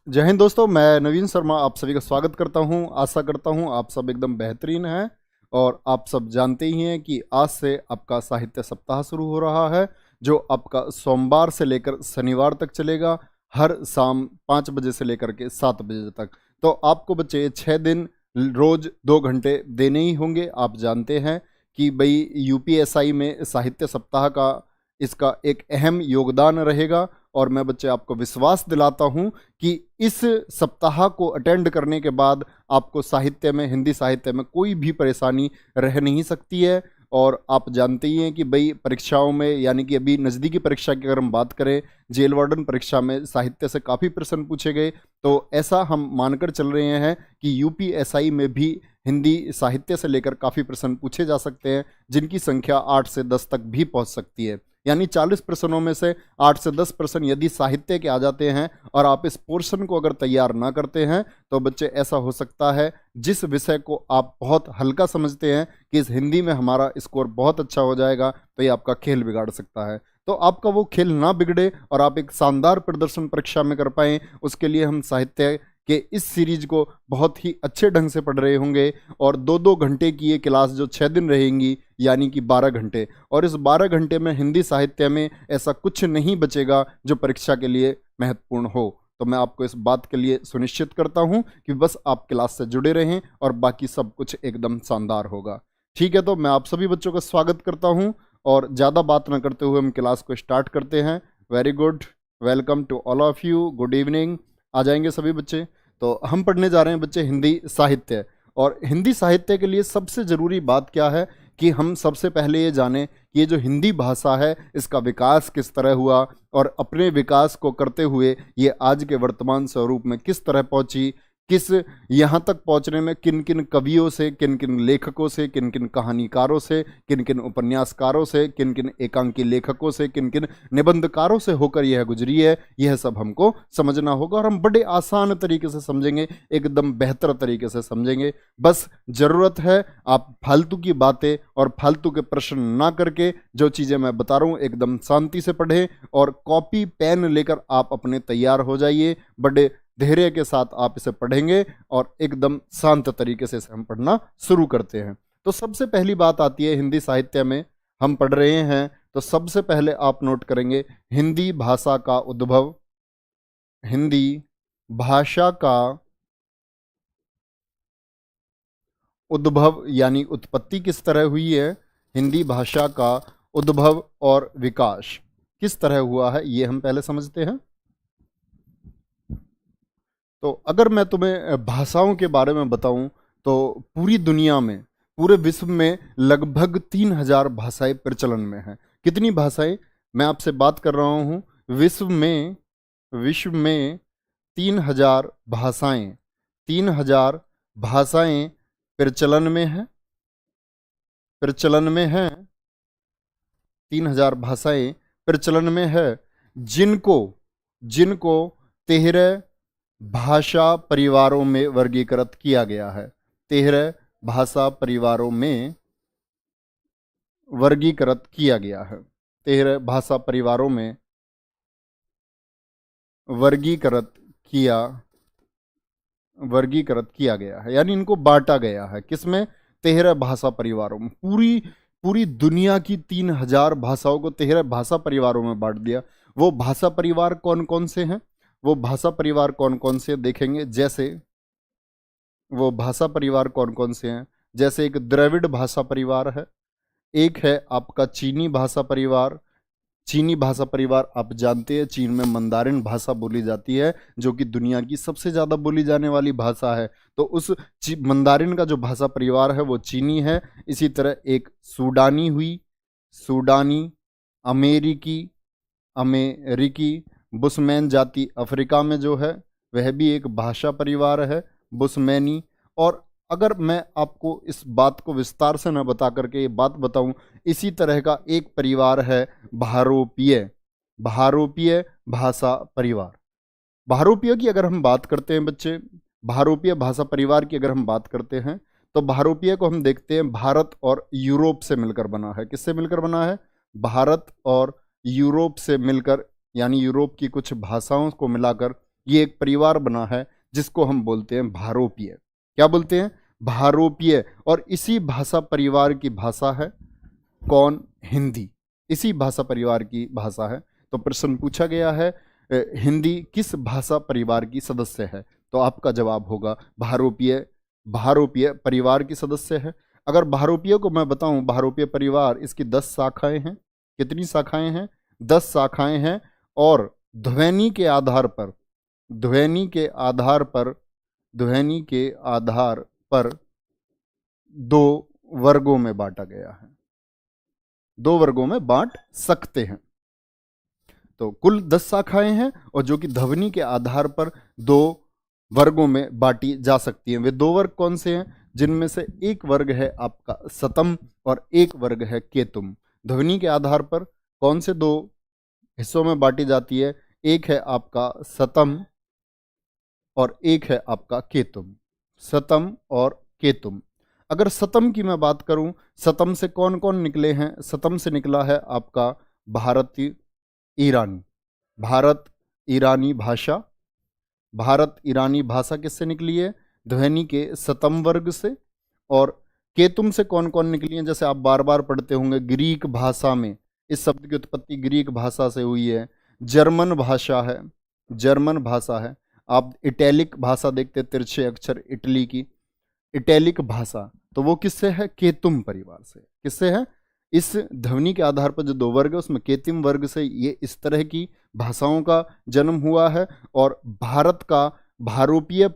जय हिंद दोस्तों, मैं नवीन शर्मा आप सभी का स्वागत करता हूं। आशा करता हूं आप सब एकदम बेहतरीन हैं। और आप सब जानते ही हैं कि आज से आपका साहित्य सप्ताह शुरू हो रहा है, जो आपका सोमवार से लेकर शनिवार तक चलेगा, हर शाम 5 बजे से लेकर के 7 बजे तक। तो आपको बच्चे 6 दिन रोज 2 घंटे देने ही होंगे। आप जानते हैं कि भाई यूपीएसआई में साहित्य सप्ताह का इसका एक अहम योगदान रहेगा। और मैं बच्चे आपको विश्वास दिलाता हूं कि इस सप्ताह को अटेंड करने के बाद आपको साहित्य में, हिंदी साहित्य में कोई भी परेशानी रह नहीं सकती है। और आप जानते ही हैं कि भाई परीक्षाओं में, यानी कि अभी नज़दीकी परीक्षा की अगर हम बात करें, जेल वार्डन परीक्षा में साहित्य से काफ़ी प्रश्न पूछे गए। तो ऐसा हम मानकर चल रहे हैं कि यूपीएसआई में भी हिंदी साहित्य से लेकर काफ़ी प्रश्न पूछे जा सकते हैं, जिनकी संख्या 8 से 10 तक भी पहुंच सकती है। यानी 40 प्रश्नों में से 8 से 10 प्रश्न यदि साहित्य के आ जाते हैं और आप इस पोर्शन को अगर तैयार ना करते हैं, तो बच्चे ऐसा हो सकता है जिस विषय को आप बहुत हल्का समझते हैं कि इस हिंदी में हमारा स्कोर बहुत अच्छा हो जाएगा, तो ये आपका खेल बिगाड़ सकता है। तो आपका वो खेल ना बिगड़े और आप एक शानदार प्रदर्शन परीक्षा में कर पाएं, उसके लिए हम साहित्य कि इस सीरीज को बहुत ही अच्छे ढंग से पढ़ रहे होंगे। और 2-2 घंटे की ये क्लास जो 6 दिन रहेंगी, यानी कि 12 घंटे। और इस 12 घंटे में हिंदी साहित्य में ऐसा कुछ नहीं बचेगा जो परीक्षा के लिए महत्वपूर्ण हो। तो मैं आपको इस बात के लिए सुनिश्चित करता हूं कि बस आप क्लास से जुड़े रहें और बाकी सब कुछ एकदम शानदार होगा। ठीक है, तो मैं आप सभी बच्चों का स्वागत करता हूँ और ज़्यादा बात न करते हुए हम क्लास को स्टार्ट करते हैं। Very good, welcome to all of you, good evening. आ जाएंगे सभी बच्चे। तो हम पढ़ने जा रहे हैं बच्चे हिंदी साहित्य। और हिंदी साहित्य के लिए सबसे ज़रूरी बात क्या है कि हम सबसे पहले ये जानें कि ये जो हिंदी भाषा है, इसका विकास किस तरह हुआ और अपने विकास को करते हुए ये आज के वर्तमान स्वरूप में किस तरह पहुंची, किस यहाँ तक पहुँचने में किन किन कवियों से, किन किन लेखकों से, किन किन कहानीकारों से, किन किन उपन्यासकारों से, किन किन एकांकी लेखकों से, किन किन निबंधकारों से होकर यह गुजरी है। यह सब हमको समझना होगा और हम बड़े आसान तरीके से समझेंगे, एकदम बेहतर तरीके से समझेंगे। बस ज़रूरत है आप फालतू की बातें और फालतू के प्रश्न ना करके जो चीज़ें मैं बता रहा हूँ एकदम शांति से पढ़ें और कॉपी पेन लेकर आप अपने तैयार हो जाइए। बड़े धैर्य के साथ आप इसे पढ़ेंगे और एकदम शांत तरीके से इसे हम पढ़ना शुरू करते हैं। तो सबसे पहली बात आती है हिंदी साहित्य में, हम पढ़ रहे हैं तो सबसे पहले आप नोट करेंगे हिंदी भाषा का उद्भव। हिंदी भाषा का उद्भव यानी उत्पत्ति किस तरह हुई है, हिंदी भाषा का उद्भव और विकास किस तरह हुआ है, ये हम पहले समझते हैं। तो अगर मैं तुम्हें भाषाओं के बारे में बताऊं तो पूरी दुनिया में, पूरे विश्व में लगभग 3000 भाषाएं प्रचलन में हैं। कितनी भाषाएं मैं आपसे बात कर रहा हूं? विश्व में 3000 भाषाएं, 3000 भाषाएं प्रचलन में हैं, प्रचलन में हैं। 3000 भाषाएं प्रचलन में है, जिनको जिनको 13 भाषा परिवारों में वर्गीकृत किया गया है। 13 भाषा परिवारों में वर्गीकृत किया गया है। 13 भाषा परिवारों में वर्गीकृत किया गया है, यानी इनको बांटा गया है। किसमें? 13 भाषा परिवारों में। पूरी दुनिया की 3000 भाषाओं को 13 भाषा परिवारों में बांट दिया। वो भाषा परिवार कौन कौन से हैं? वो भाषा परिवार कौन कौन से देखेंगे। जैसे वो भाषा परिवार कौन कौन से हैं, जैसे एक द्रविड़ भाषा परिवार है, एक है आपका चीनी भाषा परिवार। चीनी भाषा परिवार आप जानते हैं, चीन में मंदारिन भाषा बोली जाती है, जो कि दुनिया की सबसे ज़्यादा बोली जाने वाली भाषा है। तो उस मंदारिन का जो भाषा परिवार है वो चीनी है। इसी तरह एक सूडानी हुई, सूडानी, अमेरिकी, बुशमैन जाति अफ्रीका में जो है वह भी एक भाषा परिवार है, बुशमैनी। और अगर मैं आपको इस बात को विस्तार से न बता करके ये बात बताऊं, इसी तरह का एक परिवार है भारोपीय भाषा परिवार। भारोपीय की अगर हम बात करते हैं बच्चे, भारोपीय भाषा परिवार की अगर हम बात करते हैं, तो भारोपीय को हम देखते हैं भारत और यूरोप से मिलकर बना है। किससे मिलकर बना है? भारत और यूरोप से मिलकर, यानी यूरोप की कुछ भाषाओं को मिलाकर ये एक परिवार बना है जिसको हम बोलते हैं भारोपीय। क्या बोलते हैं? भारोपीय। और इसी भाषा परिवार की भाषा है कौन? हिंदी। इसी भाषा परिवार की भाषा है। तो प्रश्न पूछा गया है हिंदी किस भाषा परिवार की सदस्य है? तो आपका जवाब होगा भारोपीय। भारोपीय परिवार की सदस्य है। अगर भारोपीय को मैं बताऊं, भारोपीय परिवार, इसकी 10 शाखाएं हैं। कितनी शाखाएं हैं? 10 शाखाएं हैं। और ध्वनि के आधार पर, ध्वनि के आधार पर, ध्वनि के आधार पर 2 वर्गों में बांटा गया है। 2 वर्गों में बांट सकते हैं। तो कुल 10 शाखाएं हैं और जो कि ध्वनि के आधार पर 2 वर्गों में बांटी जा सकती हैं। वे 2 वर्ग कौन से हैं? जिनमें से एक वर्ग है आपका सतम और एक वर्ग है केतुम। ध्वनि के आधार पर कौन से 2 हिस्सों में बांटी जाती है? एक है आपका सतम और एक है आपका केतुम। सतम और केतुम। अगर सतम की मैं बात करूं, सतम से कौन कौन निकले हैं? सतम से निकला है आपका भारतीय ईरानी, भारत ईरानी भाषा। भारत ईरानी भाषा किससे निकली है? ध्वनि के सतम वर्ग से। और केतुम से कौन कौन निकली है? जैसे आप बार बार पढ़ते होंगे ग्रीक भाषा में, इस शब्द की उत्पत्ति ग्रीक भाषा से हुई है। जर्मन भाषा है, जर्मन भाषा है। आप इटैलिक भाषा देखते, तिरछे अक्षर, इटली की इटैलिक भाषा, तो वो किससे है? केतुम परिवार से। किससे है? इस ध्वनि के आधार पर जो 2 वर्ग है उसमें केतुम वर्ग से ये इस तरह की भाषाओं का जन्म हुआ है। और भारत का भारोपीय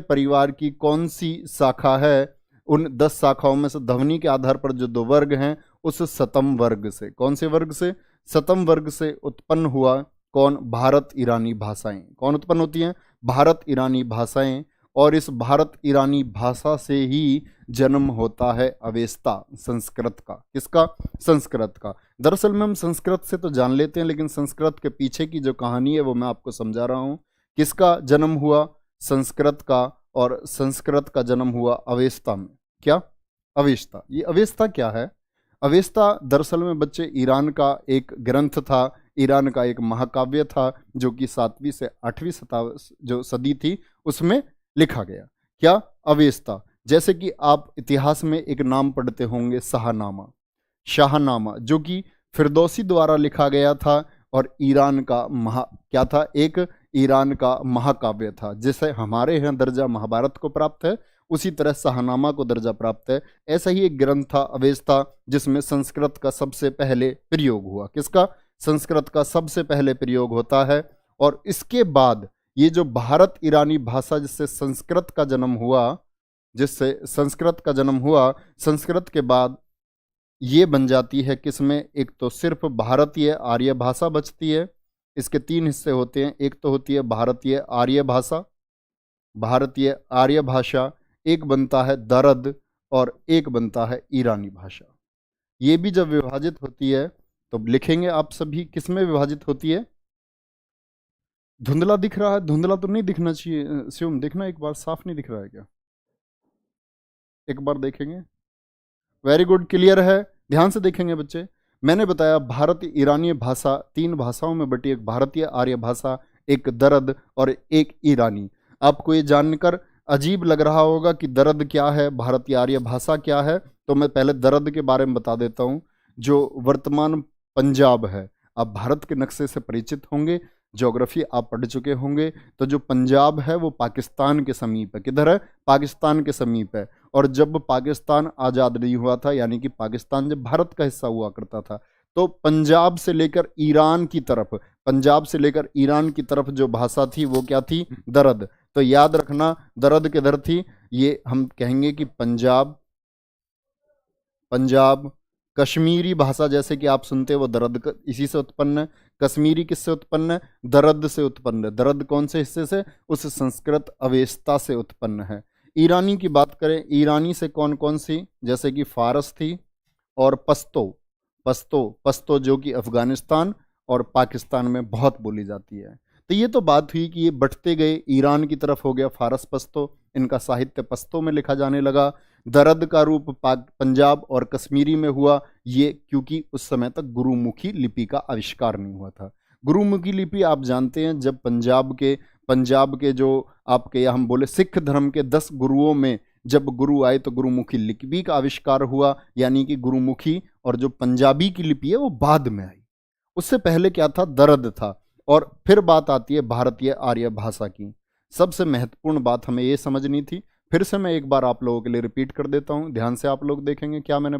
परिवार की कौन सी शाखा है? उन 10 शाखाओं में से ध्वनि के आधार पर जो 2 वर्ग हैं उस सतम वर्ग से, कौन से वर्ग से? सतम वर्ग से उत्पन्न हुआ कौन? भारत ईरानी भाषाएं। कौन उत्पन्न होती हैं? भारत ईरानी भाषाएं। और इस भारत ईरानी भाषा से ही जन्म होता है अवेस्ता, संस्कृत का। किसका? संस्कृत का। दरअसल में हम संस्कृत से तो जान लेते हैं, लेकिन संस्कृत के पीछे की जो कहानी है वो मैं आपको समझा रहा हूँ। किसका जन्म हुआ? संस्कृत का। और संस्कृत का जन्म हुआ अवेस्ता में। क्या? अवेस्ता। ये अवेस्ता क्या है? अवेस्ता दरअसल में बच्चे ईरान का एक ग्रंथ था, ईरान का एक महाकाव्य था, जो कि 7वीं से 8वीं जो सदी थी उसमें लिखा गया। क्या? अवेस्ता। जैसे कि आप इतिहास में एक नाम पढ़ते होंगे शाहनामा, शाहनामा, जो कि फिरदौसी द्वारा लिखा गया था और ईरान का क्या था? एक ईरान का महाकाव्य था, जिसे हमारे यहाँ दर्जा महाभारत को प्राप्त है, उसी तरह शाहनामा को दर्जा प्राप्त है। ऐसा ही एक ग्रंथ था अवेस्ता, जिसमें संस्कृत का सबसे पहले प्रयोग हुआ। किसका? संस्कृत का सबसे पहले प्रयोग होता है। और इसके बाद ये जो भारत ईरानी भाषा जिससे संस्कृत का जन्म हुआ, जिससे संस्कृत का जन्म हुआ, संस्कृत के बाद ये बन जाती है किसमें? एक तो सिर्फ भारतीय आर्य भाषा बचती है। इसके 3 हिस्से होते हैं। एक तो होती है भारतीय आर्य भाषा, भारतीय आर्य भाषा, एक बनता है दरद और एक बनता है ईरानी भाषा। ये भी जब विभाजित होती है तो लिखेंगे आप सभी किसमें विभाजित होती है? धुंधला दिख रहा है? धुंधला तो नहीं दिखना चाहिए शिवम, देखना एक बार, साफ नहीं दिख रहा है क्या? एक बार देखेंगे। वेरी गुड, क्लियर है। ध्यान से देखेंगे बच्चे। मैंने बताया भारतीय ईरानी भाषा 3 भाषाओं में बटी, एक भारतीय आर्य भाषा, एक दरद और एक ईरानी। आपको ये जानकर अजीब लग रहा होगा कि दरद क्या है, भारतीय आर्य भाषा क्या है, तो मैं पहले दरद के बारे में बता देता हूँ। जो वर्तमान पंजाब है, आप भारत के नक्शे से परिचित होंगे, ज्योग्राफी आप पढ़ चुके होंगे, तो जो पंजाब है वो पाकिस्तान के समीप है। किधर है? पाकिस्तान के समीप है। और जब पाकिस्तान आज़ाद नहीं हुआ था, यानी कि पाकिस्तान जब भारत का हिस्सा हुआ करता था, तो पंजाब से लेकर ईरान की तरफ, पंजाब से लेकर ईरान की तरफ जो भाषा थी वो क्या थी? दरद। तो याद रखना दरद किधर थी? ये हम कहेंगे कि पंजाब, पंजाब। कश्मीरी भाषा जैसे कि आप सुनते हैं वो दरद इसी से उत्पन्न है। कश्मीरी किससे उत्पन्न है? दरद से उत्पन्न है। दरद कौन से हिस्से से? उस संस्कृत अवेस्ता से उत्पन्न है। ईरानी की बात करें, ईरानी से कौन कौन सी? जैसे कि फारस थी और पश्तो, पश्तो जो कि अफगानिस्तान और पाकिस्तान में बहुत बोली जाती है। तो ये तो बात हुई कि ये बढ़ते गए, ईरान की तरफ हो गया फारस पश्तो, इनका साहित्य पश्तो में लिखा जाने लगा। दरद का रूप पंजाब और कश्मीरी में हुआ, ये क्योंकि उस समय तक गुरुमुखी लिपि का आविष्कार नहीं हुआ था। गुरुमुखी लिपि आप जानते हैं, जब पंजाब के जो आपके या हम बोले सिख धर्म के 10 गुरुओं में जब गुरु आए तो गुरुमुखी लिपि का आविष्कार हुआ, यानी कि गुरुमुखी। और जो पंजाबी की लिपि है वो बाद में आई, उससे पहले क्या था, दरद था। और फिर बात आती है भारतीय आर्य भाषा की। सबसे महत्वपूर्ण बात हमें ये समझनी थी, फिर से मैं एक बार आप लोगों के लिए रिपीट कर देता हूँ, ध्यान से आप लोग देखेंगे क्या मैंने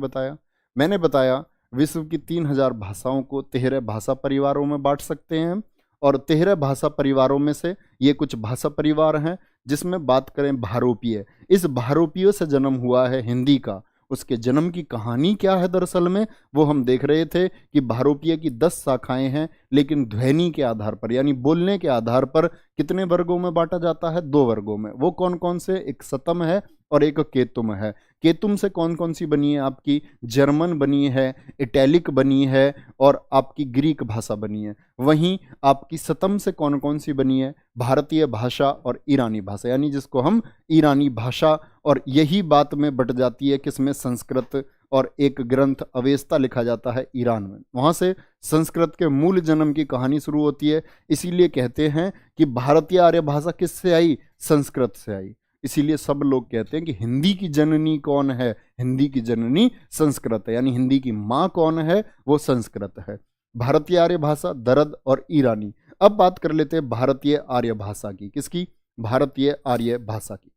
बताया विश्व की 3000 भाषाओं को 13 भाषा परिवारों में बांट सकते हैं, और 13 भाषा परिवारों में से ये कुछ भाषा परिवार हैं जिसमें बात करें भारोपीय, इस भारोपीय से जन्म हुआ है हिंदी का। उसके जन्म की कहानी क्या है दरअसल में, वो हम देख रहे थे कि भारोपीय की 10 शाखाएं हैं, लेकिन ध्वनि के आधार पर यानी बोलने के आधार पर कितने वर्गों में बांटा जाता है, 2 वर्गों में। वो कौन कौन से, एक सतम है और एक केतुम है। केतुम से कौन कौन सी बनी है, आपकी जर्मन बनी है, इटैलिक बनी है और आपकी ग्रीक भाषा बनी है। वहीं आपकी सतम से कौन कौन सी बनी है, भारतीय भाषा और ईरानी भाषा, यानी जिसको हम ईरानी भाषा। और यही बात में बट जाती है किसमें, संस्कृत। और एक ग्रंथ अवेस्ता लिखा जाता है ईरान में, वहाँ से संस्कृत के मूल जन्म की कहानी शुरू होती है। इसीलिए कहते हैं कि भारतीय आर्य भाषा किससे आई, संस्कृत से आई। इसीलिए सब लोग कहते हैं कि हिंदी की जननी कौन है, हिंदी की जननी संस्कृत है, यानी हिंदी की माँ कौन है, वो संस्कृत है। भारतीय आर्य भाषा, दरद और ईरानी। अब बात कर लेते हैं भारतीय आर्य भाषा की, किसकी, भारतीय आर्य भाषा की।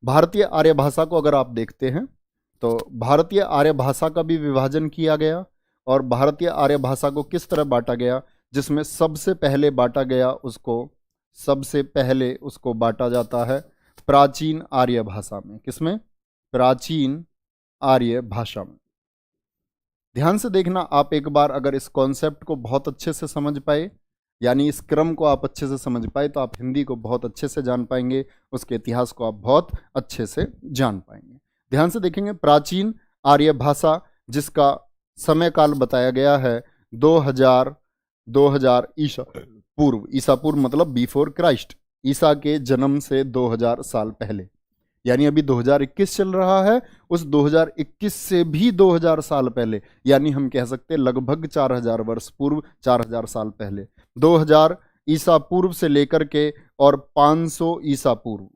भारतीय आर्य भाषा को अगर आप देखते हैं तो भारतीय आर्य भाषा का भी विभाजन किया गया, और भारतीय आर्य भाषा को किस तरह बांटा गया, जिसमें सबसे पहले बांटा गया सबसे पहले उसको बांटा जाता है प्राचीन आर्य भाषा में। किसमें, प्राचीन आर्य भाषा में। ध्यान से देखना आप एक बार, अगर इस कॉन्सेप्ट को बहुत अच्छे से समझ पाए, यानी इस क्रम को आप अच्छे से समझ पाए, तो आप हिंदी को बहुत अच्छे से जान पाएंगे, उसके इतिहास को आप बहुत अच्छे से जान पाएंगे। ध्यान से देखेंगे, प्राचीन आर्य भाषा जिसका समय काल बताया गया है 2000 ईसा पूर्व मतलब बिफोर क्राइस्ट, ईसा के जन्म से 2000 साल पहले, यानी अभी 2021 चल रहा है, उस 2021 से भी 2000 साल पहले, यानी हम कह सकते हैं लगभग 4000 वर्ष पूर्व, 4000 साल पहले, 2000 ईसा पूर्व से लेकर के और 500 ईसा पूर्व,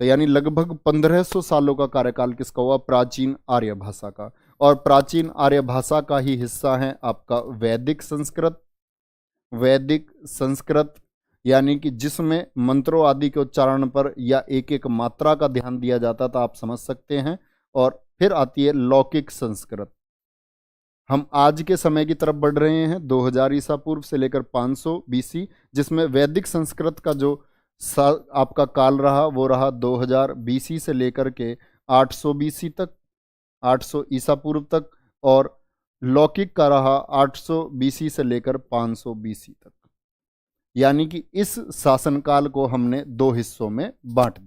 तो यानी लगभग 1500 सालों का कार्यकाल किसका हुआ, प्राचीन आर्य भाषा का। और प्राचीन आर्य भाषा का ही हिस्सा है आपका वैदिक संस्कृत, यानी कि जिसमें मंत्रों आदि के उच्चारण पर या एक एक मात्रा का ध्यान दिया जाता था, आप समझ सकते हैं। और फिर आती है लौकिक संस्कृत। हम आज के समय की तरफ बढ़ रहे हैं 2000 ईसा पूर्व से लेकर 500 बीसी, जिसमें वैदिक संस्कृत का जो आपका काल रहा वो रहा 2000 बीसी से लेकर के 800 बीसी तक, 800 ईसा पूर्व तक, और लौकिक का रहा 800 बीसी से लेकर 500 बीसी तक। यानी कि इस शासनकाल को हमने 2 हिस्सों में बांट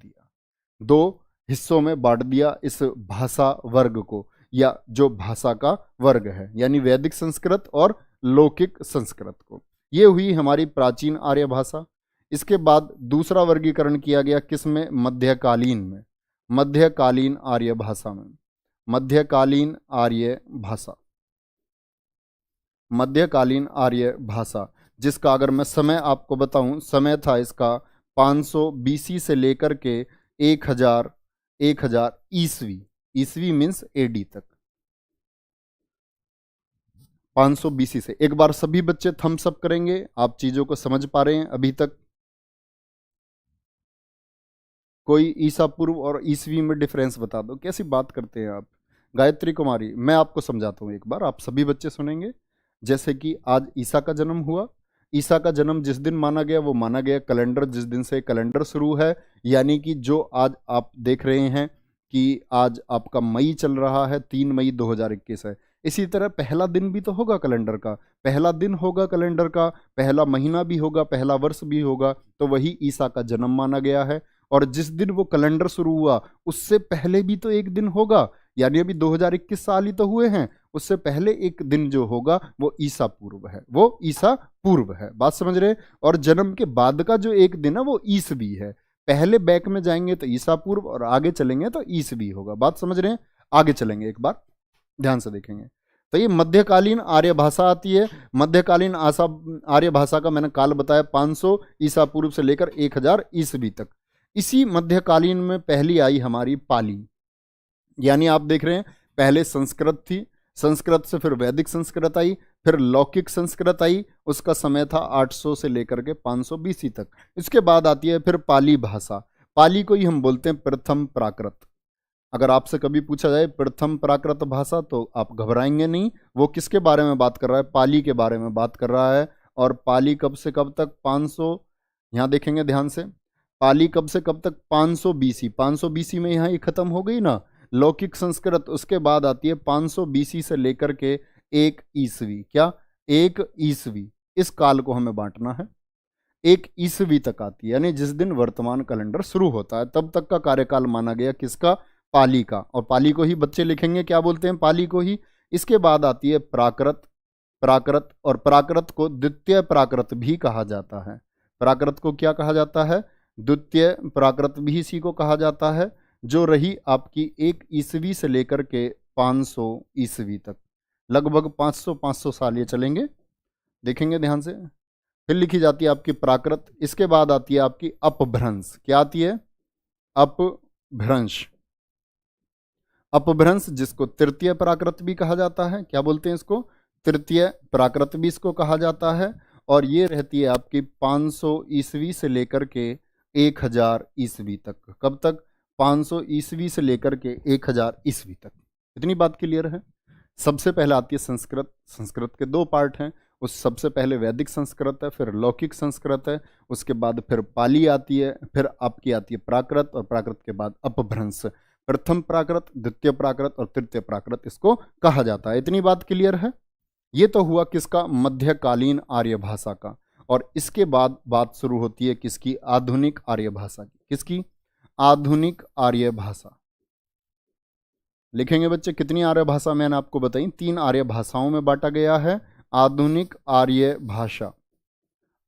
दिया, इस भाषा वर्ग को, या जो भाषा का वर्ग है, यानी वैदिक संस्कृत और लौकिक संस्कृत को। ये हुई हमारी प्राचीन आर्य भाषा। इसके बाद दूसरा वर्गीकरण किया गया किसमें, मध्यकालीन में, मध्यकालीन आर्य भाषा में। मध्यकालीन आर्य भाषा जिसका अगर मैं समय आपको बताऊं, समय था इसका 500 बीसी से लेकर के 1000 ईसवी मीन्स एडी तक, 500 बीसी से। एक बार सभी बच्चे थम्स अप करेंगे, आप चीजों को समझ पा रहे हैं अभी तक। कोई ईसा पूर्व और ईसवी में डिफरेंस बता दो, कैसी बात करते हैं आप। गायत्री कुमारी, मैं आपको समझाता हूं एक बार, आप सभी बच्चे सुनेंगे। जैसे कि आज ईसा का जन्म हुआ, ईसा का जन्म जिस दिन माना गया वो माना गया कैलेंडर, जिस दिन से कैलेंडर शुरू है, यानी कि जो आज आप देख रहे हैं कि आज आपका मई चल रहा है, 3 मई 2021 है। इसी तरह पहला दिन भी तो होगा कैलेंडर का, पहला दिन होगा कैलेंडर का, पहला महीना भी होगा, पहला वर्ष भी होगा, तो वही ईसा का जन्म माना गया है। और जिस दिन वो कैलेंडर शुरू हुआ उससे पहले भी तो एक दिन होगा, यानी अभी 2021 साल ही तो हुए हैं, उससे पहले एक दिन जो होगा वो ईसा पूर्व है, वो ईसा पूर्व है। बात समझ रहे हैं। और जन्म के बाद का जो एक दिन है वो ईसवी है। पहले बैक में जाएंगे तो ईसा पूर्व, और आगे चलेंगे तो ईसवी होगा। बात समझ रहे हैं। आगे चलेंगे, एक बार ध्यान से देखेंगे। तो ये मध्यकालीन आर्य भाषा आती है। मध्यकालीन आर्य भाषा का मैंने काल बताया 500 ईसा पूर्व से लेकर 1000 ईसवी तक। इसी मध्यकालीन में पहली आई हमारी पाली, यानी आप देख रहे हैं पहले संस्कृत थी, संस्कृत से फिर वैदिक संस्कृत आई, फिर लौकिक संस्कृत आई, उसका समय था 800 से लेकर के 500 BC तक। इसके बाद आती है फिर पाली भाषा। पाली को ही हम बोलते हैं प्रथम प्राकृत। अगर आपसे कभी पूछा जाए प्रथम प्राकृत भाषा तो आप घबराएंगे नहीं, वो किसके बारे में बात कर रहा है, पाली के बारे में बात कर रहा है। और पाली कब से कब तक, 500, यहाँ देखेंगे ध्यान से, पाली कब से कब तक, 500 BC। 500 BC में यहाँ ये खत्म हो गई ना लौकिक संस्कृत। उसके बाद आती है 500 BC से लेकर के 1 ईसवी। क्या, 1 ईसवी, इस काल को हमें बांटना है। 1 ईसवी तक आती है, यानी जिस दिन वर्तमान कैलेंडर शुरू होता है तब तक का कार्यकाल माना गया किसका, पाली का। और पाली को ही बच्चे लिखेंगे, क्या बोलते हैं, पाली को ही। इसके बाद आती है प्राकृत। प्राकृत, और प्राकृत को द्वितीय प्राकृत भी कहा जाता है। प्राकृत को क्या कहा जाता है, द्वितीय प्राकृत भी इसी को कहा जाता है, जो रही आपकी 1 ईसवी से लेकर के 500 ईसवी तक। लगभग 500 साल ये चलेंगे, देखेंगे ध्यान से। फिर लिखी जाती है आपकी प्राकृत। इसके बाद आती है आपकी अपभ्रंश। क्या आती है, अपभ्रंश। अपभ्रंश जिसको तृतीय प्राकृत भी कहा जाता है, क्या बोलते हैं इसको, तृतीय प्राकृत भी इसको कहा जाता है। और ये रहती है आपकी 500 ईसवी से लेकर के 1000 ईसवी तक। कब तक, 500 ईसवी से लेकर के 1000 ईसवी तक। इतनी बात क्लियर है। सबसे पहले आती है संस्कृत। संस्कृत के 2 पार्ट हैं, उस सबसे पहले वैदिक संस्कृत है, फिर लौकिक संस्कृत है, उसके बाद फिर पाली आती है, फिर आपकी आती है प्राकृत, और प्राकृत के बाद अपभ्रंश। प्रथम प्राकृत, द्वितीय प्राकृत और तृतीय प्राकृत इसको कहा जाता है। इतनी बात क्लियर है। ये तो हुआ किसका, मध्यकालीन आर्य भाषा का। और इसके बाद बात शुरू होती है किसकी, आधुनिक आर्य भाषा की। किसकी, आधुनिक आर्य भाषा। लिखेंगे बच्चे, कितनी आर्य भाषा मैंने आपको बताई, 3 आर्य भाषाओं में बांटा गया है आधुनिक आर्य भाषा।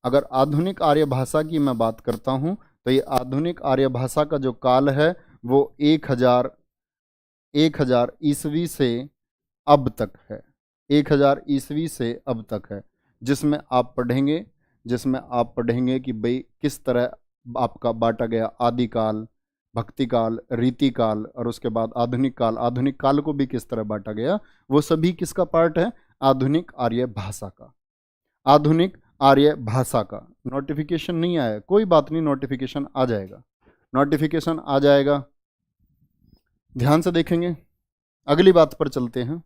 अगर आधुनिक आर्य भाषा की मैं बात करता हूं तो ये आधुनिक आर्य भाषा का जो काल है वो 1000 ईसवी से अब तक है। 1000 ईसवी से अब तक है, जिसमें आप पढ़ेंगे कि भाई किस तरह आपका बांटा गया आदिकाल, भक्ति काल, रीति काल, और उसके बाद आधुनिक काल। आधुनिक काल को भी किस तरह बांटा गया, वो सभी किसका पार्ट है, आधुनिक आर्य भाषा का। आधुनिक आर्य भाषा का नोटिफिकेशन नहीं आया, कोई बात नहीं, नोटिफिकेशन आ जाएगा, नोटिफिकेशन आ जाएगा। ध्यान से देखेंगे। अगली बात पर चलते हैं,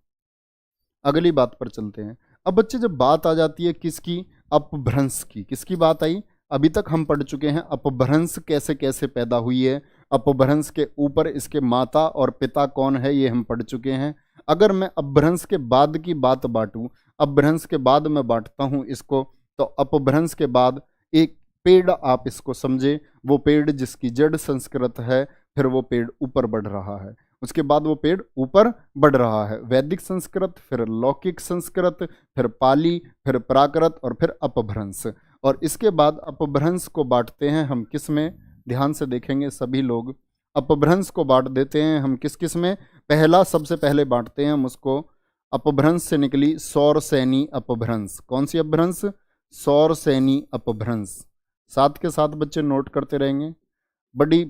अगली बात पर चलते हैं। अब बच्चे जब बात आ जाती है किसकी, अपभ्रंश की। किसकी बात आई, अभी तक हम पढ़ चुके हैं अपभ्रंश कैसे कैसे पैदा हुई है, अपभ्रंश के ऊपर इसके माता और पिता कौन है ये हम पढ़ चुके हैं। अगर मैं अपभ्रंश के बाद की बात बांटूं, अपभ्रंश के बाद मैं बांटता हूं इसको, तो अपभ्रंश के बाद एक पेड़ आप इसको समझे, वो पेड़ जिसकी जड़ संस्कृत है, फिर वो पेड़ ऊपर बढ़ रहा है, उसके बाद वो पेड़ ऊपर बढ़ रहा है। वैदिक संस्कृत, फिर लौकिक संस्कृत, फिर पाली, फिर प्राकृत और फिर अपभ्रंश। और इसके बाद अपभ्रंश को बांटते हैं हम किस में, ध्यान से देखेंगे सभी लोग। अपभ्रंश को बांट देते हैं हम किस किस में। पहला सबसे पहले बांटते हैं हम उसको, अपभ्रंश से निकली सौरसेनी अपभ्रंश। कौन सी अपभ्रंश, सौरसेनी अपभ्रंश। साथ के साथ बच्चे नोट करते रहेंगे, बड़ी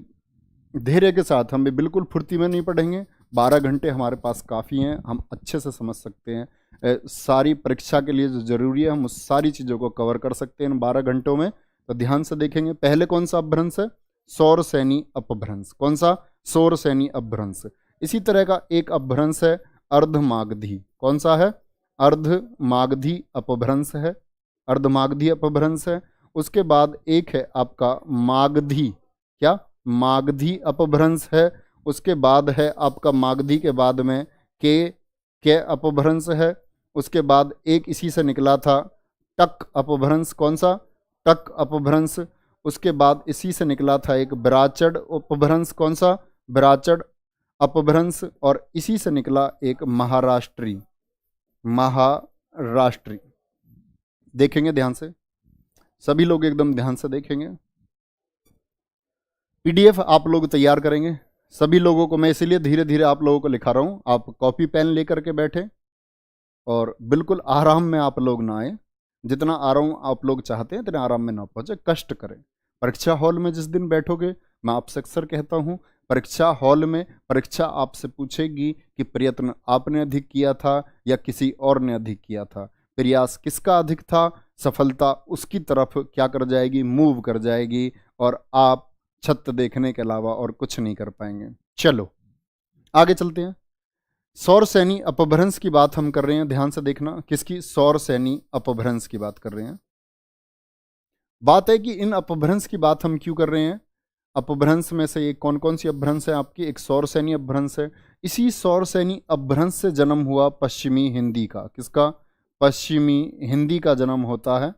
धैर्य के साथ। हम भी बिल्कुल फुर्ती में नहीं पढ़ेंगे, 12 घंटे हमारे पास काफ़ी हैं, हम अच्छे से समझ सकते हैं। सारी परीक्षा के लिए जो जरूरी है हम उस सारी चीज़ों को कवर कर सकते हैं इन 12 घंटों में। तो ध्यान से देखेंगे, पहले कौन सा अपभ्रंश है, सौरसेनी अपभ्रंश। कौन सा, सौरसेनी अपभ्रंश। इसी तरह का एक अपभ्रंश है अर्धमागधी। कौन सा है, अर्धमागधी अपभ्रंश है, अर्धमागधी अपभ्रंश है। उसके बाद एक है आपका मागधी, क्या, मागधी अपभ्रंश है। उसके बाद है आपका मागधी के बाद में के अपभ्रंश है। उसके बाद एक इसी से निकला था टक अपभ्रंश। कौन सा, टक अपभ्रंश। उसके बाद इसी से निकला था एक ब्राचड़ अपभ्रंश। कौन सा, ब्राचड़ अपभ्रंश। और इसी से निकला एक महाराष्ट्री, महाराष्ट्री। देखेंगे ध्यान से, सभी लोग एकदम ध्यान से देखेंगे। पीडीएफ आप लोग तैयार करेंगे सभी लोगों को, मैं इसीलिए धीरे धीरे आप लोगों को लिखा रहा हूं, आप कॉपी पेन लेकर के बैठे। और बिल्कुल आराम में आप लोग ना आए, जितना आराम आप लोग चाहते हैं इतने आराम में ना पहुंचे, कष्ट करें। परीक्षा हॉल में जिस दिन बैठोगे, मैं आपसे अक्सर कहता हूँ, परीक्षा हॉल में परीक्षा आपसे पूछेगी कि प्रयत्न आपने अधिक किया था या किसी और ने अधिक किया था, प्रयास किसका अधिक था, सफलता उसकी तरफ क्या कर जाएगी, मूव कर जाएगी, और आप छत देखने के अलावा और कुछ नहीं कर पाएंगे। चलो आगे चलते हैं। सौर सैनी अपभ्रंश की बात हम कर रहे हैं, ध्यान से देखना, किसकी, सौर सैनी अपभ्रंश की बात कर रहे हैं। बात है कि इन अपभ्रंश की बात हम क्यों कर रहे हैं। अपभ्रंश में से ये कौन कौन सी अपभ्रंश है आपकी, एक सौर सैनी अपभ्रंश है। इसी सौर सैनी अपभ्रंश से जन्म हुआ पश्चिमी हिंदी का, किसका, पश्चिमी हिंदी का जन्म होता है।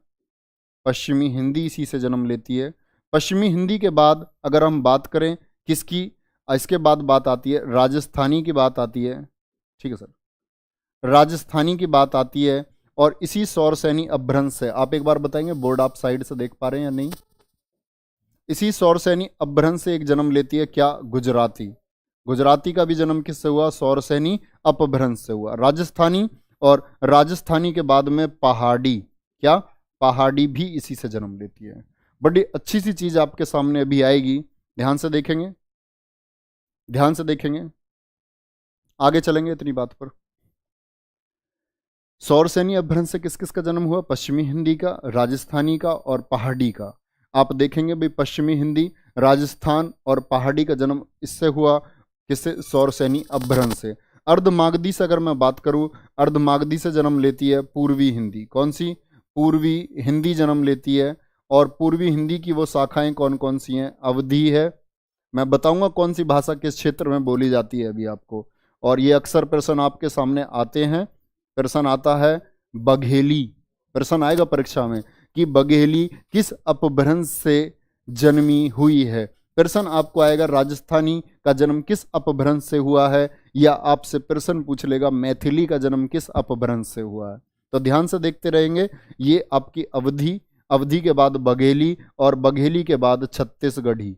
पश्चिमी हिंदी इसी से जन्म लेती है। पश्चिमी हिंदी के बाद अगर हम बात करें किसकी, इसके बाद बात आती है राजस्थानी की बात आती है, ठीक है सर, राजस्थानी की बात आती है। और इसी सौर सैनी अपभ्रंश से, आप एक बार बताएंगे, बोर्ड आप साइड से देख पा रहे हैं या नहीं, इसी सौर सैनी अपभ्रंश से एक जन्म लेती है क्या, गुजराती। गुजराती का भी जन्म किससे हुआ, सौर सैनी अपभ्रंश से हुआ। राजस्थानी, और राजस्थानी के बाद में पहाड़ी, क्या, पहाड़ी भी इसी से जन्म लेती है। बड़ी अच्छी सी चीज आपके सामने अभी आएगी, ध्यान से देखेंगे, ध्यान से देखेंगे, आगे चलेंगे इतनी बात पर। सौर सैनी अपभ्रंश से किस किस का जन्म हुआ, पश्चिमी हिंदी का, राजस्थानी का और पहाड़ी का। आप देखेंगे भाई, पश्चिमी हिंदी, राजस्थान और पहाड़ी का जन्म इससे हुआ, किससे, सौर सैनी अपभ्रंश से। अर्धमागधी से अगर मैं बात करूं, अर्धमागधी से जन्म लेती है पूर्वी हिंदी, कौन सी, पूर्वी हिंदी जन्म लेती है। और पूर्वी हिंदी की वो शाखाएं कौन कौन सी हैं, अवधी है, मैं बताऊंगा कौन सी भाषा किस क्षेत्र में बोली जाती है अभी आपको। और ये अक्सर प्रश्न आपके सामने आते हैं, प्रश्न आता है बघेली, प्रश्न आएगा परीक्षा में कि बघेली किस अपभ्रंश से जन्मी हुई है। प्रश्न आपको आएगा राजस्थानी का जन्म किस अपभ्रंश से हुआ है, या आपसे प्रश्न पूछ लेगा मैथिली का जन्म किस अपभ्रंश से हुआ है। तो ध्यान से देखते रहेंगे, ये आपकी अवधी, अवधी के बाद बघेली, और बघेली के बाद छत्तीसगढ़ी,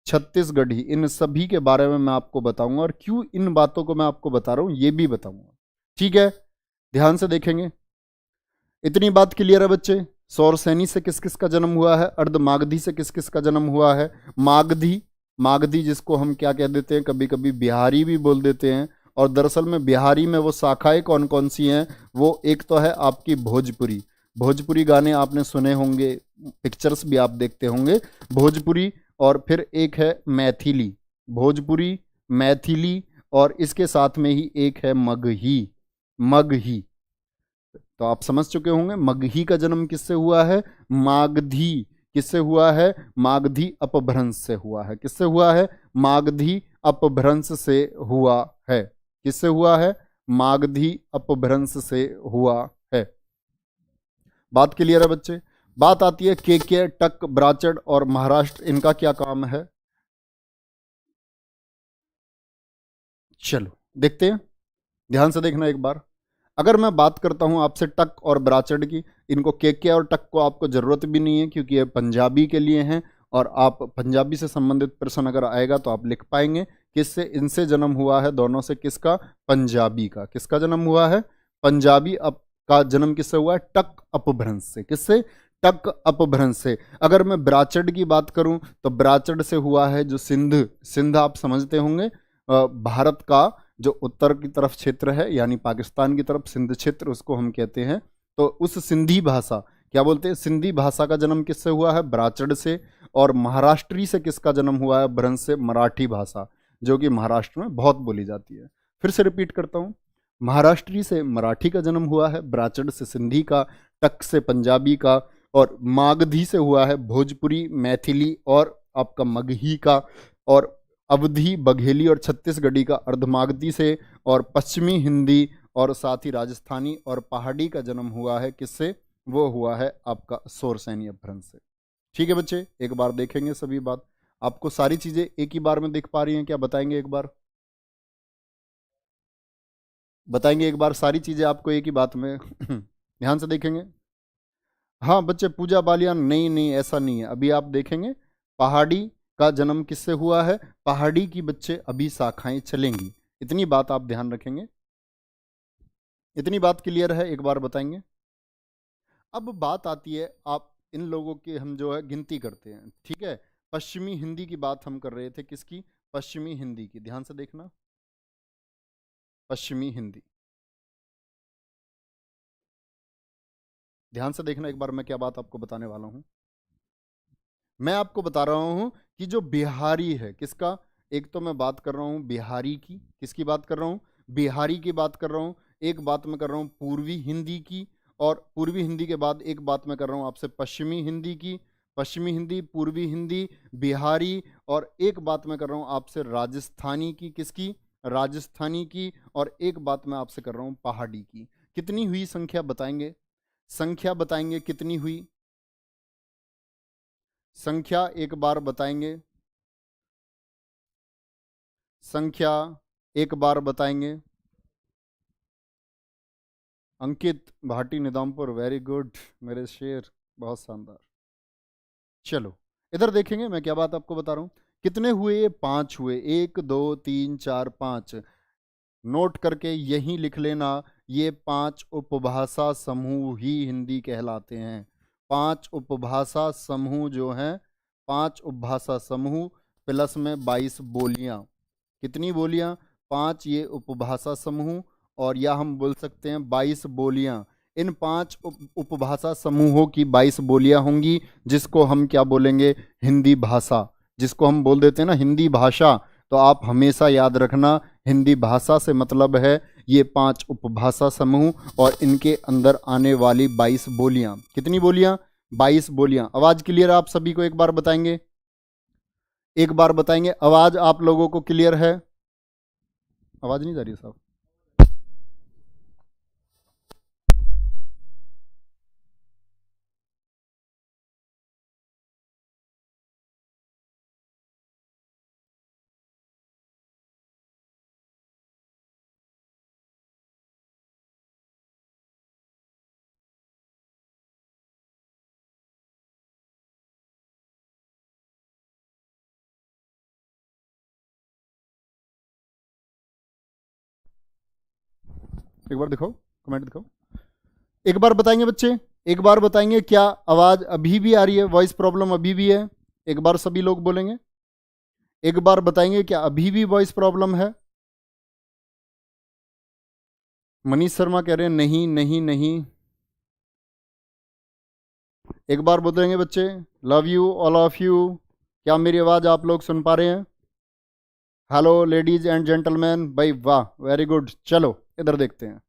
छत्तीसगढ़ी, इन सभी के बारे में मैं आपको बताऊंगा, और क्यों इन बातों को मैं आपको बता रहा हूं ये भी बताऊंगा, ठीक है। ध्यान से देखेंगे, इतनी बात क्लियर है बच्चे। सौर सैनी से किस किस का जन्म हुआ है, अर्धमागधी से किस किस का जन्म हुआ है, मागधी, मागधी जिसको हम क्या कह देते हैं, कभी कभी बिहारी भी बोल देते हैं। और दरअसल में बिहारी में वो शाखाएं कौन कौन सी हैं, वो एक तो है आपकी भोजपुरी, भोजपुरी गाने आपने सुने होंगे, पिक्चर्स भी आप देखते होंगे, भोजपुरी। और फिर एक है मैथिली, भोजपुरी, मैथिली, और इसके साथ में ही एक है मगही, मगही। तो आप समझ चुके होंगे मगही का जन्म किससे हुआ है, मागधी, किससे हुआ है, मागधी अपभ्रंश से हुआ है। किससे हुआ है, मागधी अपभ्रंश से हुआ है। किससे हुआ है, मागधी अपभ्रंश से हुआ है। बात क्लियर है बच्चे। बात आती है के टक, ब्राचड़ और महाराष्ट्र, इनका क्या काम है। चलो देखते हैं, ध्यान से देखना एक बार। अगर मैं बात करता हूं आपसे टक और ब्राचड़ की, इनको के और टक को आपको जरूरत भी नहीं है, क्योंकि ये पंजाबी के लिए हैं, और आप पंजाबी से संबंधित प्रश्न अगर आएगा तो आप लिख पाएंगे किससे, इनसे जन्म हुआ है दोनों से, किसका, पंजाबी का। किसका जन्म हुआ है, पंजाबी का जन्म किससे हुआ है, टक अपभ्रंश से। किससे, टक अपभ्रंश से। अगर मैं ब्राचड़ की बात करूं तो ब्राचड़ से हुआ है जो सिंध, सिंध आप समझते होंगे, भारत का जो उत्तर की तरफ क्षेत्र है, यानी पाकिस्तान की तरफ सिंध क्षेत्र उसको हम कहते हैं। तो उस सिंधी भाषा, क्या बोलते हैं, सिंधी भाषा का जन्म किससे हुआ है, ब्राचड़ से। और महाराष्ट्री से किसका जन्म हुआ है, भ्रंश से, मराठी भाषा, जो कि महाराष्ट्र में बहुत बोली जाती है। फिर से रिपीट करता हूँ, महाराष्ट्री से मराठी का जन्म हुआ है, ब्राचड़ से सिंधी का, टक से पंजाबी का, और मागधी से हुआ है भोजपुरी, मैथिली और आपका मगही का, और अवधी, बघेली और छत्तीसगढ़ी का अर्धमागधी से, और पश्चिमी हिंदी और साथ ही राजस्थानी और पहाड़ी का जन्म हुआ है किससे, वो हुआ है आपका सौर सैनी अपभ्रंश से। ठीक है बच्चे, एक बार देखेंगे सभी बात। आपको सारी चीजें एक ही बार में दिख पा रही हैं क्या, बताएंगे एक बार, बताएंगे एक बार सारी चीजें आपको एक ही बात में ध्यान से देखेंगे। हाँ बच्चे, पूजा बालियान नहीं, नहीं ऐसा नहीं है, अभी आप देखेंगे पहाड़ी का जन्म किससे हुआ है, पहाड़ी की बच्चे अभी शाखाएं चलेंगी, इतनी बात आप ध्यान रखेंगे। इतनी बात क्लियर है, एक बार बताएंगे। अब बात आती है, आप इन लोगों की हम जो है गिनती करते हैं, ठीक है। पश्चिमी हिंदी की बात हम कर रहे थे, किसकी? पश्चिमी हिंदी की। ध्यान से देखना, पश्चिमी हिंदी, ध्यान से देखना एक बार, मैं क्या बात आपको बताने वाला हूं। मैं आपको बता रहा हूं कि जो बिहारी है, किसका? एक तो मैं बात कर रहा हूं बिहारी की, किसकी बात कर रहा हूं? बिहारी की बात कर रहा हूं। एक बात मैं कर रहा हूं पूर्वी हिंदी की, और पूर्वी हिंदी के बाद एक बात मैं कर रहा हूं आपसे पश्चिमी हिंदी की। पश्चिमी हिंदी, पूर्वी हिंदी, बिहारी, और एक बात मैं कर रहा हूं आपसे राजस्थानी की, किसकी? राजस्थानी की। और एक बात मैं आपसे कर रहा हूं पहाड़ी की। कितनी हुई संख्या बताएंगे? संख्या बताएंगे कितनी हुई? संख्या एक बार बताएंगे, संख्या एक बार बताएंगे। अंकित भाटी निजामपुर, वेरी गुड मेरे शेर, बहुत शानदार। चलो इधर देखेंगे, मैं क्या बात आपको बता रहा हूं। कितने हुए? ये 5 हुए। 1 2 3 4 5। नोट करके यहीं लिख लेना, ये 5 उपभाषा समूह ही हिंदी कहलाते हैं। 5 उपभाषा समूह जो हैं, 5 उपभाषा समूह प्लस में 22 बोलियां। कितनी बोलियां? 5 ये उपभाषा समूह, और या हम बोल सकते हैं 22 बोलियां। इन 5 उपभाषा समूहों की 22 बोलियां होंगी, जिसको हम क्या बोलेंगे? हिंदी भाषा। जिसको हम बोल देते हैं ना हिंदी भाषा। तो आप हमेशा याद रखना, हिंदी भाषा से मतलब है ये 5 उपभाषा समूह और इनके अंदर आने वाली 22 बोलियां। कितनी बोलियां? 22 बोलियां। आवाज क्लियर आप सभी को? एक बार बताएंगे, एक बार बताएंगे। आवाज आप लोगों को क्लियर है? आवाज नहीं जा रही है साहब? एक बार दिखाओ, कमेंट दिखाओ। एक बार बताएंगे बच्चे, एक बार बताएंगे, क्या आवाज अभी भी आ रही है? वॉइस प्रॉब्लम अभी भी है? एक बार सभी लोग बोलेंगे, एक बार बताएंगे क्या अभी भी वॉइस प्रॉब्लम है? मनीष शर्मा कह रहे हैं नहीं नहीं नहीं। एक बार बोलेंगे बच्चे, love you all of you. क्या मेरी आवाज आप लोग सुन पा रहे हैं? हेलो लेडीज एंड जेंटलमैन, भाई वाह, वेरी गुड। चलो इधर देखते हैं,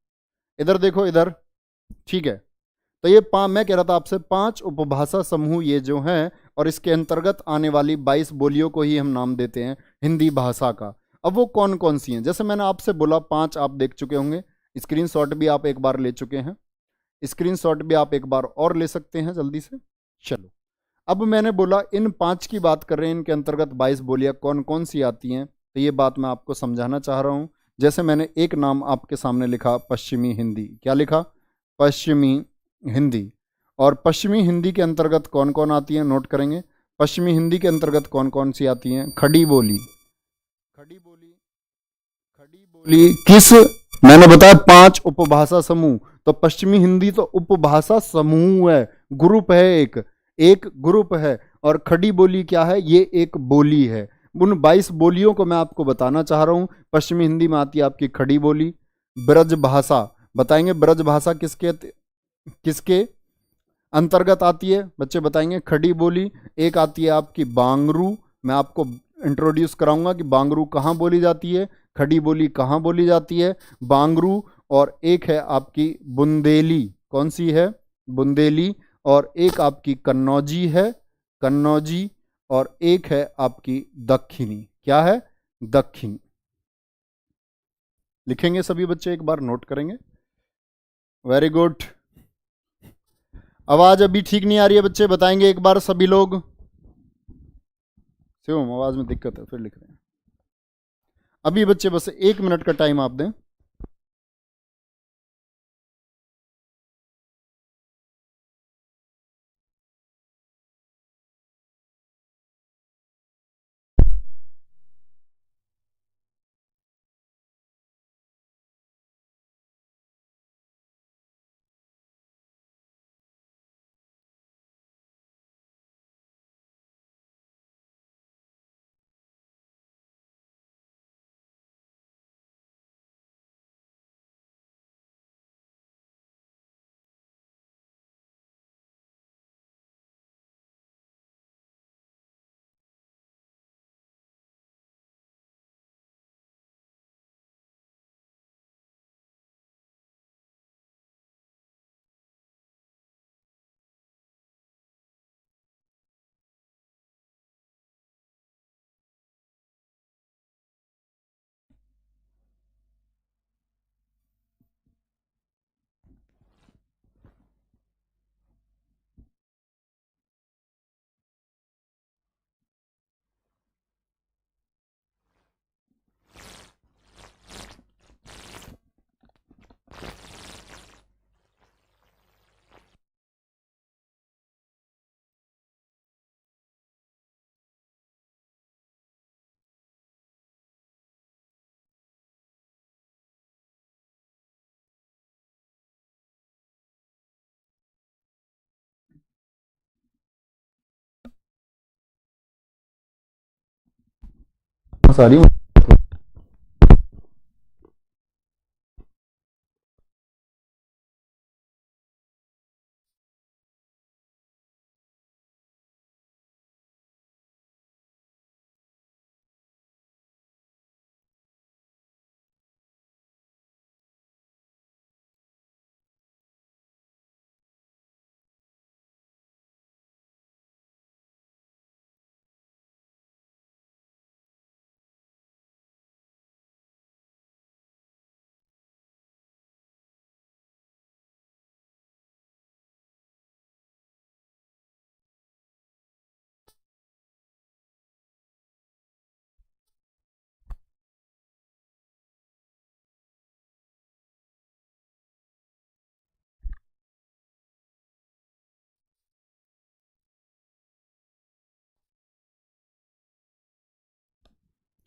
इधर देखो इधर, ठीक है। तो ये मैं कह रहा था आपसे 5 उपभाषा समूह ये जो हैं, और इसके अंतर्गत आने वाली 22 बोलियों को ही हम नाम देते हैं हिंदी भाषा का। अब वो कौन कौन सी हैं? जैसे मैंने आपसे बोला 5 आप देख चुके होंगे, स्क्रीनशॉट भी आप एक बार ले चुके हैं, स्क्रीनशॉट भी आप एक बार और ले सकते हैं जल्दी से। चलो, अब मैंने बोला इन 5 की बात कर रहे हैं, इनके अंतर्गत 22 बोलियां कौन कौन सी आती हैं, तो ये बात मैं आपको समझाना चाह रहा हूं। जैसे मैंने एक नाम आपके सामने लिखा, पश्चिमी हिंदी। क्या लिखा? पश्चिमी हिंदी। और पश्चिमी हिंदी के अंतर्गत कौन कौन आती हैं, नोट करेंगे। पश्चिमी हिंदी के अंतर्गत कौन कौन सी आती हैं? खड़ी बोली। खड़ी बोली, खड़ी बोली किस? मैंने बताया 5 उपभाषा समूह। तो पश्चिमी हिंदी तो उपभाषा समूह है, ग्रुप है, एक एक ग्रुप है। और खड़ी बोली क्या है? ये एक बोली है। उन 22 बोलियों को मैं आपको बताना चाह रहा हूं। पश्चिमी हिंदी में आती है आपकी खड़ी बोली। ब्रज भाषा बताएंगे, ब्रज भाषा किसके किसके अंतर्गत आती है बच्चे बताएंगे? खड़ी बोली। एक आती है आपकी बांगरू, मैं आपको इंट्रोड्यूस कराऊंगा कि बांगरू कहाँ बोली जाती है, खड़ी बोली कहाँ बोली जाती है, बांगरू। और एक है आपकी बुंदेली, कौन सी है? बुंदेली। और एक आपकी कन्नौजी है, कन्नौजी। और एक है आपकी दक्षिणी। क्या है? दक्षिणी। लिखेंगे सभी बच्चे, एक बार नोट करेंगे। Very good. आवाज अभी ठीक नहीं आ रही है बच्चे, बताएंगे एक बार सभी लोग। शिवम आवाज में दिक्कत है, फिर लिख रहे हैं। अभी बच्चे बस 1 मिनट का टाइम आप दें। आवाज आ रही है।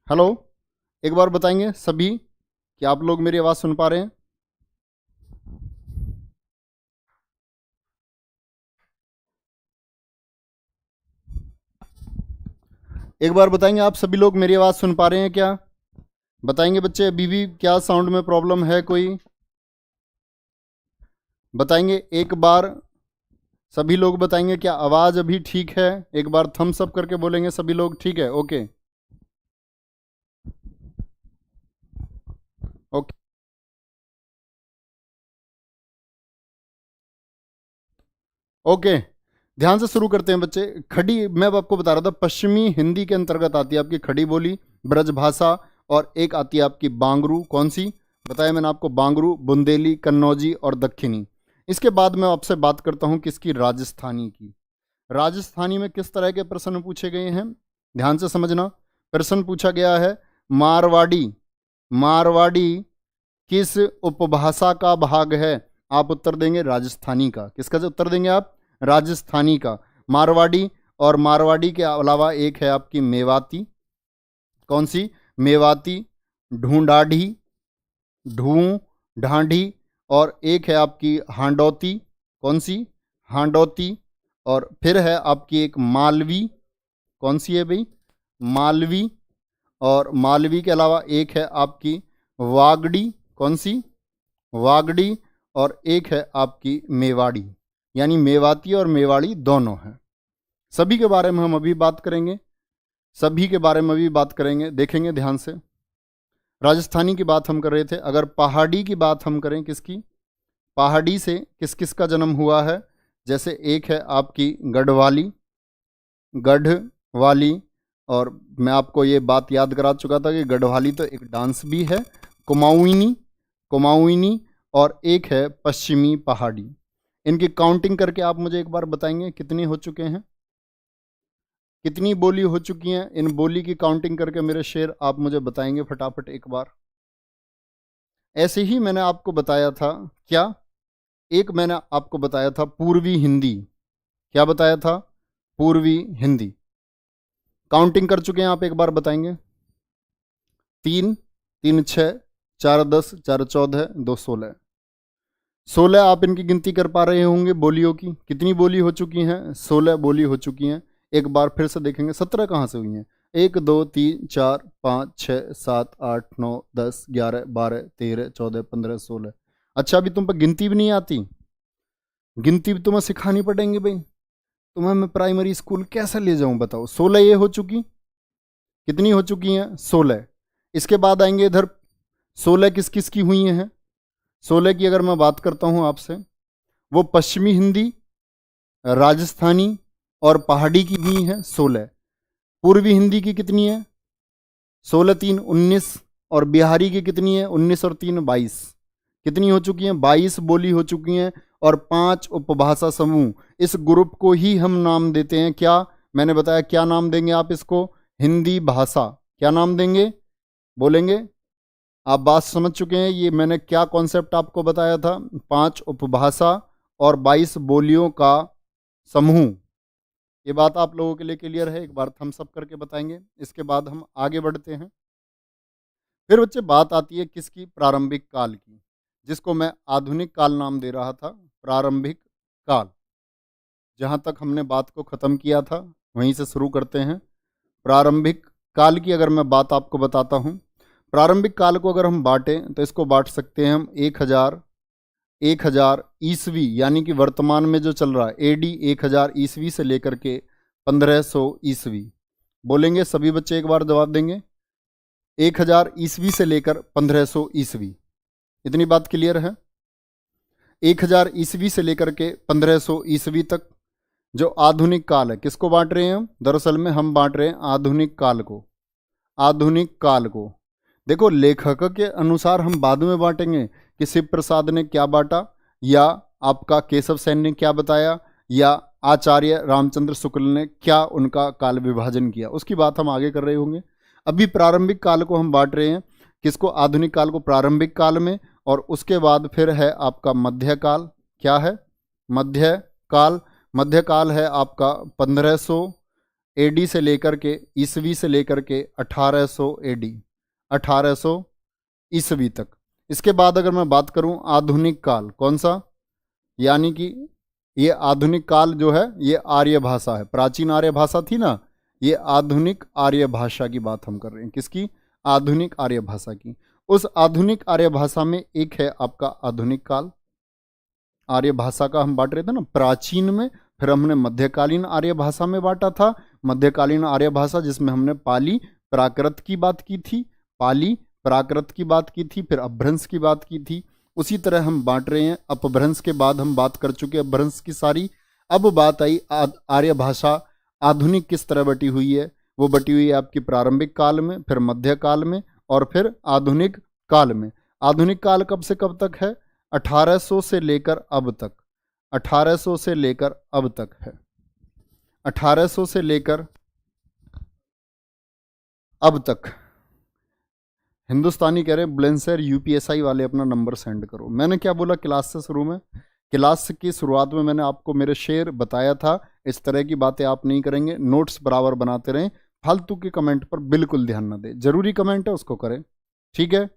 हेलो, एक बार बताएंगे सभी कि आप लोग मेरी आवाज़ सुन पा रहे हैं? एक बार बताएंगे आप सभी लोग मेरी आवाज़ सुन पा रहे हैं क्या? बताएंगे बच्चे, अभी भी क्या साउंड में प्रॉब्लम है कोई? बताएंगे एक बार, सभी लोग बताएंगे क्या आवाज़ अभी ठीक है? एक बार थम्स अप करके बोलेंगे सभी लोग, ठीक है, ओके ओके ओके। ध्यान से शुरू करते हैं बच्चे। खड़ी, मैं अब आपको बता रहा था, पश्चिमी हिंदी के अंतर्गत आती है आपकी खड़ी बोली, ब्रजभाषा, और एक आती है आपकी बांगरू। कौन सी बताया मैंने आपको? बांगरू, बुंदेली, कन्नौजी और दक्षिणी। इसके बाद मैं आपसे बात करता हूं किसकी? राजस्थानी की। राजस्थानी में किस तरह के प्रश्न पूछे गए हैं, ध्यान से समझना। प्रश्न पूछा गया है, मारवाड़ी, मारवाड़ी किस उपभाषा का भाग है? आप उत्तर देंगे राजस्थानी का। किसका उत्तर देंगे आप? राजस्थानी का। मारवाड़ी, और मारवाड़ी के अलावा एक है आपकी मेवाती। कौन सी? मेवाती, ढूंढाढ़ी, ढूं ढांढी, और एक है आपकी हांडौती। कौन सी? हांडौती। और फिर है आपकी एक मालवी। कौन सी है भाई? मालवी। और मालवी के अलावा एक है आपकी वागड़ी। कौन सी? वागड़ी। और एक है आपकी मेवाड़ी। यानी मेवाती और मेवाड़ी दोनों हैं। सभी के बारे में हम अभी बात करेंगे, सभी के बारे में अभी बात करेंगे, देखेंगे ध्यान से। राजस्थानी की बात हम कर रहे थे, अगर पहाड़ी की बात हम करें, किसकी? पहाड़ी से किस किस का जन्म हुआ है? जैसे एक है आपकी गढ़वाली, गढ़वाली, और मैं आपको ये बात याद करा चुका था कि गढ़वाली तो एक डांस भी है। कुमाऊनी, कुमाऊनी, और एक है पश्चिमी पहाड़ी। इनकी काउंटिंग करके आप मुझे एक बार बताएंगे कितनी हो चुके हैं, कितनी बोली हो चुकी हैं? इन बोली की काउंटिंग करके मेरे शेर आप मुझे बताएंगे फटाफट एक बार। ऐसे ही मैंने आपको बताया था क्या, एक मैंने आपको बताया था पूर्वी हिंदी। क्या बताया था? पूर्वी हिंदी। काउंटिंग कर चुके हैं आप, एक बार बताएंगे। 3, 3 6, 4 10, 4 14, 2 16। 16 आप इनकी गिनती कर पा रहे होंगे बोलियों की, कितनी बोली हो चुकी हैं? 16 बोली हो चुकी हैं। एक बार फिर से देखेंगे 17 कहाँ से हुई हैं? 1 2 3 4 5 6 7 8 9 10 11 12 13 14 15 16। अच्छा, अभी तुम पर गिनती भी नहीं आती? गिनती भी तुम्हें सिखानी पड़ेंगी भाई। तुम्हें मैं प्राइमरी स्कूल कैसे ले जाऊं बताओ? 16 ये हो चुकी, कितनी हो चुकी हैं? 16। इसके बाद आएंगे इधर, 16 किस किस की हुई हैं? 16 की अगर मैं बात करता हूं आपसे, वो पश्चिमी हिंदी, राजस्थानी और पहाड़ी की हुई हैं 16। पूर्वी हिंदी की कितनी है? 16 3 19। और बिहारी की कितनी है? 19 और 3 22। कितनी हो चुकी हैं? 22 बोली हो चुकी हैं। और 5 उपभाषा समूह, इस ग्रुप को ही हम नाम देते हैं क्या? मैंने बताया क्या नाम देंगे आप इसको? हिंदी भाषा। क्या नाम देंगे? बोलेंगे? आप बात समझ चुके हैं, ये मैंने क्या कॉन्सेप्ट आपको बताया था? 5 उपभाषा और 22 बोलियों का समूह। ये बात आप लोगों के लिए क्लियर है? एक बार थम्स अप करके बताएंगे। इसके बाद हम आगे बढ़ते हैं। फिर बच्चे बात आती है किसकी? प्रारंभिक काल की, जिसको मैं आधुनिक काल नाम दे रहा था। प्रारंभिक काल, जहाँ तक हमने बात को ख़त्म किया था वहीं से शुरू करते हैं। प्रारंभिक काल की अगर मैं बात आपको बताता हूँ, प्रारंभिक काल को अगर हम बांटें तो इसको बांट सकते हैं हम 1000 ईसवी, यानी कि वर्तमान में जो चल रहा है एडी 1000 ईसवी से लेकर के 1500 ईसवी। बोलेंगे सभी बच्चे एक बार जवाब देंगे। 1000 ईसवी से लेकर 1500 ईसवी, इतनी बात क्लियर है। 1000 ईसवी से लेकर के 1500 ईसवी तक जो आधुनिक काल है, किसको बांट रहे हैं हम? दरअसल में हम बांट रहे हैं आधुनिक काल को। आधुनिक काल को देखो, लेखक के अनुसार हम बाद में बांटेंगे कि शिव प्रसाद ने क्या बांटा, या आपका केशव सेन ने क्या बताया, या आचार्य रामचंद्र शुक्ल ने क्या उनका काल विभाजन किया, उसकी बात हम आगे कर रहे होंगे। अभी प्रारंभिक काल को हम बांट रहे हैं, किसको? आधुनिक काल को प्रारंभिक काल में, और उसके बाद फिर है आपका मध्यकाल। क्या है? मध्यकाल। मध्यकाल है आपका 1500 एडी से लेकर के ईसवी से लेकर के 1800 एडी, 1800 ईसवी तक। इसके बाद अगर मैं बात करूं आधुनिक काल, कौन सा? यानी कि ये आधुनिक काल जो है ये आर्य भाषा है। प्राचीन आर्य भाषा थी ना, ये आधुनिक आर्य भाषा की बात हम कर रहे हैं। किसकी? आधुनिक आर्य भाषा की। उस आधुनिक आर्य भाषा में एक है आपका आधुनिक काल। आर्य भाषा का हम बांट रहे थे ना प्राचीन में, फिर हमने मध्यकालीन आर्य भाषा में बांटा था। मध्यकालीन आर्य भाषा जिसमें हमने पाली प्राकृत की बात की थी, पाली प्राकृत की बात की थी, फिर अपभ्रंश की बात की थी। उसी तरह हम बांट रहे हैं। अपभ्रंश के बाद हम बात कर चुके हैं अपभ्रंश की सारी। अब बात आई आर्य भाषा आधुनिक किस तरह बटी हुई है। वो बटी हुई है आपकी प्रारंभिक काल में, फिर मध्यकाल में, और फिर आधुनिक काल में। आधुनिक काल कब से कब तक है? 1800 से लेकर अब तक। 1800 से लेकर अब तक है। 1800 से लेकर अब तक। हिंदुस्तानी कह रहे हैं बुलंदशहर यूपीएसआई वाले अपना नंबर सेंड करो। मैंने क्या बोला क्लास से शुरू में? क्लास की शुरुआत में मैंने आपको मेरे शेर बताया था, इस तरह की बातें आप नहीं करेंगे, नोट्स बराबर बनाते रहें, फालतू के कमेंट पर बिल्कुल ध्यान न दें। जरूरी कमेंट है उसको करें, ठीक है?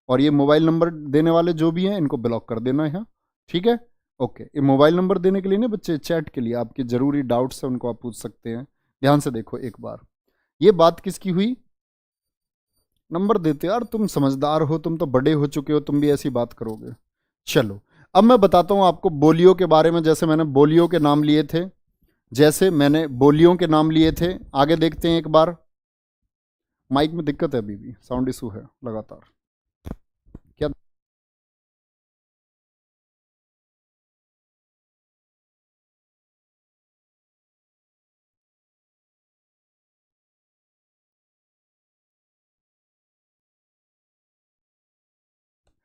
और ये मोबाइल नंबर देने वाले जो भी हैं इनको ब्लॉक कर देना है, ठीक है? ओके, ये मोबाइल नंबर देने के लिए ना बच्चे, चैट के लिए, आपके जरूरी डाउट्स है उनको आप पूछ सकते हैं। ध्यान से देखो एक बार, ये बात किसकी हुई? नंबर देते यार, तुम समझदार हो, तुम तो बड़े हो चुके हो, तुम भी ऐसी बात करोगे। चलो अब मैं बताता हूं आपको बोलियों के बारे में। जैसे मैंने बोलियों के नाम लिए थे, जैसे मैंने बोलियों के नाम लिए थे, आगे देखते हैं एक बार। माइक में दिक्कत है, अभी भी साउंड इशू है लगातार। क्या?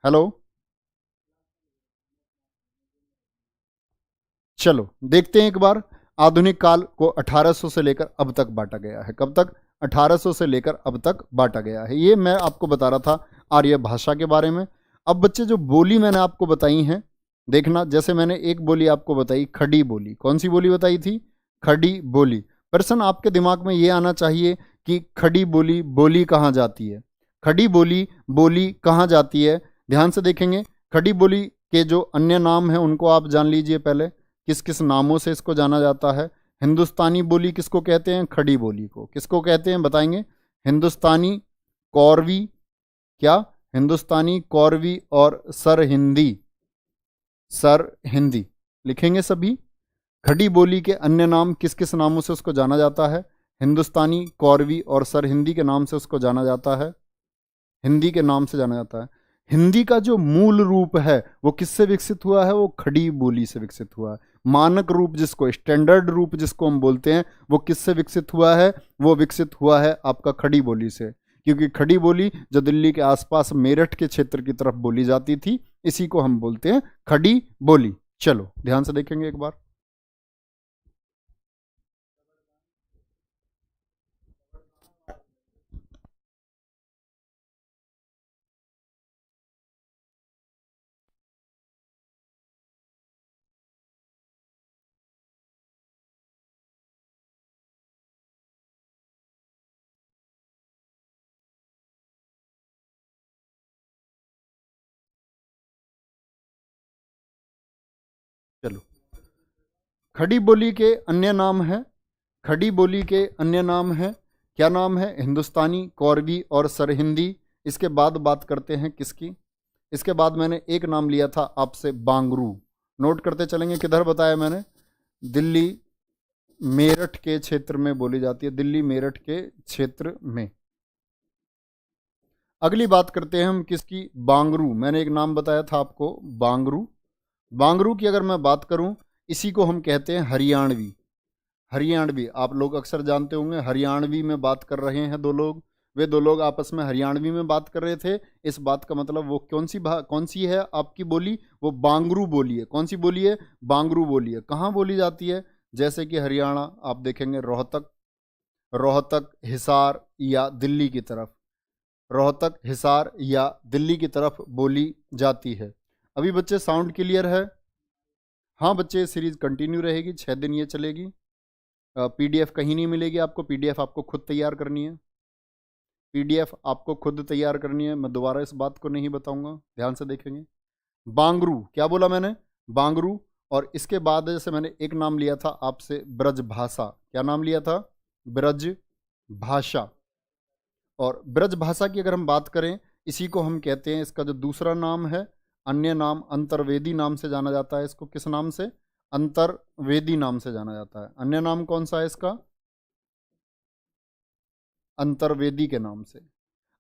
हेलो, चलो देखते हैं एक बार। आधुनिक काल को 1800 से लेकर अब तक बांटा गया है। कब तक? 1800 से लेकर अब तक बांटा गया है। ये मैं आपको बता रहा था आर्य भाषा के बारे में। अब बच्चे जो बोली मैंने आपको बताई हैं, देखना, जैसे मैंने एक बोली आपको बताई खड़ी बोली। कौन सी बोली बताई थी? खड़ी बोली। प्रश्न आपके दिमाग में ये आना चाहिए कि खड़ी बोली, बोली कहाँ जाती है? खड़ी बोली, बोली कहाँ जाती है? ध्यान से देखेंगे। खड़ी बोली के जो अन्य नाम हैं उनको आप जान लीजिए पहले, किस किस नामों से इसको जाना जाता है। हिंदुस्तानी बोली किसको कहते हैं? खड़ी बोली को। किसको कहते हैं बताएंगे? हिंदुस्तानी, कौरवी, क्या? हिंदुस्तानी, कौरवी और सर हिंदी। सर हिंदी लिखेंगे सभी। खड़ी बोली के अन्य नाम किस किस नामों से उसको जाना जाता है? हिंदुस्तानी, कौरवी और सर हिंदी के नाम से उसको जाना जाता है। हिंदी के नाम से जाना जाता है। हिंदी का जो मूल रूप है वो किससे विकसित हुआ है? वो खड़ी बोली से विकसित हुआ है। मानक रूप जिसको, स्टैंडर्ड रूप जिसको हम बोलते हैं, वो किससे विकसित हुआ है? वो विकसित हुआ है आपका खड़ी बोली से। क्योंकि खड़ी बोली जो दिल्ली के आसपास मेरठ के क्षेत्र की तरफ बोली जाती थी, इसी को हम बोलते हैं खड़ी बोली। चलो ध्यान से देखेंगे एक बार। चलो, खड़ी बोली के अन्य नाम है, खड़ी बोली के अन्य नाम है क्या नाम है? हिंदुस्तानी, कौरवी और सरहिंदी। इसके बाद बात करते हैं किसकी? इसके बाद मैंने एक नाम लिया था आपसे, बांगरू। नोट करते चलेंगे, किधर बताया मैंने? दिल्ली मेरठ के क्षेत्र में बोली जाती है, दिल्ली मेरठ के क्षेत्र में। अगली बात करते हैं हम किसकी? बांगरू। मैंने एक नाम बताया था आपको, बांगरू। बांगरू की अगर मैं बात करूं, इसी को हम कहते हैं हरियाणवी। हरियाणवी आप लोग अक्सर जानते होंगे, हरियाणवी में बात कर रहे हैं दो लोग, वे दो लोग आपस में हरियाणवी में बात कर रहे थे। इस बात का मतलब वो कौन सी है आपकी बोली? वो बांगरू बोली है। कौन सी बोली है? बांगरू बोली है। कहाँ बोली जाती है? जैसे कि हरियाणा आप देखेंगे, रोहतक, रोहतक, हिसार या दिल्ली की तरफ, रोहतक, हिसार या दिल्ली की तरफ बोली जाती है। अभी बच्चे साउंड क्लियर है? हाँ बच्चे, सीरीज कंटिन्यू रहेगी, 6 दिन ये चलेगी। पीडीएफ कहीं नहीं मिलेगी आपको, पीडीएफ आपको खुद तैयार करनी है। पीडीएफ आपको खुद तैयार करनी है, मैं दोबारा इस बात को नहीं बताऊंगा, ध्यान से देखेंगे। बांगरू, क्या बोला मैंने? बांगरू। और इसके बाद जैसे मैंने एक नाम लिया था आपसे, ब्रज भाषा। क्या नाम लिया था? ब्रज भाषा। और ब्रज भाषा की अगर हम बात करें, इसी को हम कहते हैं, इसका जो दूसरा नाम है, अन्य नाम अंतर्वेदी नाम से जाना जाता है। इसको किस नाम से? अंतर्वेदी नाम से जाना जाता है। अन्य नाम कौन सा है इसका? अंतर्वेदी के नाम से।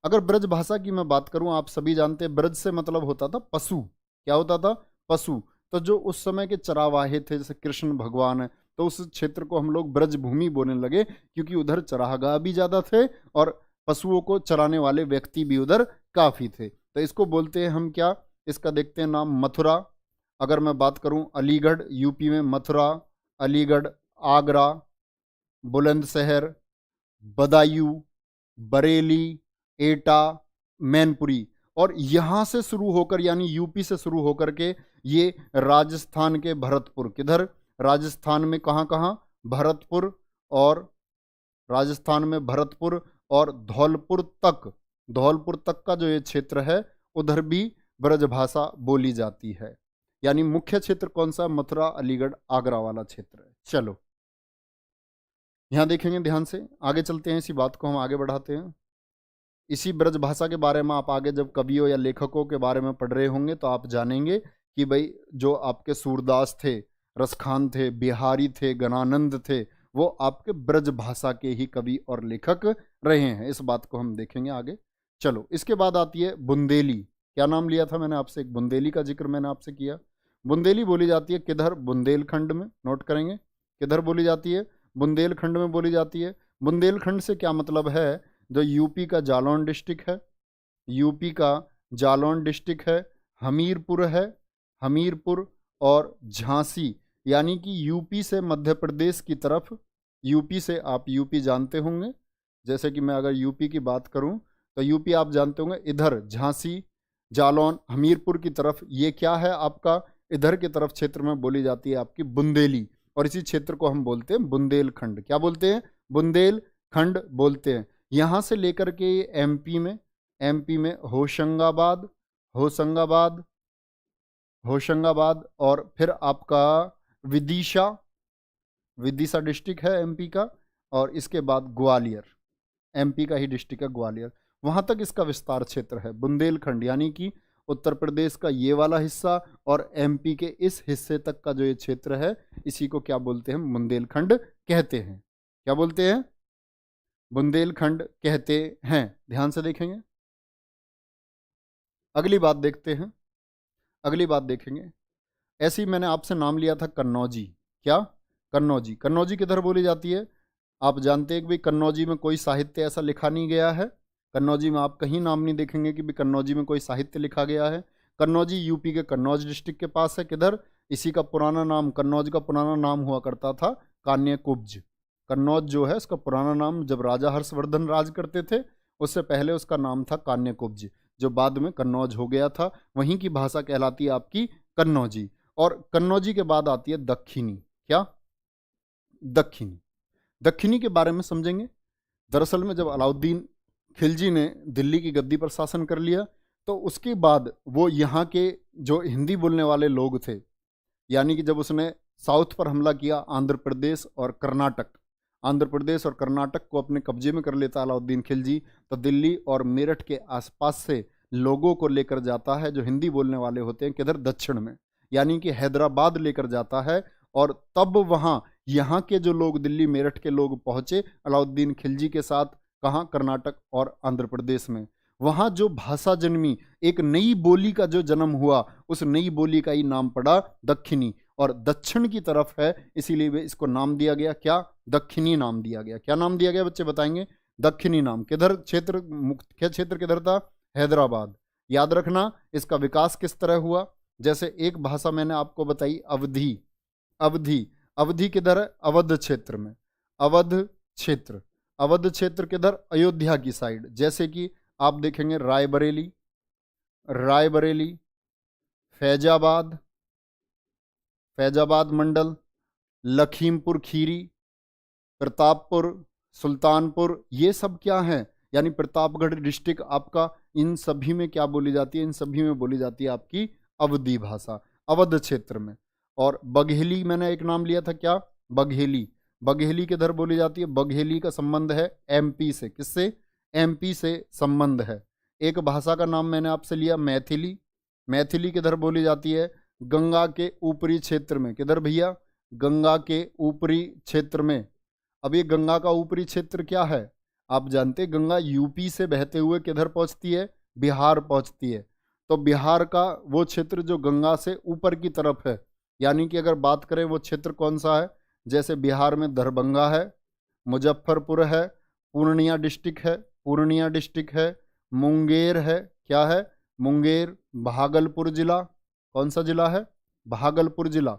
अगर ब्रज भाषा की मैं बात करूं, आप सभी जानते हैं ब्रज से मतलब होता था पशु। क्या होता था? पशु। तो जो उस समय के चरावाहे थे, जैसे कृष्ण भगवान है, तो उस क्षेत्र को हम लोग ब्रज भूमि बोलने लगे, क्योंकि उधर चरागाह भी ज्यादा थे और पशुओं को चराने वाले व्यक्ति भी उधर काफी थे। तो इसको बोलते हैं हम क्या? इसका देखते हैं नाम, मथुरा। अगर मैं बात करूं, अलीगढ़, यूपी में मथुरा, अलीगढ़, आगरा, बुलंदशहर, बदायूं, बरेली, एटा, मैनपुरी। और यहां से शुरू होकर, यानी यूपी से शुरू होकर के ये राजस्थान के भरतपुर, किधर? राजस्थान में कहाँ कहाँ? भरतपुर, और राजस्थान में भरतपुर और धौलपुर तक, धौलपुर तक का जो ये क्षेत्र है, उधर भी ब्रजभाषा बोली जाती है। यानी मुख्य क्षेत्र कौन सा? मथुरा, अलीगढ़, आगरा वाला क्षेत्र है। चलो यहां देखेंगे ध्यान से, आगे चलते हैं, इसी बात को हम आगे बढ़ाते हैं। इसी ब्रजभाषा के बारे में आप आगे जब कवियों या लेखकों के बारे में पढ़ रहे होंगे तो आप जानेंगे कि भाई जो आपके सूरदास थे, रसखान थे, बिहारी थे, गणानंद थे, वो आपके ब्रजभाषा के ही कवि और लेखक रहे हैं। इस बात को हम देखेंगे आगे। चलो इसके बाद आती है बुंदेली। क्या नाम लिया था मैंने आपसे? एक बुंदेली का जिक्र मैंने आपसे किया। बुंदेली बोली जाती है किधर? बुंदेलखंड में। नोट करेंगे, किधर बोली जाती है? बुंदेलखंड में बोली जाती है। बुंदेलखंड से क्या मतलब है? जो यूपी का जालौन डिस्ट्रिक्ट है, यूपी का जालौन डिस्ट्रिक्ट है, हमीरपुर है, हमीरपुर और झांसी, यानी कि यूपी से मध्य प्रदेश की तरफ, यूपी से आप यूपी जानते होंगे, जैसे कि मैं अगर यूपी की बात करूं तो यूपी आप जानते होंगे, इधर झांसी, जालौन, हमीरपुर की तरफ ये क्या है आपका? इधर की तरफ क्षेत्र में बोली जाती है आपकी बुंदेली, और इसी क्षेत्र को हम बोलते हैं बुंदेलखंड। क्या बोलते हैं? बुंदेलखंड बोलते हैं। यहाँ से लेकर के एमपी में, एमपी में होशंगाबाद, होशंगाबाद, होशंगाबाद, और फिर आपका विदिशा, विदिशा डिस्ट्रिक्ट है एमपी का, और इसके बाद ग्वालियर, एमपी का ही डिस्ट्रिक्ट है ग्वालियर, वहां तक इसका विस्तार क्षेत्र है बुंदेलखंड। यानी कि उत्तर प्रदेश का ये वाला हिस्सा और एमपी के इस हिस्से तक का जो ये क्षेत्र है, इसी को क्या बोलते हैं? बुंदेलखंड कहते हैं। क्या बोलते हैं? बुंदेलखंड कहते हैं। ध्यान से देखेंगे, अगली बात देखते हैं, अगली बात देखेंगे। ऐसे ही मैंने आपसे नाम लिया था कन्नौजी। क्या? कन्नौजी। कन्नौजी किधर बोली जाती है? आप जानते हैं कि भाई कन्नौजी में कोई साहित्य ऐसा लिखा नहीं गया है। कन्नौजी में आप कहीं नाम नहीं देखेंगे कि भाई कन्नौजी में कोई साहित्य लिखा गया है। कन्नौजी यूपी के कन्नौज डिस्ट्रिक्ट के पास है। किधर? इसी का पुराना नाम, कन्नौज का पुराना नाम हुआ करता था कान्यकुब्ज। कन्नौज जो है इसका पुराना नाम, जब राजा हर्षवर्धन राज करते थे उससे पहले उसका नाम था कान्यकुब्ज, जो बाद में कन्नौज हो गया था। वहीं की भाषा कहलाती है आपकी कन्नौजी। और कन्नौजी के बाद आती है दक्खिनी। क्या? दक्खिनी। दक्खिनी के बारे में समझेंगे। दरअसल में जब अलाउद्दीन खिलजी ने दिल्ली की गद्दी पर शासन कर लिया, तो उसके बाद वो यहाँ के जो हिंदी बोलने वाले लोग थे, यानी कि जब उसने साउथ पर हमला किया, आंध्र प्रदेश और कर्नाटक, आंध्र प्रदेश और कर्नाटक को अपने कब्जे में कर लेता अलाउद्दीन खिलजी, तो दिल्ली और मेरठ के आसपास से लोगों को लेकर जाता है जो हिंदी बोलने वाले होते हैं किधर, दक्षिण में, यानी कि हैदराबाद लेकर जाता है। और तब वहाँ यहाँ के जो लोग, दिल्ली मेरठ के लोग पहुँचे अलाउद्दीन खिलजी के साथ, कहाँ, कर्नाटक और आंध्र प्रदेश में। वहाँ जो भाषा जन्मी, एक नई बोली का जो जन्म हुआ, उस नई बोली का ही नाम पड़ा दक्षिणी, और दक्षिण की तरफ है, इसीलिए इसको नाम दिया गया क्या, दक्षिणी नाम दिया गया। क्या नाम दिया गया बच्चे बताएंगे, दक्षिणी नाम। किधर क्षेत्र, मुख्य क्षेत्र किधर था, हैदराबाद। याद रखना इसका विकास किस तरह हुआ, जैसे एक भाषा मैंने आपको बताई अवधी, अवधी, अवधि किधर है, अवध क्षेत्र में, अवध क्षेत्र, अवध क्षेत्र किधर, अयोध्या की साइड। जैसे कि आप देखेंगे रायबरेली, रायबरेली, फैजाबाद, फैजाबाद मंडल, लखीमपुर खीरी, प्रतापपुर, सुल्तानपुर, ये सब क्या है, यानी प्रतापगढ़ डिस्ट्रिक्ट आपका, इन सभी में क्या बोली जाती है, इन सभी में बोली जाती है आपकी अवधी भाषा, अवध क्षेत्र में। और बघेली मैंने एक नाम लिया था, क्या, बघेली, बघेली किधर बोली जाती है, बघेली का संबंध है एमपी से, किससे, एमपी से संबंध है। एक भाषा का नाम मैंने आपसे लिया मैथिली, मैथिली किधर बोली जाती है, गंगा के ऊपरी क्षेत्र में, किधर भैया, गंगा के ऊपरी क्षेत्र में। अब ये गंगा का ऊपरी क्षेत्र क्या है, आप जानते हैं गंगा यूपी से बहते हुए किधर पहुंचती है, बिहार पहुंचती है। तो बिहार का वो क्षेत्र जो गंगा से ऊपर की तरफ है, यानी कि अगर बात करें वो क्षेत्र कौन सा है, जैसे बिहार में दरभंगा है, मुजफ्फरपुर है, पूर्णिया डिस्ट्रिक्ट है, पूर्णिया डिस्ट्रिक्ट है, मुंगेर है, क्या है, मुंगेर, भागलपुर जिला, कौन सा जिला है, भागलपुर जिला।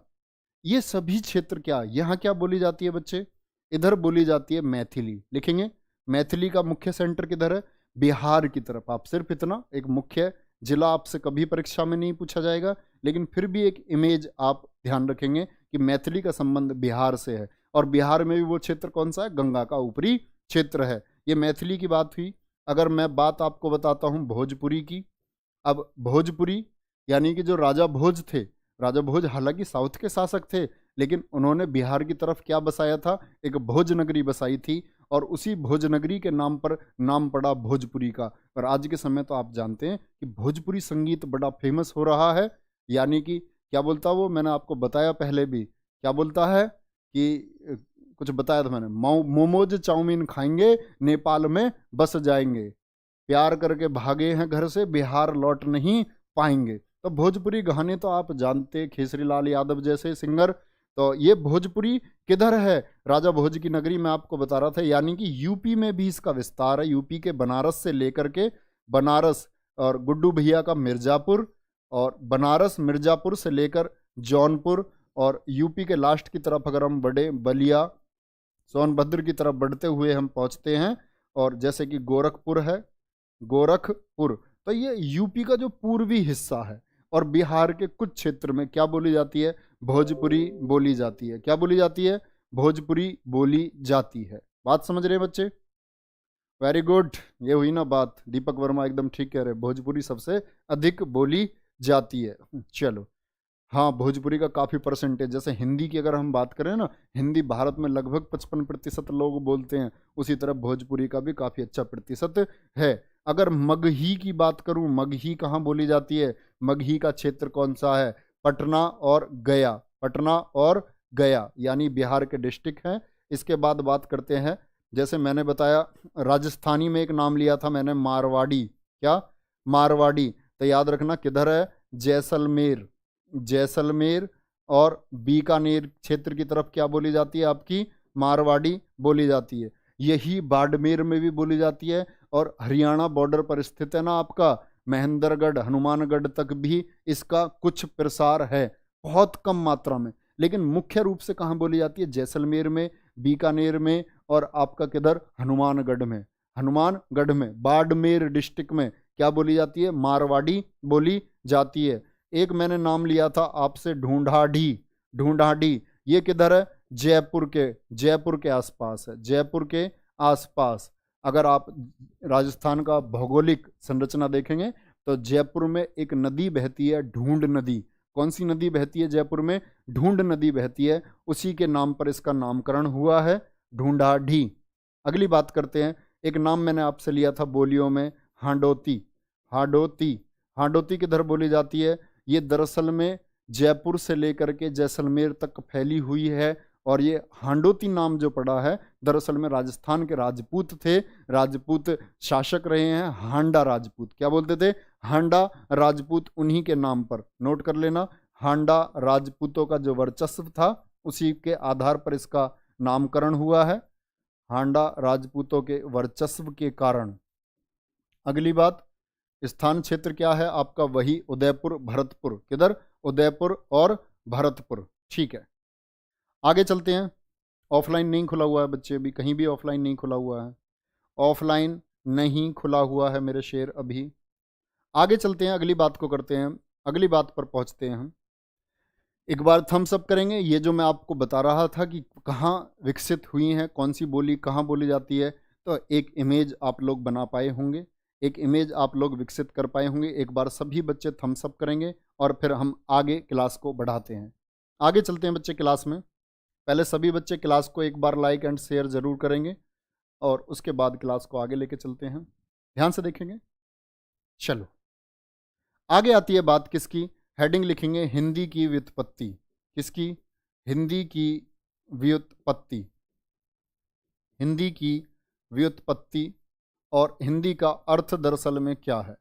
ये सभी क्षेत्र क्या, यहाँ क्या बोली जाती है बच्चे, इधर बोली जाती है मैथिली। लिखेंगे मैथिली का मुख्य सेंटर किधर है, बिहार की तरफ। आप सिर्फ इतना, एक मुख्य जिला आपसे कभी परीक्षा में नहीं पूछा जाएगा, लेकिन फिर भी एक इमेज आप ध्यान रखेंगे कि मैथिली का संबंध बिहार से है, और बिहार में भी वो क्षेत्र कौन सा है, गंगा का ऊपरी क्षेत्र है। ये मैथिली की बात हुई। अगर मैं बात आपको बताता हूँ भोजपुरी की, अब भोजपुरी यानी कि जो राजा भोज थे, राजा भोज हालांकि साउथ के शासक थे, लेकिन उन्होंने बिहार की तरफ क्या बसाया था, एक भोजनगरी बसाई थी, और उसी भोजनगरी के नाम पर नाम पड़ा भोजपुरी का। और आज के समय तो आप जानते हैं कि भोजपुरी संगीत बड़ा फेमस हो रहा है, यानी कि क्या बोलता वो, मैंने आपको बताया पहले भी, क्या बोलता है कि कुछ बताया था मैंने, मोमोज चाउमीन खाएंगे, नेपाल में बस जाएंगे, प्यार करके भागे हैं घर से, बिहार लौट नहीं पाएंगे। तो भोजपुरी गाने तो आप जानते, केसरी लाल यादव जैसे सिंगर। तो ये भोजपुरी किधर है, राजा भोज की नगरी में आपको बता रहा था, यानी कि यूपी में भी इसका विस्तार है। यूपी के बनारस से लेकर के, बनारस और गुड्डू भैया का मिर्जापुर, और बनारस मिर्जापुर से लेकर जौनपुर, और यूपी के लास्ट की तरफ अगर हम बढ़े, बलिया सोनभद्र की तरफ बढ़ते हुए हम पहुंचते हैं, और जैसे कि गोरखपुर है, गोरखपुर। तो ये यूपी का जो पूर्वी हिस्सा है, और बिहार के कुछ क्षेत्र में क्या बोली जाती है, भोजपुरी बोली जाती है। क्या बोली जाती है, भोजपुरी बोली जाती है। बात समझ रहे हैं बच्चे, वेरी गुड। ये हुई ना बात, दीपक वर्मा एकदम ठीक कह रहे, भोजपुरी सबसे अधिक बोली जाती है। चलो, हाँ, भोजपुरी का काफ़ी परसेंटेज, जैसे हिंदी की अगर हम बात करें ना, हिंदी भारत में लगभग 55% लोग बोलते हैं, उसी तरह भोजपुरी का भी काफ़ी अच्छा प्रतिशत है। अगर मगही की बात करूं, मगही कहाँ बोली जाती है, मगही का क्षेत्र कौन सा है, पटना और गया, पटना और गया यानी बिहार के डिस्ट्रिक्ट हैं। इसके बाद बात करते हैं, जैसे मैंने बताया राजस्थानी में एक नाम लिया था मैंने, मारवाड़ी, क्या, मारवाड़ी। तो याद रखना किधर है, जैसलमेर, जैसलमेर और बीकानेर क्षेत्र की तरफ क्या बोली जाती है आपकी, मारवाड़ी बोली जाती है। यही बाड़मेर में भी बोली जाती है, और हरियाणा बॉर्डर पर स्थित है ना आपका महेंद्रगढ़, हनुमानगढ़ तक भी इसका कुछ प्रसार है, बहुत कम मात्रा में, लेकिन मुख्य रूप से कहाँ बोली जाती है, जैसलमेर में, बीकानेर में, और आपका किधर, हनुमानगढ़ में, हनुमानगढ़ में, बाड़मेर डिस्ट्रिक्ट में क्या बोली जाती है, मारवाड़ी बोली जाती है। एक मैंने नाम लिया था आपसे ढूंढाढ़ी, ढूंढाढ़ी ये किधर है, जयपुर के, जयपुर के आसपास है, जयपुर के आसपास। अगर आप राजस्थान का भौगोलिक संरचना देखेंगे तो जयपुर में एक नदी बहती है, ढूंढ नदी। कौन सी नदी बहती है जयपुर में, ढूंढ नदी बहती है, उसी के नाम पर इसका नामकरण हुआ है। ढूंढा ढी। अगली बात करते हैं, एक नाम मैंने आपसे लिया था बोलियों में, हांडोती। हांडोती, हांडोती किधर बोली जाती है? ये दरअसल में जयपुर से लेकर के जैसलमेर तक फैली हुई है। और ये हांडोती नाम जो पड़ा है, दरअसल में राजस्थान के राजपूत थे, राजपूत शासक रहे हैं, हांडा राजपूत। क्या बोलते थे? हांडा राजपूत, उन्हीं के नाम पर नोट कर लेना। हांडा राजपूतों का जो वर्चस्व था, उसी के आधार पर इसका नामकरण हुआ है, हांडा राजपूतों के वर्चस्व के कारण। अगली बात, स्थान क्षेत्र क्या है आपका? वही उदयपुर भरतपुर। किधर? उदयपुर और भरतपुर। ठीक है, आगे चलते हैं। ऑफलाइन नहीं खुला हुआ है बच्चे, अभी कहीं भी ऑफलाइन नहीं खुला हुआ है, ऑफलाइन नहीं खुला हुआ है मेरे शेर अभी। आगे चलते हैं, अगली बात को करते हैं, अगली बात पर पहुंचते हैं हम। एक बार थम्स अप करेंगे। ये जो मैं आपको बता रहा था कि कहाँ विकसित हुई हैं, कौन सी बोली कहाँ बोली जाती है, तो एक इमेज आप लोग बना पाए होंगे, एक इमेज आप लोग विकसित कर पाए होंगे। एक बार सभी बच्चे थम्स अप करेंगे और फिर हम आगे क्लास को बढ़ाते हैं। आगे चलते हैं बच्चे क्लास में। पहले सभी बच्चे क्लास को एक बार लाइक एंड शेयर ज़रूर करेंगे और उसके बाद क्लास को आगे लेके चलते हैं। ध्यान से देखेंगे। चलो, आगे आती है बात किसकी? हेडिंग लिखेंगे हिंदी की व्युत्पत्ति। किसकी? हिंदी की व्युत्पत्ति। हिंदी की व्युत्पत्ति। और हिंदी का अर्थ दरअसल में क्या है?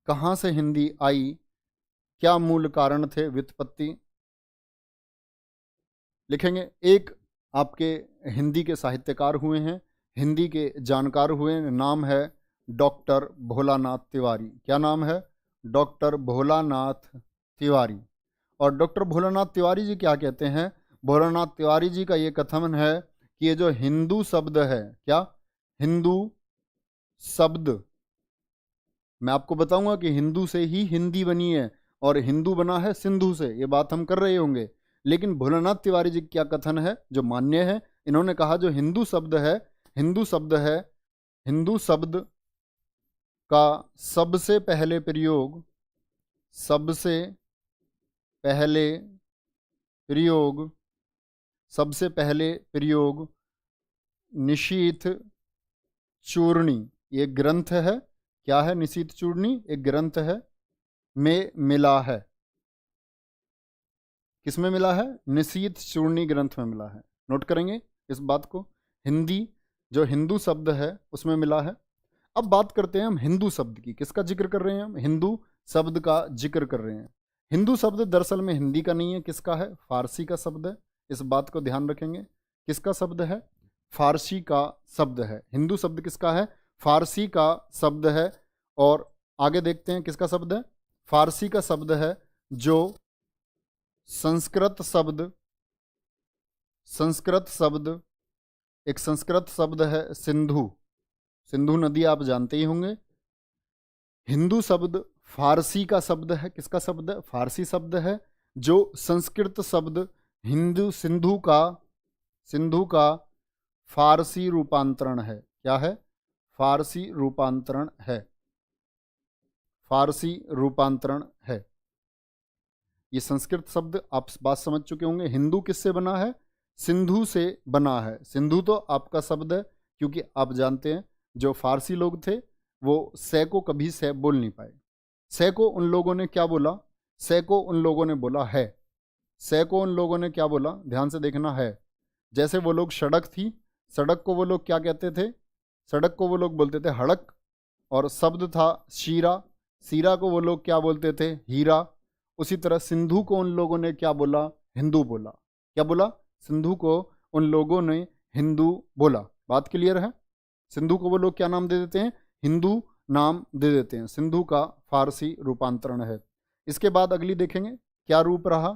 कहाँ से हिंदी आई? क्या मूल कारण थे व्युत्पत्ति? लिखेंगे। एक आपके हिंदी के साहित्यकार हुए हैं, हिंदी के जानकार हुए हैं, नाम है डॉक्टर भोलानाथ तिवारी। क्या नाम है? डॉक्टर भोलानाथ तिवारी। और डॉक्टर भोलानाथ तिवारी जी क्या कहते हैं? भोलानाथ तिवारी जी का ये कथन है कि ये जो हिंदू शब्द है, क्या? हिंदू शब्द, मैं आपको बताऊंगा कि हिंदू से ही हिंदी बनी है और हिंदू बना है सिंधु से, ये बात हम कर रहे होंगे। लेकिन भोलानाथ तिवारी जी क्या कथन है जो मान्य है? इन्होंने कहा जो हिंदू शब्द है, हिंदू शब्द है, हिंदू शब्द का सबसे पहले प्रयोग, सबसे पहले प्रयोग, सबसे पहले प्रयोग निशीथ चूर्णी, ये ग्रंथ है। क्या है? निशीथ चूर्णी एक ग्रंथ है, में मिला है। किस में मिला है? निशीथ चूर्णी ग्रंथ में मिला है। नोट करेंगे इस बात को। हिंदी जो हिंदू शब्द है उसमें मिला है। अब बात करते हैं हम हिंदू शब्द की। किसका जिक्र कर रहे हैं हम? हिंदू शब्द का जिक्र कर रहे हैं। हिंदू शब्द दरअसल में हिंदी का नहीं है, किसका है? फारसी का शब्द है। इस बात को ध्यान रखेंगे। किसका शब्द है? फारसी का शब्द है। हिंदू शब्द किसका है? फारसी का शब्द है। और आगे देखते हैं किसका शब्द है? फारसी का शब्द है जो संस्कृत शब्द, संस्कृत शब्द, एक संस्कृत शब्द है सिंधु, सिंधु नदी आप जानते ही होंगे। हिंदू शब्द फारसी का शब्द है। किसका शब्द है? फारसी शब्द है जो संस्कृत शब्द हिंदू सिंधु का, सिंधु का फारसी रूपांतरण है। क्या है? फारसी रूपांतरण है, फारसी रूपांतरण है। ये संस्कृत शब्द आप बात समझ चुके होंगे। हिंदू किससे बना है? सिंधु से बना है। सिंधु तो आपका शब्द है, क्योंकि आप जानते हैं जो फारसी लोग थे वो से को कभी से बोल नहीं पाए। से को उन लोगों ने क्या बोला? से को उन लोगों ने बोला है। से को उन लोगों ने क्या बोला? ध्यान से देखना है। जैसे वो लोग सड़क थी, सड़क को वो लोग क्या कहते थे? सड़क को वो लोग बोलते थे हड़क। और शब्द था शीरा, शीरा को वो लोग क्या बोलते थे? हीरा। उसी तरह सिंधु को उन लोगों ने क्या बोला? हिंदू बोला। क्या बोला? सिंधु को उन लोगों ने हिंदू बोला। बात क्लियर है? सिंधु को वो लोग क्या नाम दे देते हैं? हिंदू नाम दे देते हैं। सिंधु का फारसी रूपांतरण है। इसके बाद अगली देखेंगे क्या रूप रहा।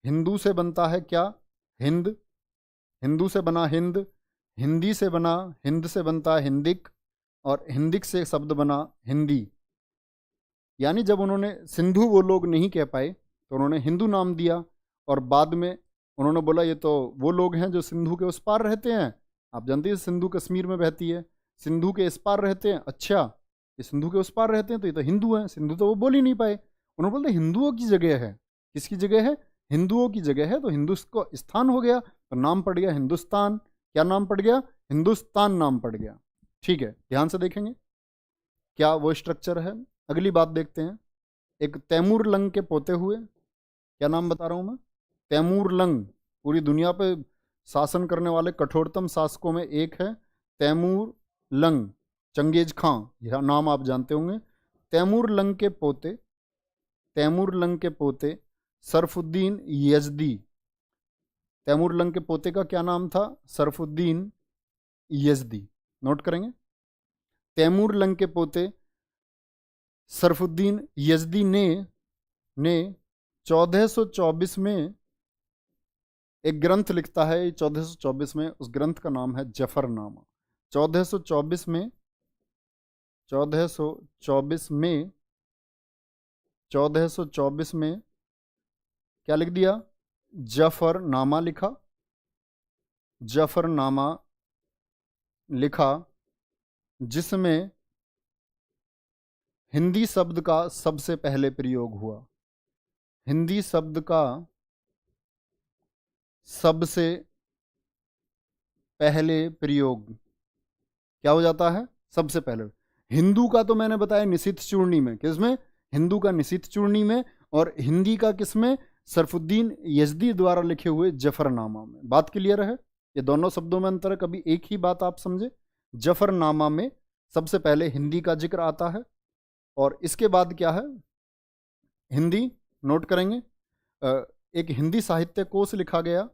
हिंदू से बनता है क्या? हिंद। हिंदू से बना हिंद, हिंदी से बना, हिंद से बनता है हिंदिक, और हिंदिक से शब्द बना हिंदी। यानी जब उन्होंने सिंधु वो लोग नहीं कह पाए तो उन्होंने हिंदू नाम दिया, और बाद में उन्होंने बोला ये तो वो लोग हैं जो सिंधु के उस पार रहते हैं। आप जानते हैं सिंधु कश्मीर में बहती है, सिंधु के इस पार रहते हैं। अच्छा, ये सिंधु के उस पार रहते हैं तो ये तो हिंदू हैं। सिंधु तो वो बोल ही नहीं पाए। उन्होंने बोलते हिंदुओं की जगह है। किसकी जगह है? हिंदुओं की जगह है। तो हिंदू को स्थान हो गया तो नाम पड़ गया हिंदुस्तान। क्या नाम पड़ गया? हिंदुस्तान नाम पड़ गया। ठीक है, ध्यान से देखेंगे क्या वो स्ट्रक्चर है। अगली बात देखते हैं। एक तैमूर लंग के पोते हुए, क्या नाम बता रहा हूं मैं? तैमूर लंग, पूरी दुनिया पे शासन करने वाले कठोरतम शासकों में एक है तैमूर लंग। चंगेज खां, यह नाम आप जानते होंगे। तैमूर लंग के पोते, तैमूर लंग के पोते सरफुद्दीन यजदी। तैमूर लंग के पोते का क्या नाम था? सरफुद्दीन यजदी। नोट करेंगे, तैमूर लंग के पोते सरफुद्दीन यजदी ने 1424 में एक ग्रंथ लिखता है। 1424 में उस ग्रंथ का नाम है जफरनामा। 1424 में 1424 में 1424 में क्या लिख दिया? जफरनामा लिखा। जफरनामा लिखा जिसमें हिंदी शब्द का सबसे पहले प्रयोग हुआ। हिंदी शब्द का सबसे पहले प्रयोग क्या हो जाता है? सबसे पहले। हिंदू का तो मैंने बताया निशित चूर्णी में, किसमें? हिंदू का निशित चूर्णी में। और हिंदी का किसमें? सरफुद्दीन यजदी द्वारा लिखे हुए जफरनामा में। बात क्लियर है? ये दोनों शब्दों में अंतर है, कभी एक ही बात आप समझे। जफरनामा में सबसे पहले हिंदी का जिक्र आता है और इसके बाद क्या है? हिंदी। नोट करेंगे, एक हिंदी साहित्य कोश लिखा गया।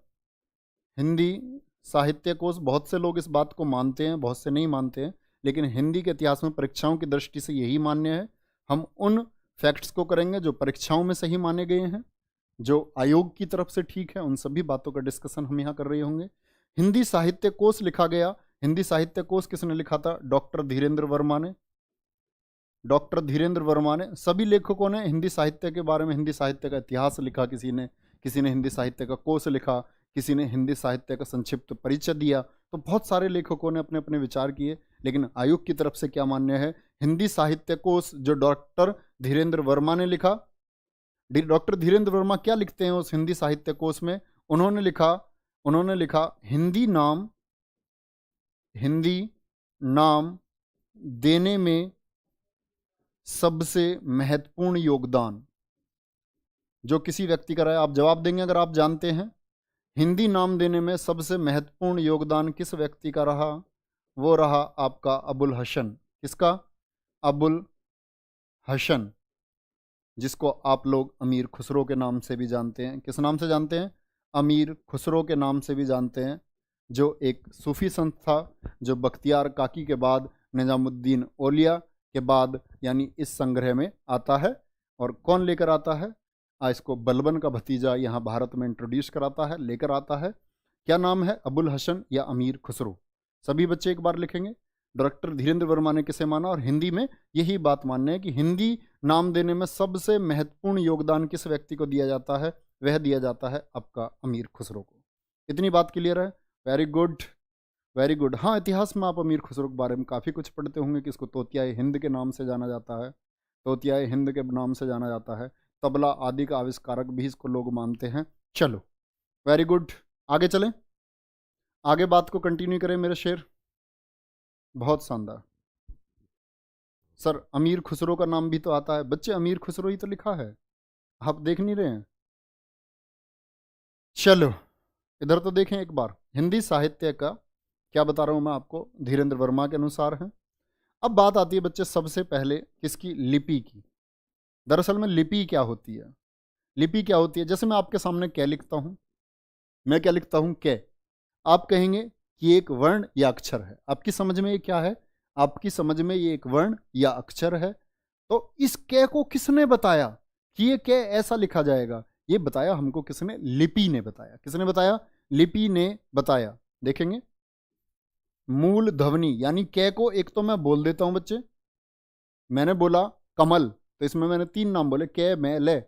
हिंदी साहित्य कोश, बहुत से लोग इस बात को मानते हैं, बहुत से नहीं मानते हैं, लेकिन हिंदी के इतिहास में परीक्षाओं की दृष्टि से यही मान्य है। हम उन फैक्ट्स को करेंगे जो परीक्षाओं में सही माने गए हैं, जो आयोग की तरफ से ठीक है, उन सभी बातों का डिस्कशन हम यहाँ कर रहे होंगे। हिंदी साहित्य कोश लिखा गया। हिंदी साहित्य कोश किसने लिखा था? डॉक्टर धीरेन्द्र वर्मा ने। डॉक्टर धीरेन्द्र वर्मा ने। सभी लेखकों ने हिंदी साहित्य के बारे में, हिंदी साहित्य का इतिहास लिखा, किसी ने हिंदी साहित्य का कोश लिखा, किसी ने हिंदी साहित्य का संक्षिप्त परिचय दिया। तो बहुत सारे लेखकों ने अपने अपने विचार किए, लेकिन आयोग की तरफ से क्या मान्य है? हिंदी साहित्य कोश जो डॉक्टर धीरेन्द्र वर्मा ने लिखा। डॉक्टर धीरेन्द्र वर्मा क्या लिखते हैं उस हिंदी साहित्य कोश में? उन्होंने लिखा हिंदी नाम देने में सबसे महत्वपूर्ण योगदान जो किसी व्यक्ति का रहा है। आप जवाब देंगे अगर आप जानते हैं। हिंदी नाम देने में सबसे महत्वपूर्ण योगदान किस व्यक्ति का रहा? वो रहा आपका अबुल हसन। किसका? अबुल हसन, जिसको आप लोग अमीर खुसरो के नाम से भी जानते हैं। किस नाम से जानते हैं? अमीर खुसरो के नाम से भी जानते हैं, जो एक सूफी संत था, जो बख्तियार काकी के बाद, निजामुद्दीन औलिया के बाद, यानी इस संग्रह में आता है। और कौन लेकर आता है? इसको बलबन का भतीजा यहाँ भारत में इंट्रोड्यूस कराता है, लेकर आता है। क्या नाम है? अबुल हसन या अमीर खुसरो। सभी बच्चे एक बार लिखेंगे। डॉक्टर धीरेन्द्र वर्मा ने किसे माना? और हिंदी में यही बात मानने है कि हिंदी नाम देने में सबसे महत्वपूर्ण योगदान किस व्यक्ति को दिया जाता है? वह दिया जाता है आपका अमीर खुसरो को। इतनी बात क्लियर है? Very good, very good. हाँ, इतिहास में आप अमीर खुसरो के बारे में काफ़ी कुछ पढ़ते होंगे कि इसको तोतियाए हिंद के नाम से जाना जाता है। तोतियाए हिंद के नाम से जाना जाता है। तबला आदि का आविष्कारक भी इसको लोग मानते हैं। चलो, वेरी गुड, आगे चलें, आगे बात को कंटिन्यू करें मेरे शेर। बहुत शानदार सर, अमीर खुसरो का नाम भी तो आता है बच्चे, अमीर खुसरो ही तो लिखा है, आप देख नहीं रहे हैं? चलो इधर तो देखें एक बार। हिंदी साहित्य का क्या बता रहा हूं मैं आपको, धीरेन्द्र वर्मा के अनुसार है। अब बात आती है बच्चे सबसे पहले किसकी? लिपि की। दरअसल में लिपि क्या होती है? लिपि क्या होती है? जैसे मैं आपके सामने क्या लिखता हूं, मैं क्या लिखता हूं? कै। आप कहेंगे कि एक वर्ण या अक्षर है। आपकी समझ में ये क्या है? आपकी समझ में ये एक वर्ण या अक्षर है। तो इस कै को किसने बताया कि ये कै ऐसा लिखा जाएगा? ये बताया हमको किसने? लिपि ने बताया। किसने बताया? लिपि ने बताया। देखेंगे, मूल ध्वनि यानी कै को एक तो मैं बोल देता हूं बच्चे। मैंने बोला कमल, तो इसमें मैंने 3 नाम बोले, कै, मैं, ले।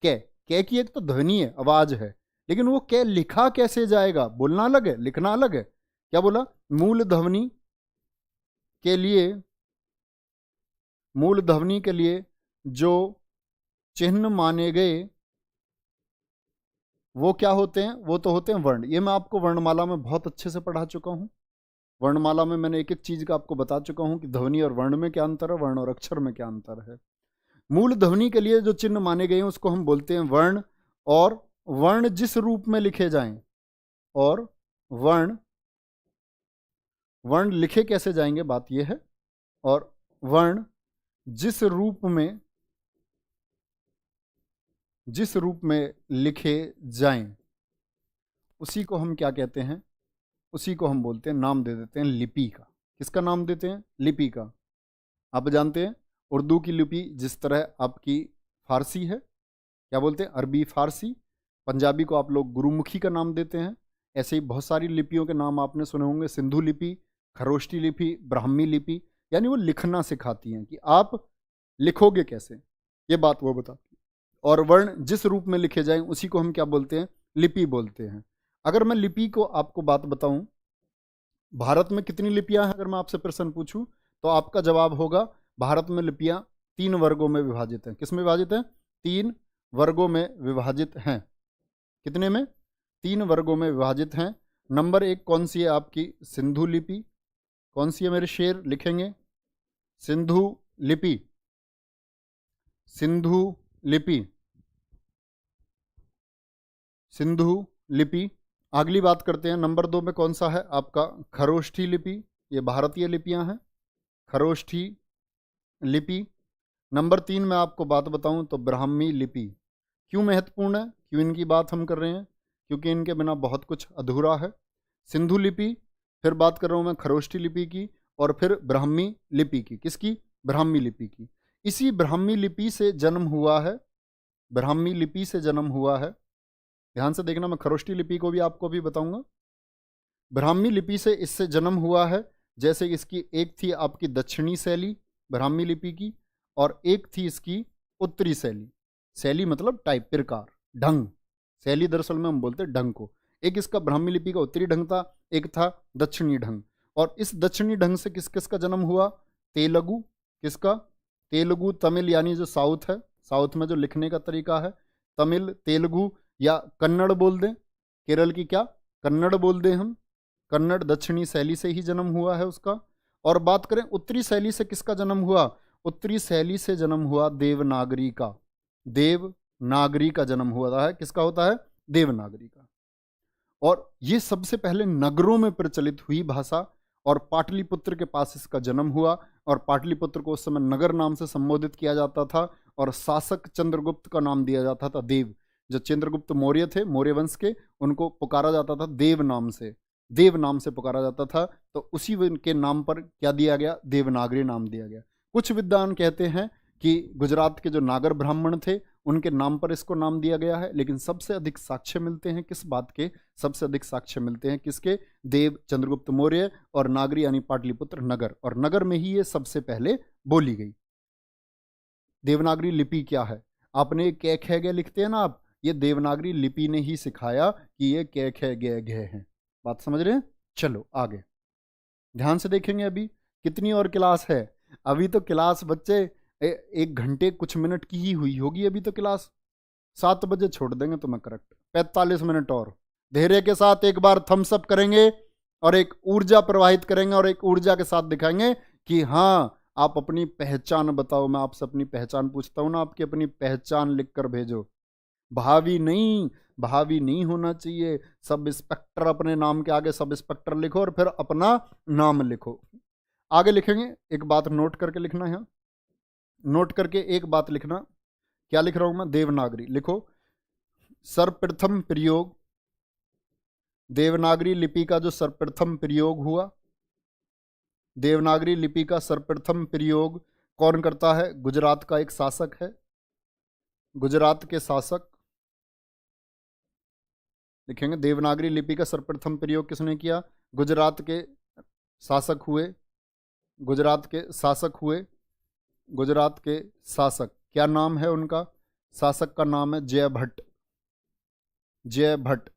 कै की एक तो ध्वनि है, आवाज है, लेकिन वो कै लिखा कैसे जाएगा? बोलना अलग है, लिखना अलग है। क्या बोला? मूल ध्वनि के लिए, मूल ध्वनि के लिए जो चिन्ह माने गए, वो क्या होते हैं? वो तो होते हैं वर्ण। ये मैं आपको वर्णमाला में बहुत अच्छे से पढ़ा चुका हूँ। वर्णमाला में मैंने एक एक चीज का आपको बता चुका हूँ कि ध्वनि और वर्ण में क्या अंतर है, वर्ण और अक्षर में क्या अंतर है। मूल ध्वनि के लिए जो चिन्ह माने गए हैं उसको हम बोलते हैं वर्ण। और वर्ण जिस रूप में लिखे जाएं, और वर्ण वर्ण लिखे कैसे जाएंगे, बात यह है। और वर्ण जिस रूप में लिखे जाएं उसी को हम क्या कहते हैं? उसी को हम बोलते हैं, नाम दे देते हैं लिपि का। किसका नाम देते हैं? लिपि का। आप जानते हैं उर्दू की लिपि जिस तरह आपकी फारसी है, क्या बोलते हैं? अरबी फारसी। पंजाबी को आप लोग गुरुमुखी का नाम देते हैं। ऐसे ही बहुत सारी लिपियों के नाम आपने सुने होंगे, सिंधु लिपि, खरोष्टी लिपि, ब्राह्मी लिपि। यानी वो लिखना सिखाती हैं कि आप लिखोगे कैसे, ये बात वो बताती है। और वर्ण जिस रूप में लिखे जाएं उसी को हम क्या बोलते हैं? लिपि बोलते हैं। अगर मैं लिपि को आपको बात बताऊं, भारत में कितनी लिपियां हैं, अगर मैं आपसे प्रश्न पूछूं तो आपका जवाब होगा भारत में लिपियां 3 वर्गों में विभाजित हैं। किस में विभाजित हैं? 3 वर्गों में विभाजित हैं। कितने में? 3 वर्गों में विभाजित हैं। नंबर 1 कौन सी है आपकी? सिंधु लिपि। कौन सी है मेरे शेर? लिखेंगे सिंधु लिपि। सिंधु लिपि, सिंधु लिपि। अगली बात करते हैं, नंबर 2 में कौन सा है आपका? खरोष्ठी लिपि। ये भारतीय लिपियां हैं, खरोष्ठी लिपि। नंबर 3 में आपको बात बताऊं तो ब्राह्मी लिपि। क्यों महत्वपूर्ण है, क्यों इनकी बात हम कर रहे हैं? क्योंकि इनके बिना बहुत कुछ अधूरा है। सिंधु लिपि, फिर बात कर रहा हूं मैं खरोष्ठी लिपि की, और फिर ब्राह्मी लिपि की। किसकी? ब्राह्मी लिपि की। इसी ब्राह्मी लिपि से जन्म हुआ है, ब्राह्मी लिपि से जन्म हुआ है। ध्यान से देखना, मैं खरोष्ठी लिपि को भी आपको भी बताऊंगा। ब्राह्मी लिपि से इससे जन्म हुआ है। जैसे इसकी एक थी आपकी दक्षिणी शैली ब्राह्मी लिपि की, और एक थी इसकी उत्तरी शैली। शैली मतलब टाइप, प्रकार, ढंग। शैली दरअसल में हम बोलते हैं ढंग को। एक इसका ब्राह्मी लिपि का उत्तरी ढंग था, एक था दक्षिणी ढंग। और इस दक्षिणी ढंग से किस किस का जन्म हुआ? तेलुगु। किसका? तेलुगु, तमिल, यानी जो साउथ है, साउथ में जो लिखने का तरीका है, तमिल, तेलुगु या कन्नड़ बोल दें। केरल की क्या? कन्नड़ बोल दें हम। कन्नड़ दक्षिणी शैली से ही जन्म हुआ है उसका। और बात करें उत्तरी शैली से किसका जन्म हुआ? उत्तरी शैली से जन्म हुआ देवनागरी का। देवनागरी का जन्म हुआ है। किसका होता है? देवनागरी का। और ये सबसे पहले नगरों में प्रचलित हुई भाषा, और पाटलिपुत्र के पास इसका जन्म हुआ। और पाटलिपुत्र को उस समय नगर नाम से संबोधित किया जाता था, और शासक चंद्रगुप्त का नाम दिया जाता था देव। जो चंद्रगुप्त मौर्य थे, मौर्य वंश के, उनको पुकारा जाता था देव नाम से। देव नाम से पुकारा जाता था, तो उसी के नाम पर क्या दिया गया? देवनागरी नाम दिया गया। कुछ विद्वान कहते हैं कि गुजरात के जो नागर ब्राह्मण थे उनके नाम पर इसको नाम दिया गया है। लेकिन सबसे अधिक साक्ष्य मिलते हैं किस बात के? सबसे अधिक साक्ष्य मिलते हैं किसके? देव, चंद्रगुप्त मौर्य, और नागरी यानी पाटलिपुत्र नगर। और नगर में ही ये सबसे पहले बोली गई। देवनागरी लिपि क्या है? आपने कै खे गे लिखते हैं ना आप, ये देवनागरी लिपि ने ही सिखाया कि ये कै खे गे घे हैं। बात समझ रहे हैं? चलो आगे ध्यान से देखेंगे। अभी कितनी और क्लास है? अभी तो क्लास बच्चे 1 घंटे कुछ मिनट की ही हुई होगी। अभी तो क्लास 7 बजे छोड़ देंगे तो मैं करेक्ट। 45 मिनट और धैर्य के साथ एक बार थम्स अप करेंगे, और एक ऊर्जा प्रवाहित करेंगे, और एक ऊर्जा के साथ दिखाएंगे कि हाँ आप अपनी पहचान बताओ। मैं आपसे अपनी पहचान पूछता हूं ना, आपकी अपनी पहचान लिख कर भेजो। भावी नहीं, भावी नहीं होना चाहिए। सब इंस्पेक्टर अपने नाम के आगे सब इंस्पेक्टर लिखो, और फिर अपना नाम लिखो। आगे लिखेंगे, एक बात नोट करके लिखना है। नोट करके एक बात लिखना। क्या लिख रहा हूं मैं? देवनागरी लिखो। सर्वप्रथम प्रयोग, देवनागरी लिपि का जो सर्वप्रथम प्रयोग हुआ, देवनागरी लिपि का सर्वप्रथम प्रयोग कौन करता है? गुजरात का एक शासक है। गुजरात के शासक लिखेंगे। देवनागरी लिपि का सर्वप्रथम प्रयोग किसने किया? गुजरात के शासक हुए। गुजरात के शासक हुए। गुजरात के शासक, क्या नाम है उनका? शासक का नाम है जयभट्ट। जयभट्ट।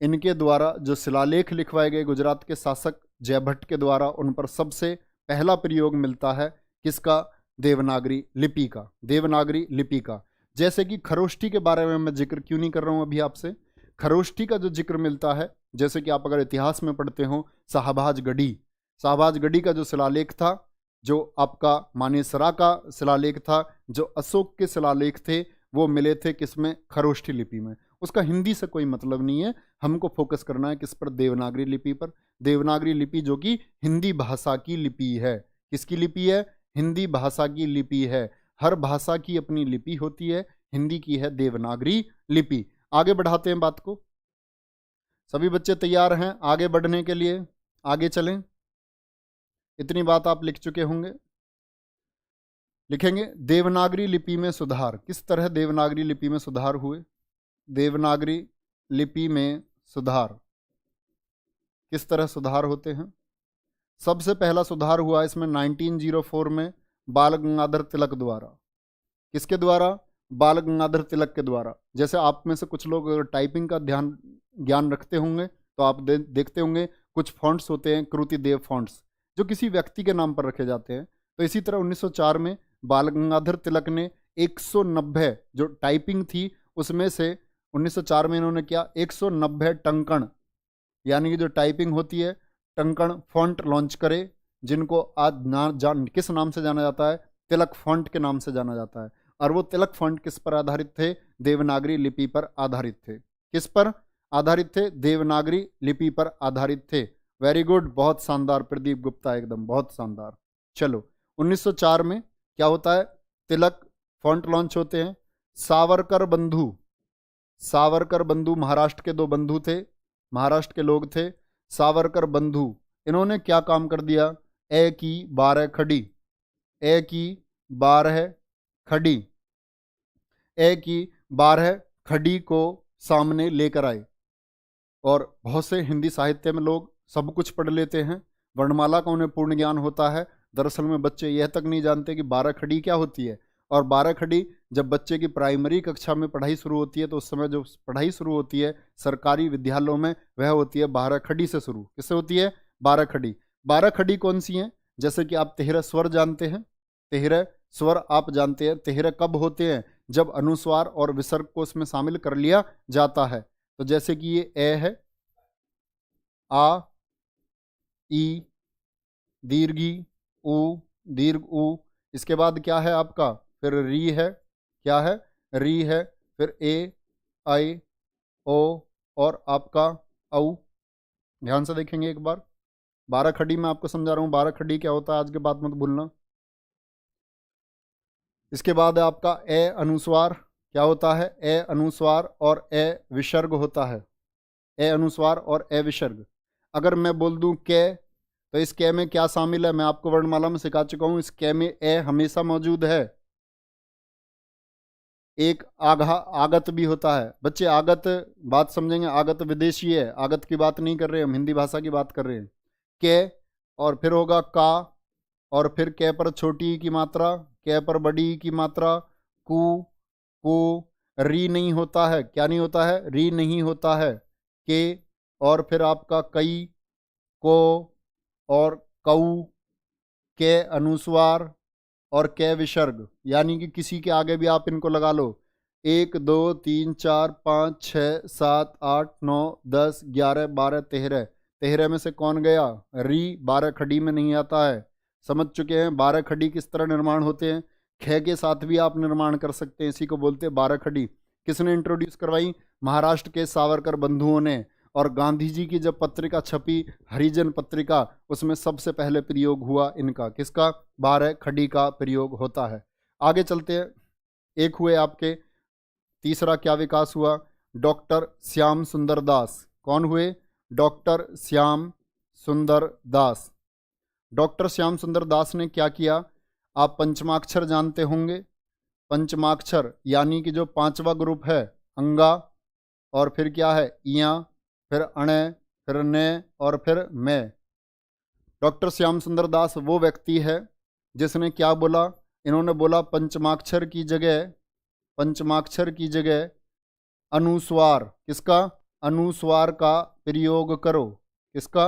इनके द्वारा जो शिलालेख लिखवाए गए गुजरात के शासक जयभट्ट के द्वारा, उन पर सबसे पहला प्रयोग मिलता है किसका? देवनागरी लिपि का। देवनागरी लिपि का। जैसे कि खरोष्ठी के बारे में मैं जिक्र क्यों नहीं कर रहा हूं अभी आपसे। खरोष्ठी का जो जिक्र मिलता है, जैसे कि आप अगर इतिहास में पढ़ते हो, शाहबाज गढ़ी का जो शिलालेख था, जो आपका मानेसरा का शिलालेख था, जो अशोक के शिलालेख थे, वो मिले थे किसमें? खरोष्ठी लिपि में। उसका हिंदी से कोई मतलब नहीं है, हमको फोकस करना है किस पर? देवनागरी लिपि पर। देवनागरी लिपि जो कि हिंदी भाषा की लिपि है। किसकी लिपि है? हिंदी भाषा की लिपि है। हर भाषा की अपनी लिपि होती है, हिंदी की है देवनागरी लिपि। आगे बढ़ाते हैं बात को। सभी बच्चे तैयार हैं आगे बढ़ने के लिए? आगे चलें। इतनी बात आप लिख चुके होंगे। लिखेंगे देवनागरी लिपि में सुधार। किस तरह देवनागरी लिपि में सुधार हुए? देवनागरी लिपि में सुधार किस तरह सुधार होते हैं? सबसे पहला सुधार हुआ इसमें 1904 में बाल गंगाधर तिलक द्वारा। किसके द्वारा? बाल गंगाधर तिलक के द्वारा। जैसे आप में से कुछ लोग अगर टाइपिंग का ज्ञान रखते होंगे तो आप देखते होंगे कुछ फॉन्ट्स होते हैं कृतिदेव फॉन्ट्स, जो किसी व्यक्ति के नाम पर रखे जाते हैं। तो इसी तरह 1904 में बाल गंगाधर तिलक ने 190 जो टाइपिंग थी उसमें से 1904 में इन्होंने क्या 190 टंकण, यानी कि जो टाइपिंग होती है टंकण फॉन्ट लॉन्च करे, जिनको आज किस नाम से जाना जाता है? तिलक फॉन्ट के नाम से जाना जाता है। और वो तिलक फॉन्ट किस पर आधारित थे? देवनागरी लिपि पर आधारित थे। किस पर आधारित थे? देवनागरी लिपि पर आधारित थे। वेरी गुड, बहुत शानदार प्रदीप गुप्ता, एकदम बहुत शानदार। चलो 1904 में क्या होता है? तिलक फॉन्ट लॉन्च होते हैं। सावरकर बंधु महाराष्ट्र के दो बंधु थे, महाराष्ट्र के लोग थे सावरकर बंधु। इन्होंने क्या काम कर दिया? ए की 12 खड़ी, ए की 12 खड़ी, ए की 12 खड़ी को सामने लेकर आए। और बहुत से हिंदी साहित्य में लोग सब कुछ पढ़ लेते हैं, वर्णमाला का उन्हें पूर्ण ज्ञान होता है। दरअसल में बच्चे यह तक नहीं जानते कि 12 खड़ी क्या होती है। और 12 खड़ी जब बच्चे की प्राइमरी कक्षा में पढ़ाई शुरू होती है तो उस समय जो पढ़ाई शुरू होती है सरकारी विद्यालयों में वह होती है 12 खड़ी से शुरू। किससे होती है? 12 खड़ी। 12 खड़ी कौन सी हैं? जैसे कि आप तेहरा स्वर जानते हैं, तेहरा स्वर आप जानते हैं। तेहरा कब होते हैं? जब अनुस्वार और विसर्ग को उसमें शामिल कर लिया जाता है। तो जैसे कि ये ए है, आ, ई, दीर्घी, उ, दीर्घ उ। इसके बाद क्या है आपका? फिर री है, क्या है? री है। फिर ए, आई, ओ और आपका औ। ध्यान से देखेंगे एक बार। 12 खड़ी में आपको समझा रहा हूँ 12 खड़ी क्या होता है, आज के बाद मत भूलना। इसके बाद आपका ए अनुस्वार क्या होता है? ए अनुस्वार और ए विसर्ग होता है। ए अनुस्वार और ए विसर्ग। अगर मैं बोल दूं के, तो इस के में क्या शामिल है? मैं आपको वर्णमाला में सिखा चुका हूं, इस के में ए हमेशा मौजूद है। एक आगत भी होता है। बच्चे आगत बात समझेंगे, आगत विदेशी है, आगत की बात नहीं कर रहे, हम हिंदी भाषा की बात कर रहे हैं। के और फिर होगा का, और फिर के पर छोटी की मात्रा, के पर बड़ी की मात्रा, कु, कु। री नहीं होता है, क्या नहीं होता है? री नहीं होता है। के और फिर आपका कई, को और कऊ, के अनुस्वार और के विसर्ग, यानी कि किसी के आगे भी आप इनको लगा लो। 1 2 3 4 5 6 7 8 9 10 11 12 13। 13 में से कौन गया? री। 12 खड़ी में नहीं आता है। समझ चुके हैं 12 खड़ी किस तरह निर्माण होते हैं। ख के साथ भी आप निर्माण कर सकते हैं, इसी को बोलते हैं 12 खड़ी। किसने इंट्रोड्यूस करवाई? महाराष्ट्र के सावरकर बंधुओं ने। और गांधी जी की जब पत्रिका छपी हरिजन पत्रिका, उसमें सबसे पहले प्रयोग हुआ इनका। किसका? 12 खड़ी का प्रयोग होता है। आगे चलते हैं। एक हुए आपके, तीसरा क्या विकास हुआ? डॉक्टर श्याम सुंदर दास। कौन हुए? डॉक्टर श्याम सुंदर दास। डॉक्टर श्याम सुंदर दास ने क्या किया? आप पंचमाक्षर जानते होंगे। पंचमाक्षर यानी कि जो 5वां ग्रुप है, अंगा और फिर क्या है? इया, फिर अणे, फिर ने और फिर मैं। डॉक्टर श्याम सुंदर दास वो व्यक्ति है जिसने क्या बोला? इन्होंने बोला पंचमाक्षर की जगह अनुस्वार, किसका? अनुस्वार का प्रयोग करो। किसका?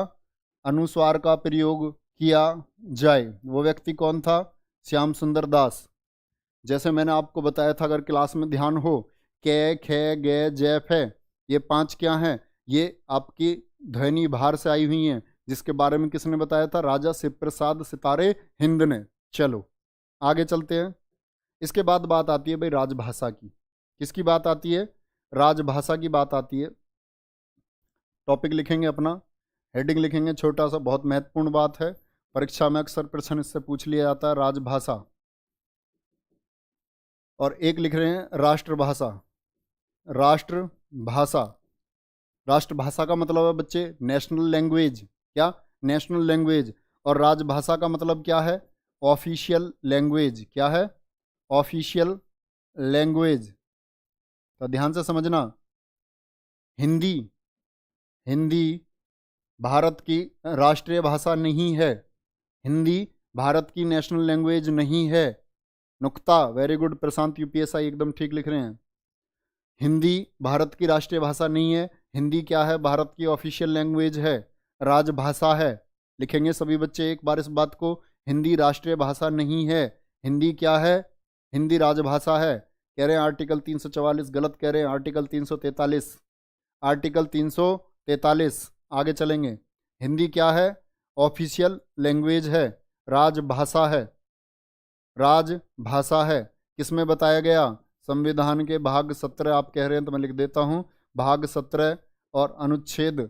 अनुस्वार का प्रयोग किया जाए। वो व्यक्ति कौन था? श्याम सुंदर दास। जैसे मैंने आपको बताया था, अगर क्लास में ध्यान हो, कै खे गे जै फै, ये 5 क्या हैं? ये आपकी ध्वनि भार से आई हुई हैं, जिसके बारे में किसने बताया था? राजा शिवप्रसाद सितारे हिंद ने। चलो आगे चलते हैं। इसके बाद बात आती है भाई राजभाषा की। किसकी बात आती है? राजभाषा की बात आती है। टॉपिक लिखेंगे अपना, हेडिंग लिखेंगे छोटा सा, बहुत महत्वपूर्ण बात है, परीक्षा में अक्सर प्रश्न इससे पूछ लिया जाता है, राजभाषा। और एक लिख रहे हैं राष्ट्रभाषा। राष्ट्रभाषा, राष्ट्रभाषा का मतलब है बच्चे नेशनल लैंग्वेज। क्या? National language. और राजभाषा का मतलब क्या है? Official language. क्या है? Official language. तो ध्यान से समझना, हिंदी, हिंदी भारत की राष्ट्रीय भाषा नहीं है। हिंदी भारत की नेशनल लैंग्वेज नहीं है। नुक्ता, वेरी गुड प्रशांत, यूपीएसआई एकदम ठीक लिख रहे हैं। हिंदी भारत की राष्ट्रीय भाषा नहीं है। हिंदी क्या है? भारत की ऑफिशियल लैंग्वेज है, राजभाषा है। लिखेंगे सभी बच्चे एक बार इस बात को, हिंदी राष्ट्रीय भाषा नहीं है। हिंदी क्या है? हिंदी राजभाषा है। कह रहे हैं आर्टिकल 344, गलत कह रहे हैं, आर्टिकल 343। आर्टिकल 343। आगे चलेंगे। हिंदी क्या है? ऑफिशियल लैंग्वेज है, राजभाषा है। राजभाषा है। किसमें बताया गया? संविधान के भाग 17। आप कह रहे हैं तो मैं लिख देता हूं, भाग 17 और अनुच्छेद।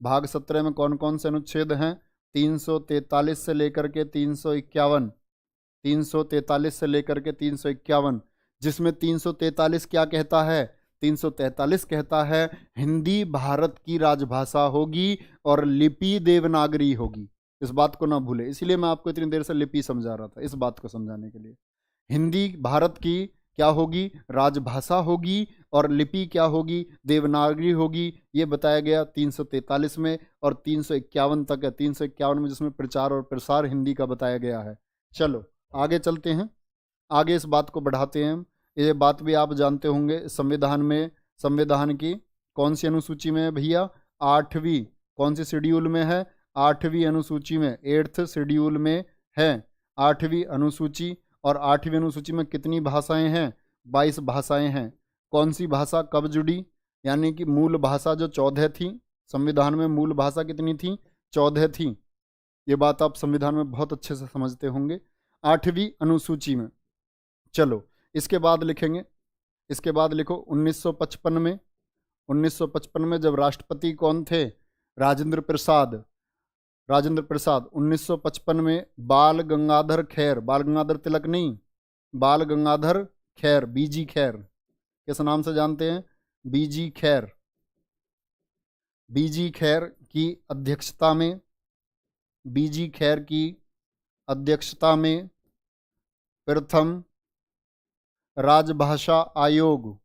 भाग 17 में कौन कौन से अनुच्छेद हैं? 343 से लेकर के 351। 343 से लेकर के 351, जिसमें 343 क्या कहता है? 343 कहता है हिंदी भारत की राजभाषा होगी और लिपि देवनागरी होगी। इस बात को ना भूले, इसीलिए मैं आपको इतनी देर से लिपि समझा रहा था, इस बात को समझाने के लिए। हिंदी भारत की क्या होगी? राजभाषा होगी। और लिपि क्या होगी? देवनागरी होगी। ये बताया गया 343 में, और 351 तक है। 351 में जिसमें प्रचार और प्रसार हिंदी का बताया गया है। चलो आगे चलते हैं, आगे इस बात को बढ़ाते हैं। ये बात भी आप जानते होंगे, संविधान में, संविधान की कौन सी अनुसूची में है भैया? 8वीं। कौन सी शेड्यूल में है? 8वीं अनुसूची में, 8th शेड्यूल में है 8वीं अनुसूची। और 8वीं अनुसूची में कितनी भाषाएं हैं? 22 भाषाएं हैं। कौन सी भाषा कब जुड़ी? यानी कि मूल भाषा जो 14 थी, संविधान में मूल भाषा कितनी थी? 14 थी। ये बात आप संविधान में बहुत अच्छे से समझते होंगे। 8वीं अनुसूची में। चलो इसके बाद लिखेंगे, इसके बाद लिखो 1955 में। 1955 में जब राष्ट्रपति कौन थे? राजेंद्र प्रसाद। राजेंद्र प्रसाद। 1955 में बाल गंगाधर खैर, बाल गंगाधर तिलक नहीं, बाल गंगाधर खैर, बीजी खैर, किस नाम से जानते हैं? बीजी खैर। बीजी खैर की अध्यक्षता में, बीजी खैर की अध्यक्षता में प्रथम राजभाषा आयोग,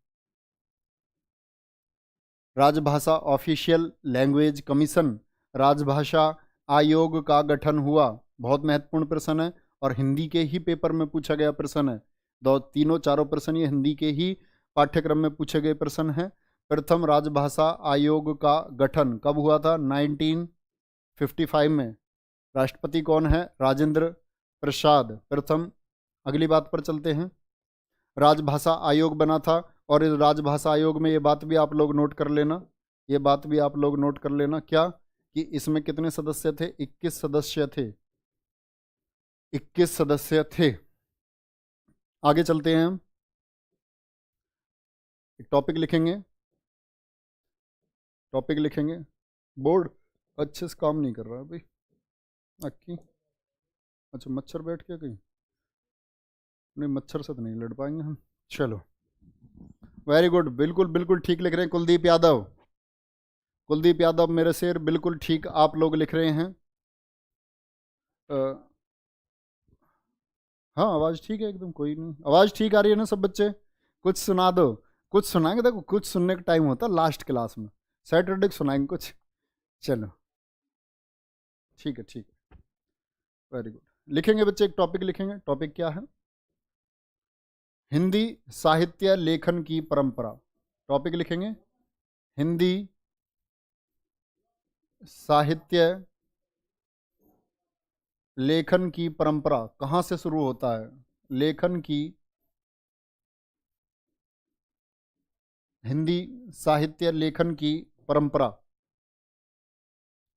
राजभाषा ऑफिशियल लैंग्वेज कमीशन, राजभाषा आयोग का गठन हुआ। बहुत महत्वपूर्ण प्रश्न है और हिंदी के ही पेपर में पूछा गया प्रश्न है। दो तीनों चारों प्रश्न ये हिंदी के ही पाठ्यक्रम में पूछे गए प्रश्न हैं। प्रथम राजभाषा आयोग का गठन कब हुआ था? 1955 में। राष्ट्रपति कौन है? राजेंद्र प्रसाद प्रथम। अगली बात पर चलते हैं। राजभाषा आयोग बना था, और इस राजभाषा आयोग में ये बात भी आप लोग नोट कर लेना, ये बात भी आप लोग नोट कर लेना, क्या कि इसमें कितने सदस्य थे? 21 सदस्य थे। 21 सदस्य थे। आगे चलते हैं, हम एक टॉपिक लिखेंगे, टॉपिक लिखेंगे। बोर्ड अच्छे से काम नहीं कर रहा है भाई अक्की। अच्छा मच्छर बैठ गया कहीं? नहीं, मच्छर से तो नहीं लड़ पाएंगे हम। चलो वेरी गुड, बिल्कुल बिल्कुल ठीक लिख रहे हैं कुलदीप यादव। कुलदीप यादव मेरे शेर, बिल्कुल ठीक आप लोग लिख रहे हैं। हाँ आवाज़ ठीक है एकदम, कोई नहीं, आवाज़ ठीक आ रही है ना सब बच्चे? कुछ सुना दो, कुछ सुनाएंगे, देखो कुछ सुनने का टाइम होता है लास्ट क्लास में, सैटरडे को सुनाएंगे कुछ। चलो ठीक है, ठीक है, वेरी गुड। लिखेंगे बच्चे, एक टॉपिक लिखेंगे। टॉपिक क्या है? हिंदी साहित्य लेखन की परंपरा। टॉपिक लिखेंगे हिंदी साहित्य लेखन की परंपरा कहाँ से शुरू होता है? लेखन की हिंदी साहित्य लेखन की परंपरा।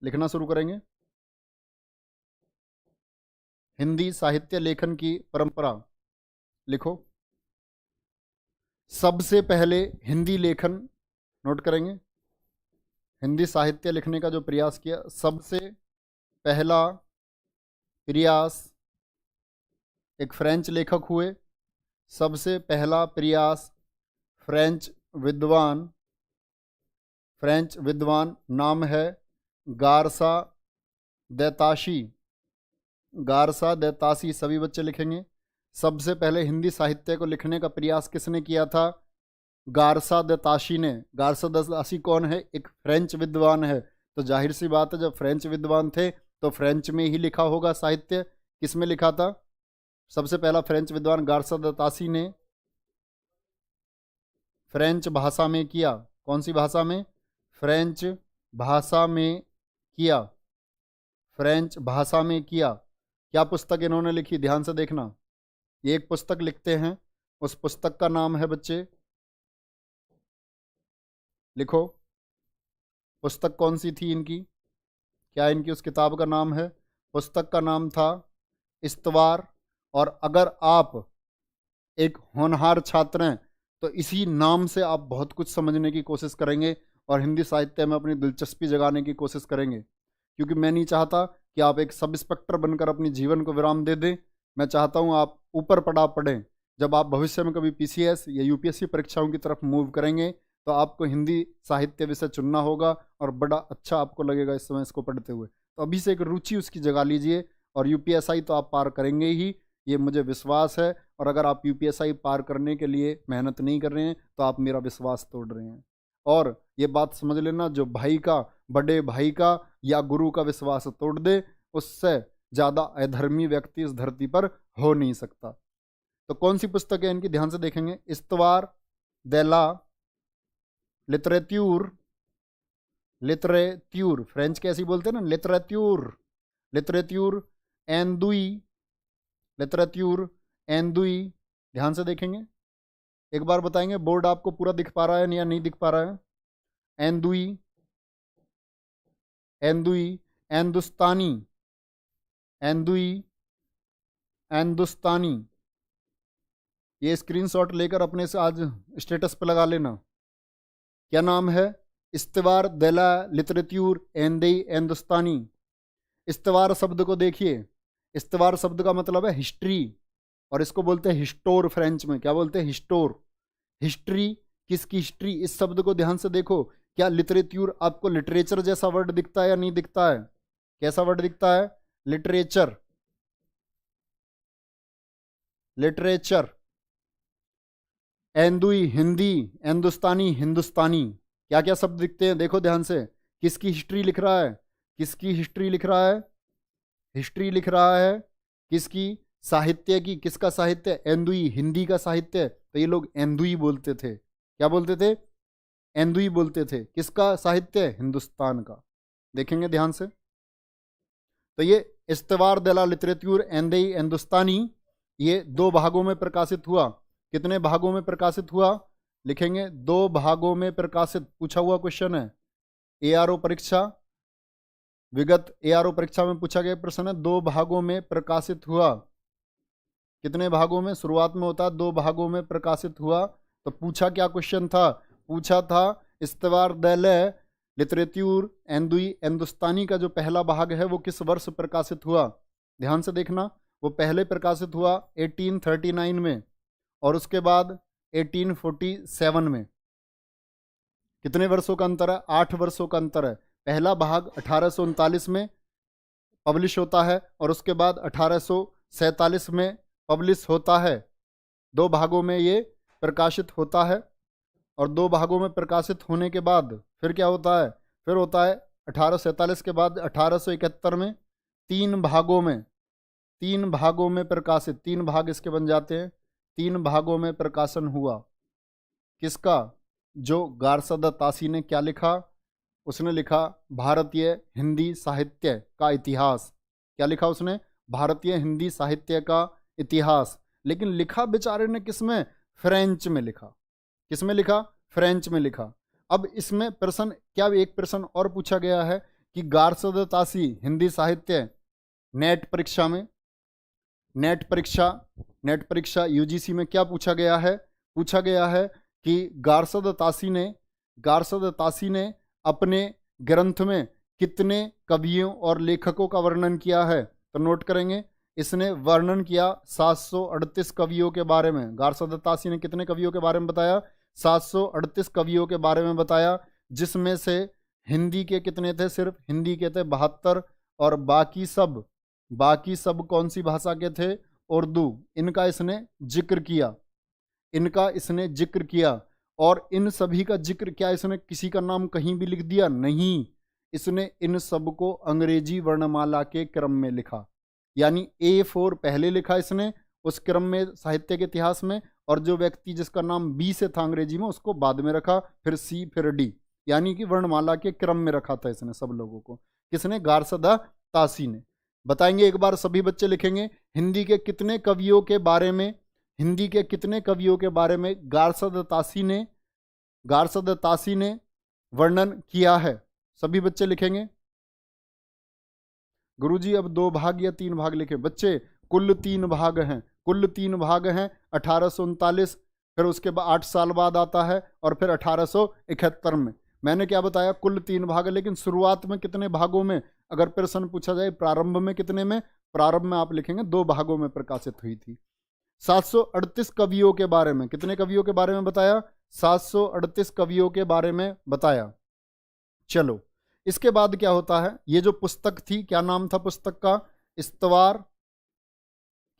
लिखना शुरू करेंगे। हिंदी साहित्य लेखन की परंपरा लिखो। सबसे पहले हिंदी लेखन नोट करेंगे। हिंदी साहित्य लिखने का जो प्रयास किया, सबसे पहला प्रयास एक फ्रेंच लेखक हुए। सबसे पहला प्रयास फ्रेंच विद्वान नाम है गारसा दैताशी। गारसा दैताशी सभी बच्चे लिखेंगे। सबसे पहले हिंदी साहित्य को लिखने का प्रयास किसने किया था? गारसा दैताशी ने। गारसा दैताशी कौन है? एक फ्रेंच विद्वान है। तो जाहिर सी बात है, जब फ्रेंच विद्वान थे तो फ्रेंच में ही लिखा होगा साहित्य। किस में लिखा था? सबसे पहला फ्रेंच विद्वान गारसा दैताशी ने फ्रेंच भाषा में किया। कौन सी भाषा में? फ्रेंच भाषा में किया। फ्रेंच भाषा में किया। क्या पुस्तक इन्होंने लिखी? ध्यान से देखना। ये एक पुस्तक लिखते हैं, उस पुस्तक का नाम है बच्चे, लिखो। पुस्तक कौन सी थी इनकी? क्या इनकी उस किताब का नाम है? पुस्तक का नाम था इस्तवार। और अगर आप एक होनहार छात्र हैं तो इसी नाम से आप बहुत कुछ समझने की कोशिश करेंगे और हिंदी साहित्य में अपनी दिलचस्पी जगाने की कोशिश करेंगे। क्योंकि मैं नहीं चाहता कि आप एक सब इंस्पेक्टर बनकर अपनी जीवन को विराम दे दें। मैं चाहता हूं आप ऊपर पड़ाव पढ़ें। जब आप भविष्य में कभी पीसीएस या यूपीएससी परीक्षाओं की तरफ मूव करेंगे तो आपको हिंदी साहित्य विषय चुनना होगा और बड़ा अच्छा आपको लगेगा इस समय इसको पढ़ते हुए। तो अभी से एक रुचि उसकी जगा लीजिए और यूपीएसआई तो आप पार करेंगे ही, ये मुझे विश्वास है। और अगर आप यूपीएसआई पार करने के लिए मेहनत नहीं कर रहे हैं तो आप मेरा विश्वास तोड़ रहे हैं। और ये बात समझ लेना, जो भाई का, बड़े भाई का या गुरु का विश्वास तोड़ दे, उससे ज़्यादा अधर्मी व्यक्ति इस धरती पर हो नहीं सकता। तो कौन सी पुस्तक है इनकी? ध्यान से देखेंगे। इस्तवार देला लिटरेट्यूर। लिटरेट्यूर फ्रेंच कैसी बोलते हैं ना, लिटरेट्यूर। लिटरेट्यूर एंदुई। लिटरेट्यूर एंदुई। ध्यान से देखेंगे, एक बार बताएंगे। बोर्ड आपको पूरा दिख पा रहा है या नहीं दिख पा रहा है? एंदुई, एंदुई, एंदुस्तानी, एंदुई, एंदुस्तानी। ये स्क्रीनशॉट लेकर अपने से आज स्टेटस पे लगा लेना। क्या नाम है? इस्तवार देला लिटरेट्यूर एंदई एंदुस्तानी। इस्तवार शब्द को देखिए। इस्तवार शब्द का मतलब है हिस्ट्री, और इसको बोलते हैं हिस्टोर फ्रेंच में। क्या बोलते हैं? हिस्टोर। हिस्ट्री, किसकी हिस्ट्री? इस शब्द को ध्यान से देखो। क्या लिटरेट्यूर आपको लिटरेचर जैसा वर्ड दिखता है या नहीं दिखता है? कैसा वर्ड दिखता है? लिटरेचर। लिटरेचर। एंदुई हिंदी, एंदुस्तानी हिंदुस्तानी। क्या क्या शब्द दिखते हैं? देखो ध्यान से। किसकी हिस्ट्री लिख रहा है? किसकी हिस्ट्री लिख रहा है? हिस्ट्री लिख रहा है किसकी? साहित्य की। किसका साहित्य? एंदुई, हिंदी का साहित्य। तो ये लोग एंदुई बोलते थे। क्या बोलते थे? एंदुई बोलते थे। किसका साहित्य? हिंदुस्तान का। देखेंगे ध्यान से। तो ये इस्तवार देला लिटरेट्यूर एंदई एंदुस्तानी, ये 2 भागों में प्रकाशित हुआ। कितने भागों में प्रकाशित हुआ? लिखेंगे 2 भागों में प्रकाशित। पूछा हुआ क्वेश्चन है, एआरओ परीक्षा, विगत एआरओ परीक्षा में पूछा गया प्रश्न है। 2 भागों में प्रकाशित हुआ। कितने भागों में? शुरुआत में होता है 2 भागों में प्रकाशित हुआ। तो पूछा क्या क्वेश्चन था? पूछा था इस्तवार देले लिटरेट्यूर एंदुई एंदुस्तानी का जो पहला भाग है वो किस वर्ष प्रकाशित हुआ? ध्यान से देखना। वो पहले प्रकाशित हुआ 1839 में और उसके बाद 1847 में। कितने वर्षों का अंतर है? 8 वर्षों का अंतर है। पहला भाग 1839 में पब्लिश होता है और उसके बाद 1847 में पब्लिश होता है। 2 भागों में ये प्रकाशित होता है और 2 भागों में प्रकाशित होने के बाद फिर क्या होता है? फिर होता है 1847 के बाद 1871 में 3 भागों में, 3 भागों में प्रकाशित। 3 भाग इसके बन जाते हैं। 3 भागों में प्रकाशन हुआ। किसका? जो गारसा दैताशी ने क्या लिखा? उसने लिखा भारतीय हिंदी साहित्य का इतिहास। क्या लिखा उसने? भारतीय हिंदी साहित्य का इतिहास। लेकिन लिखा बेचारे ने किस में? फ्रेंच में लिखा। किस में लिखा? फ्रेंच में लिखा। अब इसमें प्रश्न क्या, एक प्रश्न और पूछा गया है कि गारसद तासी हिंदी साहित्य नेट परीक्षा में, नेट परीक्षा यूजीसी में क्या पूछा गया है? पूछा गया है कि गारसद तासी ने अपने ग्रंथ में कितने कवियों और लेखकों का वर्णन किया है? तो नोट करेंगे, इसने वर्णन किया 738 कवियों के बारे में। गारसद तासी ने कितने कवियों के बारे में बताया? 738 कवियों के बारे में बताया, जिसमें से हिंदी के कितने थे? सिर्फ हिंदी के थे 72, और बाकी सब कौन सी भाषा के थे? उर्दू। इनका इसने जिक्र किया। और इन सभी का जिक्र क्या, इसने किसी का नाम कहीं भी लिख दिया? नहीं, इसने इन सब को अंग्रेजी वर्णमाला के क्रम में लिखा। यानी A4 पहले लिखा इसने उस क्रम में साहित्य के इतिहास में, और जो व्यक्ति जिसका नाम B से था अंग्रेजी में उसको बाद में रखा, फिर C फिर D, यानी कि वर्णमाला के क्रम में रखा था इसने सब लोगों को। किसने? गारसदा तासी ने। बताएंगे एक बार, सभी बच्चे लिखेंगे, हिंदी के कितने कवियों के बारे में गारसद तासी ने वर्णन किया है? सभी बच्चे लिखेंगे। गुरुजी अब 2 भाग या 3 भाग लिखे? बच्चे कुल 3 भाग हैं, 1839, फिर उसके बाद 8 साल बाद आता है, और फिर 1871 में। मैंने क्या बताया? कुल 3 भाग है, लेकिन शुरुआत में कितने भागों में अगर प्रश्न पूछा जाए, प्रारंभ में कितने में? प्रारंभ में आप लिखेंगे 2 भागों में प्रकाशित हुई थी। 738 कवियों के बारे में, कितने कवियों के बारे में बताया? 738 कवियों के बारे में बताया। चलो, इसके बाद क्या होता है? ये जो पुस्तक थी, क्या नाम था पुस्तक का? इस्तवार।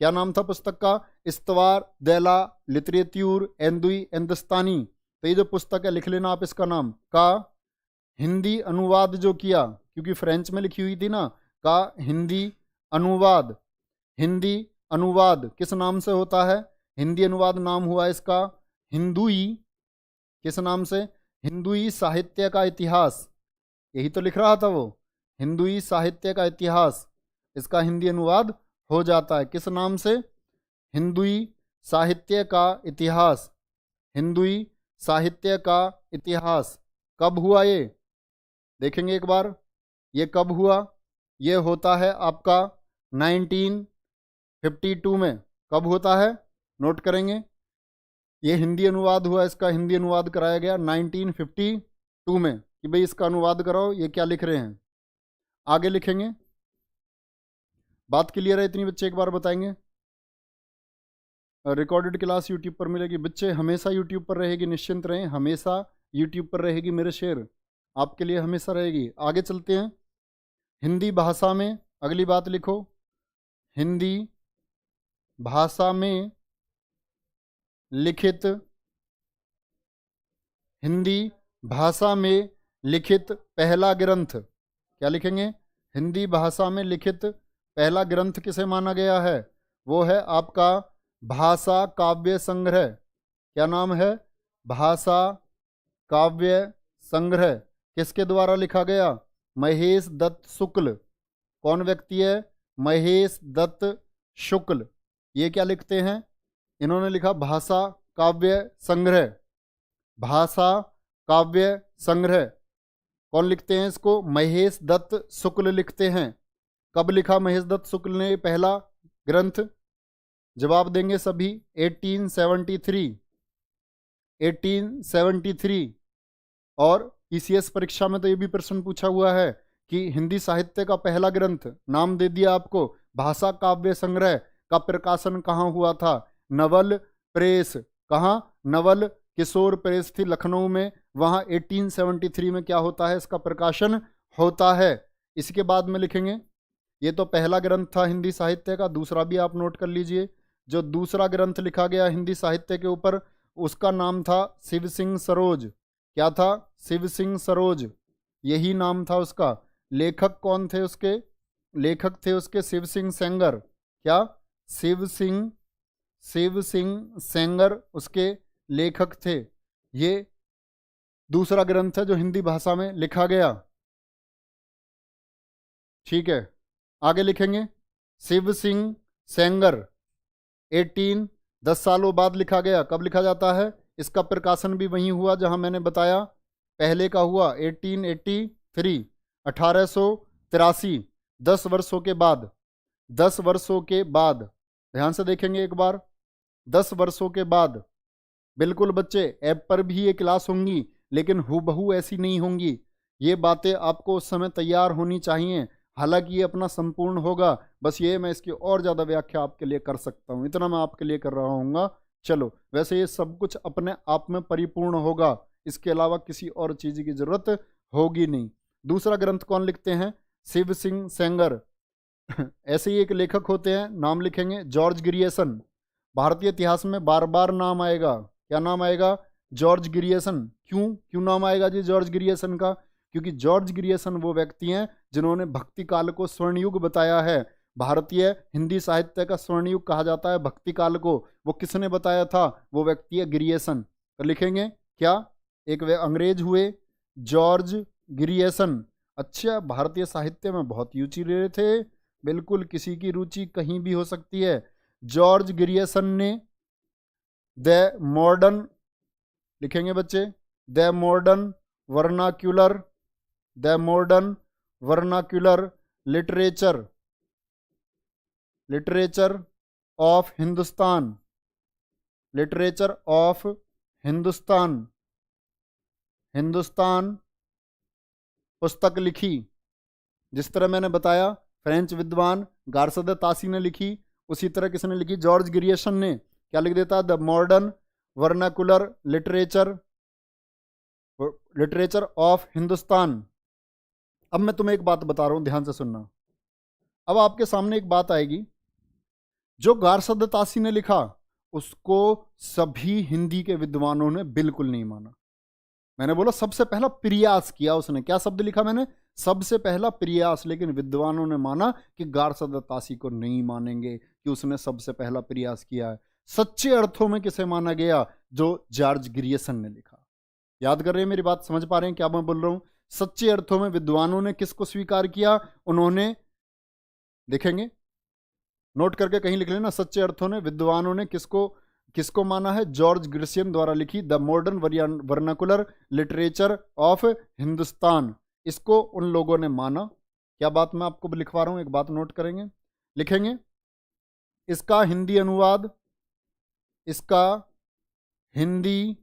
क्या नाम था पुस्तक का? इस्तवार देला लिटरेत्यूर एंदुई एंदस्तानी। तो ये जो पुस्तक है, लिख लेना आप इसका नाम, का हिंदी अनुवाद जो किया, क्योंकि फ्रेंच में लिखी हुई थी ना, का हिंदी अनुवाद किस नाम से होता है? हिंदी अनुवाद नाम हुआ इसका हिंदुई। किस नाम से? हिंदुई साहित्य का इतिहास। यही तो लिख रहा था वो, हिंदुई साहित्य का इतिहास। इसका हिंदी अनुवाद हो जाता है किस नाम से? हिंदुई साहित्य का इतिहास। हिंदुई साहित्य का इतिहास कब हुआ ये? देखेंगे एक बार, ये कब हुआ? ये होता है आपका 1952 में। कब होता है? नोट करेंगे, ये हिंदी अनुवाद हुआ, इसका हिंदी अनुवाद कराया गया 1952 में, कि भाई इसका अनुवाद कराओ, ये क्या लिख रहे हैं। आगे लिखेंगे। बात क्लियर है इतनी बच्चे? एक बार बताएंगे। रिकॉर्डेड क्लास यूट्यूब पर मिलेगी बच्चे, हमेशा यूट्यूब पर रहेगी, निश्चिंत रहें, हमेशा यूट्यूब पर रहेगी। मेरे शेर आपके लिए हमेशा रहेगी। आगे चलते हैं। हिंदी भाषा में अगली बात लिखो, हिंदी भाषा में लिखित, हिंदी भाषा में लिखित पहला ग्रंथ। क्या लिखेंगे? हिंदी भाषा में लिखित पहला ग्रंथ किसे माना गया है? वो है आपका भाषा काव्य संग्रह। क्या नाम है? भाषा काव्य संग्रह। किसके द्वारा लिखा गया? महेश दत्त शुक्ल। कौन व्यक्ति है? महेश दत्त शुक्ल। ये क्या लिखते हैं? इन्होंने लिखा भाषा काव्य संग्रह। भाषा काव्य संग्रह। कौन लिखते हैं इसको? महेश दत्त शुक्ल लिखते हैं। कब लिखा महेश दत्त शुक्ल ने पहला ग्रंथ? जवाब देंगे सभी, 1873। और ईसीएस परीक्षा में तो ये भी प्रश्न पूछा हुआ है कि हिंदी साहित्य का पहला ग्रंथ, नाम दे दिया आपको, भाषा काव्य संग्रह का प्रकाशन कहाँ हुआ था? नवल प्रेस। कहाँ? नवल किशोर प्रेस थी लखनऊ में, वहाँ 1873 में क्या होता है? इसका प्रकाशन होता है। इसके बाद में लिखेंगे, ये तो पहला ग्रंथ था हिंदी साहित्य का। दूसरा भी आप नोट कर लीजिए, जो दूसरा ग्रंथ लिखा गया हिंदी साहित्य के ऊपर, उसका नाम था शिव सिंह सरोज। क्या था? शिव सिंह सरोज, यही नाम था उसका। लेखक कौन थे उसके? लेखक थे उसके शिव सिंह सेंगर। क्या? शिव सिंह सेंगर उसके लेखक थे। ये दूसरा ग्रंथ है जो हिंदी भाषा में लिखा गया। ठीक है, आगे लिखेंगे। शिव सिंह सेंगर 10 सालों बाद लिखा गया। कब लिखा जाता है? इसका प्रकाशन भी वहीं हुआ जहां मैंने बताया। पहले का हुआ 1883, 1883, 10 वर्षों के बाद, 10 वर्षों के बाद, ध्यान से देखेंगे एक बार, 10 वर्षों के बाद। बिल्कुल बच्चे, ऐप पर भी ये क्लास होंगी लेकिन हूबहू ऐसी नहीं होंगी। ये बातें आपको उस समय तैयार होनी चाहिए। हालांकि ये अपना संपूर्ण होगा, बस ये मैं इसकी और ज़्यादा व्याख्या आपके लिए कर सकता हूँ, इतना मैं आपके लिए कर रहा हूँगा। चलो, वैसे ये सब कुछ अपने आप में परिपूर्ण होगा, इसके अलावा किसी और चीज़ की जरूरत होगी नहीं। दूसरा ग्रंथ कौन लिखते हैं? शिव सिंह सेंगर। ऐसे ही एक लेखक होते हैं, नाम लिखेंगे जॉर्ज ग्रियर्सन। भारतीय इतिहास में बार बार नाम आएगा। क्या नाम आएगा? George Grierson. क्यों क्यों नाम आएगा जी जॉर्ज ग्रियर्सन का? क्योंकि जॉर्ज ग्रियर्सन वो व्यक्ति हैं जिन्होंने भक्ति काल को स्वर्णयुग बताया है। भारतीय हिंदी साहित्य का स्वर्णयुग कहा जाता है भक्ति काल को। वो किसने बताया था? वो व्यक्ति है ग्रियर्सन। तो लिखेंगे क्या? एक वे अंग्रेज हुए जॉर्ज ग्रियर्सन। अच्छा, भारतीय साहित्य में बहुत रुचि रहे थे। बिल्कुल, किसी की रुचि कहीं भी हो सकती है। जॉर्ज ग्रियर्सन ने द मॉडर्न, लिखेंगे बच्चे, the modern vernacular, the modern vernacular literature, literature of Hindustan, literature of Hindustan, Hindustan पुस्तक लिखी। जिस तरह मैंने बताया फ्रेंच विद्वान गार्सद तासी ने लिखी, उसी तरह किसने लिखी? जॉर्ज ग्रियर्सन ने। क्या लिख देता? The modern vernacular literature, literature of Hindustan. अब मैं तुम्हें एक बात बता रहा हूं, ध्यान से सुनना। अब आपके सामने एक बात आएगी, जो गार्सद तासी ने लिखा उसको सभी हिंदी के विद्वानों ने बिल्कुल नहीं माना। मैंने बोला सबसे पहला प्रयास किया उसने। क्या शब्द लिखा मैंने? सबसे पहला प्रयास। लेकिन विद्वानों ने माना कि गार्सद तासी को नहीं मानेंगे कि उसने सबसे पहला प्रयास किया है। सच्चे अर्थों में किसे माना गया? जो जॉर्ज ग्रियर्सन ने लिखा। याद कर रहे हैं मेरी बात? समझ पा रहे हैं क्या मैं बोल रहा हूं? सच्चे अर्थों में विद्वानों ने किसको स्वीकार किया? उन्होंने, देखेंगे नोट करके कहीं लिख लेना, सच्चे अर्थों ने विद्वानों ने किसको किसको माना है? जॉर्ज ग्रियर्सन द्वारा लिखी the modern vernacular literature of Hindustan. इसको उन लोगों ने माना। क्या बात मैं आपको लिखवा रहा हूं, एक बात नोट करेंगे, लिखेंगे। इसका हिंदी अनुवाद, इसका हिंदी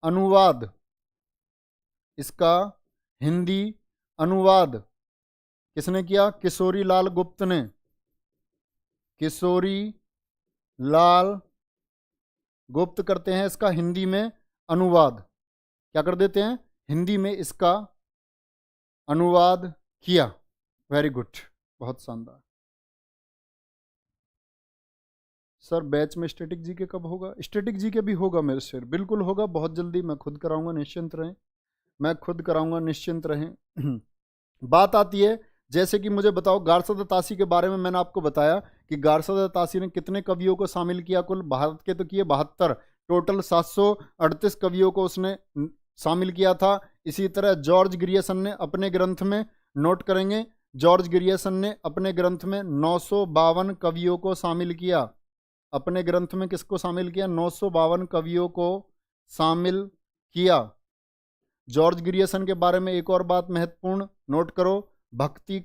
अनुवाद, इसका हिंदी अनुवाद किसने किया? किशोरी लाल गुप्त ने। किशोरी लाल गुप्त करते हैं इसका हिंदी में अनुवाद। क्या कर देते हैं? हिंदी में इसका अनुवाद किया। वेरी गुड, बहुत शानदार। सर बैच में स्टैटिक जीके कब होगा? स्टैटिक जीके भी होगा मेरे सर, बिल्कुल होगा, बहुत जल्दी। मैं खुद कराऊंगा, निश्चिंत रहें, मैं खुद कराऊंगा, निश्चिंत रहें। बात आती है, जैसे कि मुझे बताओ गार्सद तासी के बारे में मैंने आपको बताया कि गार्सद तासी ने कितने कवियों को शामिल किया? कुल भारत के तो किए 72, टोटल 738 कवियों को उसने शामिल किया था। इसी तरह जॉर्ज ग्रियर्सन ने अपने ग्रंथ में, नोट करेंगे, जॉर्ज ग्रियर्सन ने अपने ग्रंथ में 952 कवियों को शामिल किया। अपने ग्रंथ में किसको शामिल किया? 952 कवियों को शामिल किया। जॉर्ज ग्रियर्सन के बारे में एक और बात महत्वपूर्ण नोट करो, भक्ति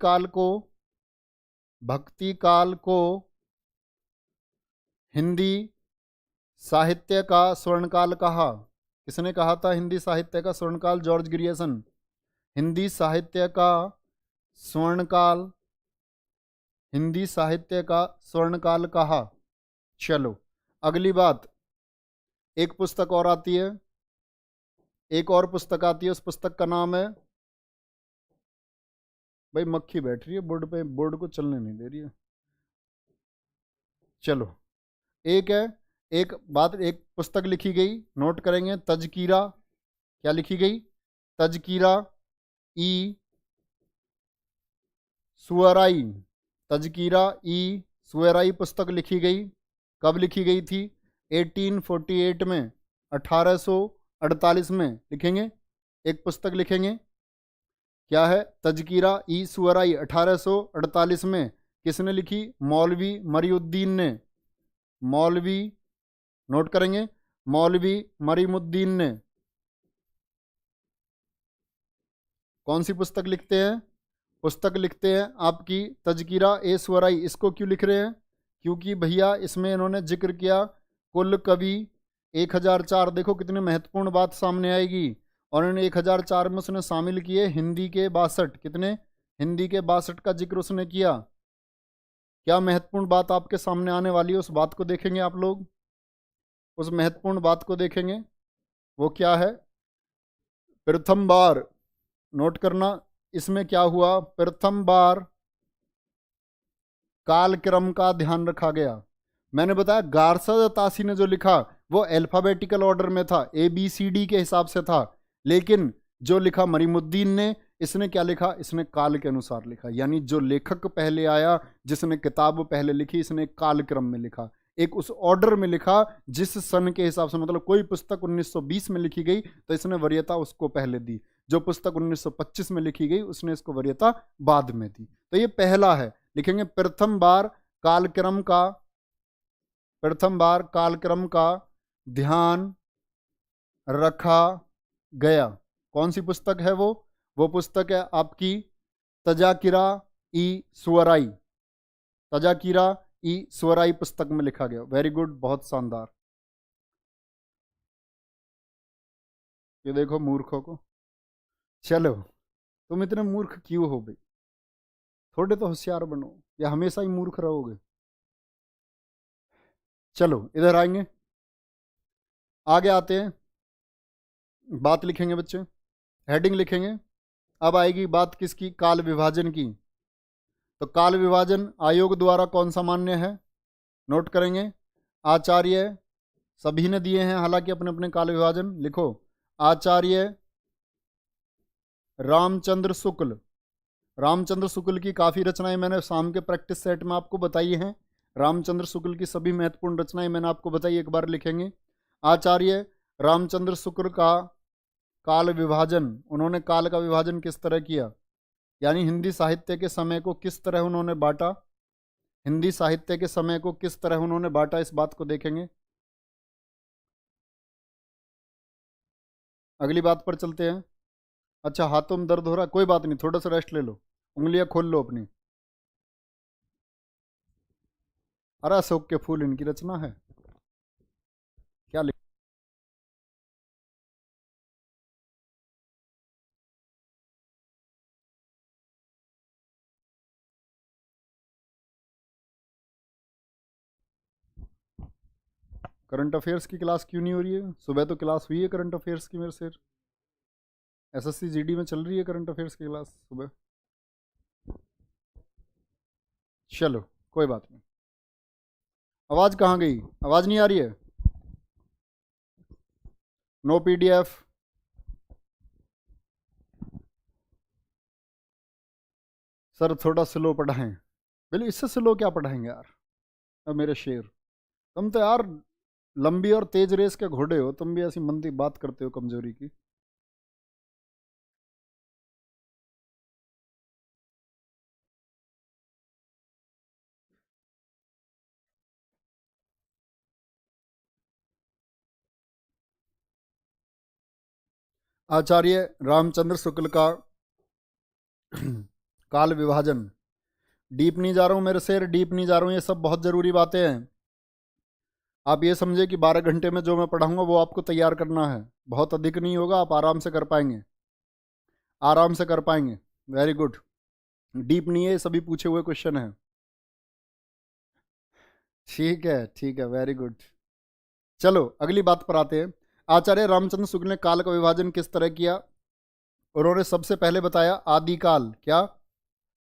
काल को हिंदी साहित्य का स्वर्णकाल कहा। किसने कहा था हिंदी साहित्य का स्वर्णकाल? George Grierson. हिंदी साहित्य का स्वर्णकाल, हिंदी साहित्य का स्वर्णकाल कहा। चलो अगली बात, एक पुस्तक और आती है, एक और पुस्तक आती है, उस पुस्तक का नाम है, भाई मक्खी बैठ रही है बोर्ड पे, बोर्ड को चलने नहीं दे रही है। चलो एक है, एक बात, एक पुस्तक लिखी गई, नोट करेंगे, तजकीरा। क्या लिखी गई? तजकीरा ई सुअराई, तजकीरा ई सुअराई पुस्तक लिखी गई। कब लिखी गई थी? 1848 में, 1848 में। लिखेंगे एक पुस्तक लिखेंगे, क्या है? तजकीरा ई सुअराई, 1848 में। किसने लिखी? मौलवी मरियुद्दीन ने। मौलवी, नोट करेंगे, मौलवी मरीमुद्दीन ने कौन सी पुस्तक लिखते हैं? पुस्तक लिखते हैं आपकी तजकिरा ए स्वराई। इसको क्यों लिख रहे हैं? क्योंकि भैया इसमें इन्होंने जिक्र किया कुल कवि 1004। देखो कितनी महत्वपूर्ण बात सामने आएगी। और इन्होंने 1004 में उसने शामिल किए हिंदी के 62। कितने? हिंदी के 62 का जिक्र उसने किया। क्या महत्वपूर्ण बात आपके सामने आने वाली है, उस बात को देखेंगे आप लोग। उस महत्वपूर्ण बात को देखेंगे, वो क्या है? प्रथम बार, नोट करना, इसमें क्या हुआ? प्रथम बार कालक्रम का ध्यान रखा गया। मैंने बताया गारसद तासी ने जो लिखा वो अल्फाबेटिकल ऑर्डर में था, ABCD के हिसाब से था। लेकिन जो लिखा मरीमुद्दीन ने, इसने क्या लिखा? इसने काल के अनुसार लिखा। यानी जो लेखक पहले आया, जिसने किताब पहले लिखी, इसने कालक्रम में लिखा, एक उस ऑर्डर में लिखा जिस सन के हिसाब से। मतलब कोई पुस्तक 1920 में लिखी गई तो इसने वरीयता उसको पहले दी, जो पुस्तक 1925 में लिखी गई उसने इसको वरीयता बाद में दी। तो ये पहला है, लिखेंगे प्रथम बार कालक्रम का, प्रथम बार कालक्रम का ध्यान रखा गया। कौन सी पुस्तक है वो पुस्तक है आपकी तजाकिरा ई स्वराई। तजाकिरा ई स्वराई पुस्तक में लिखा गया। वेरी गुड, बहुत शानदार। ये देखो मूर्खों को। चलो, तुम इतने मूर्ख क्यों हो भाई? थोड़े तो होशियार बनो, या हमेशा ही मूर्ख रहोगे? चलो इधर आएंगे, आगे आते हैं। बात लिखेंगे बच्चे, हेडिंग लिखेंगे। अब आएगी बात किसकी? काल विभाजन की। तो काल विभाजन आयोग द्वारा कौन सा मान्य है? नोट करेंगे। आचार्य, सभी ने दिए हैं हालांकि अपने अपने काल विभाजन। लिखो, आचार्य रामचंद्र शुक्ल। रामचंद्र शुक्ल की काफ़ी रचनाएं मैंने शाम के प्रैक्टिस सेट में आपको बताई हैं। रामचंद्र शुक्ल की सभी महत्वपूर्ण रचनाएं मैंने आपको बताई, एक बार लिखेंगे। आचार्य रामचंद्र शुक्ल का काल विभाजन, उन्होंने काल का विभाजन किस तरह किया, यानी हिंदी साहित्य के समय को किस तरह उन्होंने बांटा, हिंदी साहित्य के समय को किस तरह उन्होंने बांटा, इस बात को देखेंगे। अगली बात पर चलते हैं। अच्छा, हाथों में दर्द हो रहा, कोई बात नहीं, थोड़ा सा रेस्ट ले लो, उंगलियां खोल लो अपनी। अरे अशोक के फूल इनकी रचना है क्या? करंट अफेयर्स की क्लास क्यों नहीं हो रही है? सुबह तो क्लास हुई है करंट अफेयर्स की मेरे सिर। SSC GD में चल रही है करंट अफेयर्स की क्लास सुबह। चलो कोई बात नहीं। आवाज कहाँ गई? आवाज नहीं आ रही है? No PDF? सर थोड़ा स्लो पढ़ाएं। बोले इससे स्लो क्या पढ़ाएंगे यार? अब मेरे शेर, तुम तो यार लंबी और तेज रेस के घोड़े हो, तुम भी ऐसी मंदी बात करते हो कमजोरी की। आचार्य रामचंद्र शुक्ल का काल विभाजन। डीप नहीं जा रहा हूं मेरे शेर, डीप नहीं जा रहा हूं, ये सब बहुत जरूरी बातें हैं। आप ये समझे कि 12 घंटे में जो मैं पढ़ाऊंगा वो आपको तैयार करना है, बहुत अधिक नहीं होगा, आप आराम से कर पाएंगे, आराम से कर पाएंगे। वेरी गुड, डीप नहीं है, सभी पूछे हुए क्वेश्चन है। ठीक है ठीक है, वेरी गुड। चलो अगली बात पर आते हैं। आचार्य रामचंद्र शुक्ल ने काल का विभाजन किस तरह किया? उन्होंने सबसे पहले बताया आदिकाल। क्या?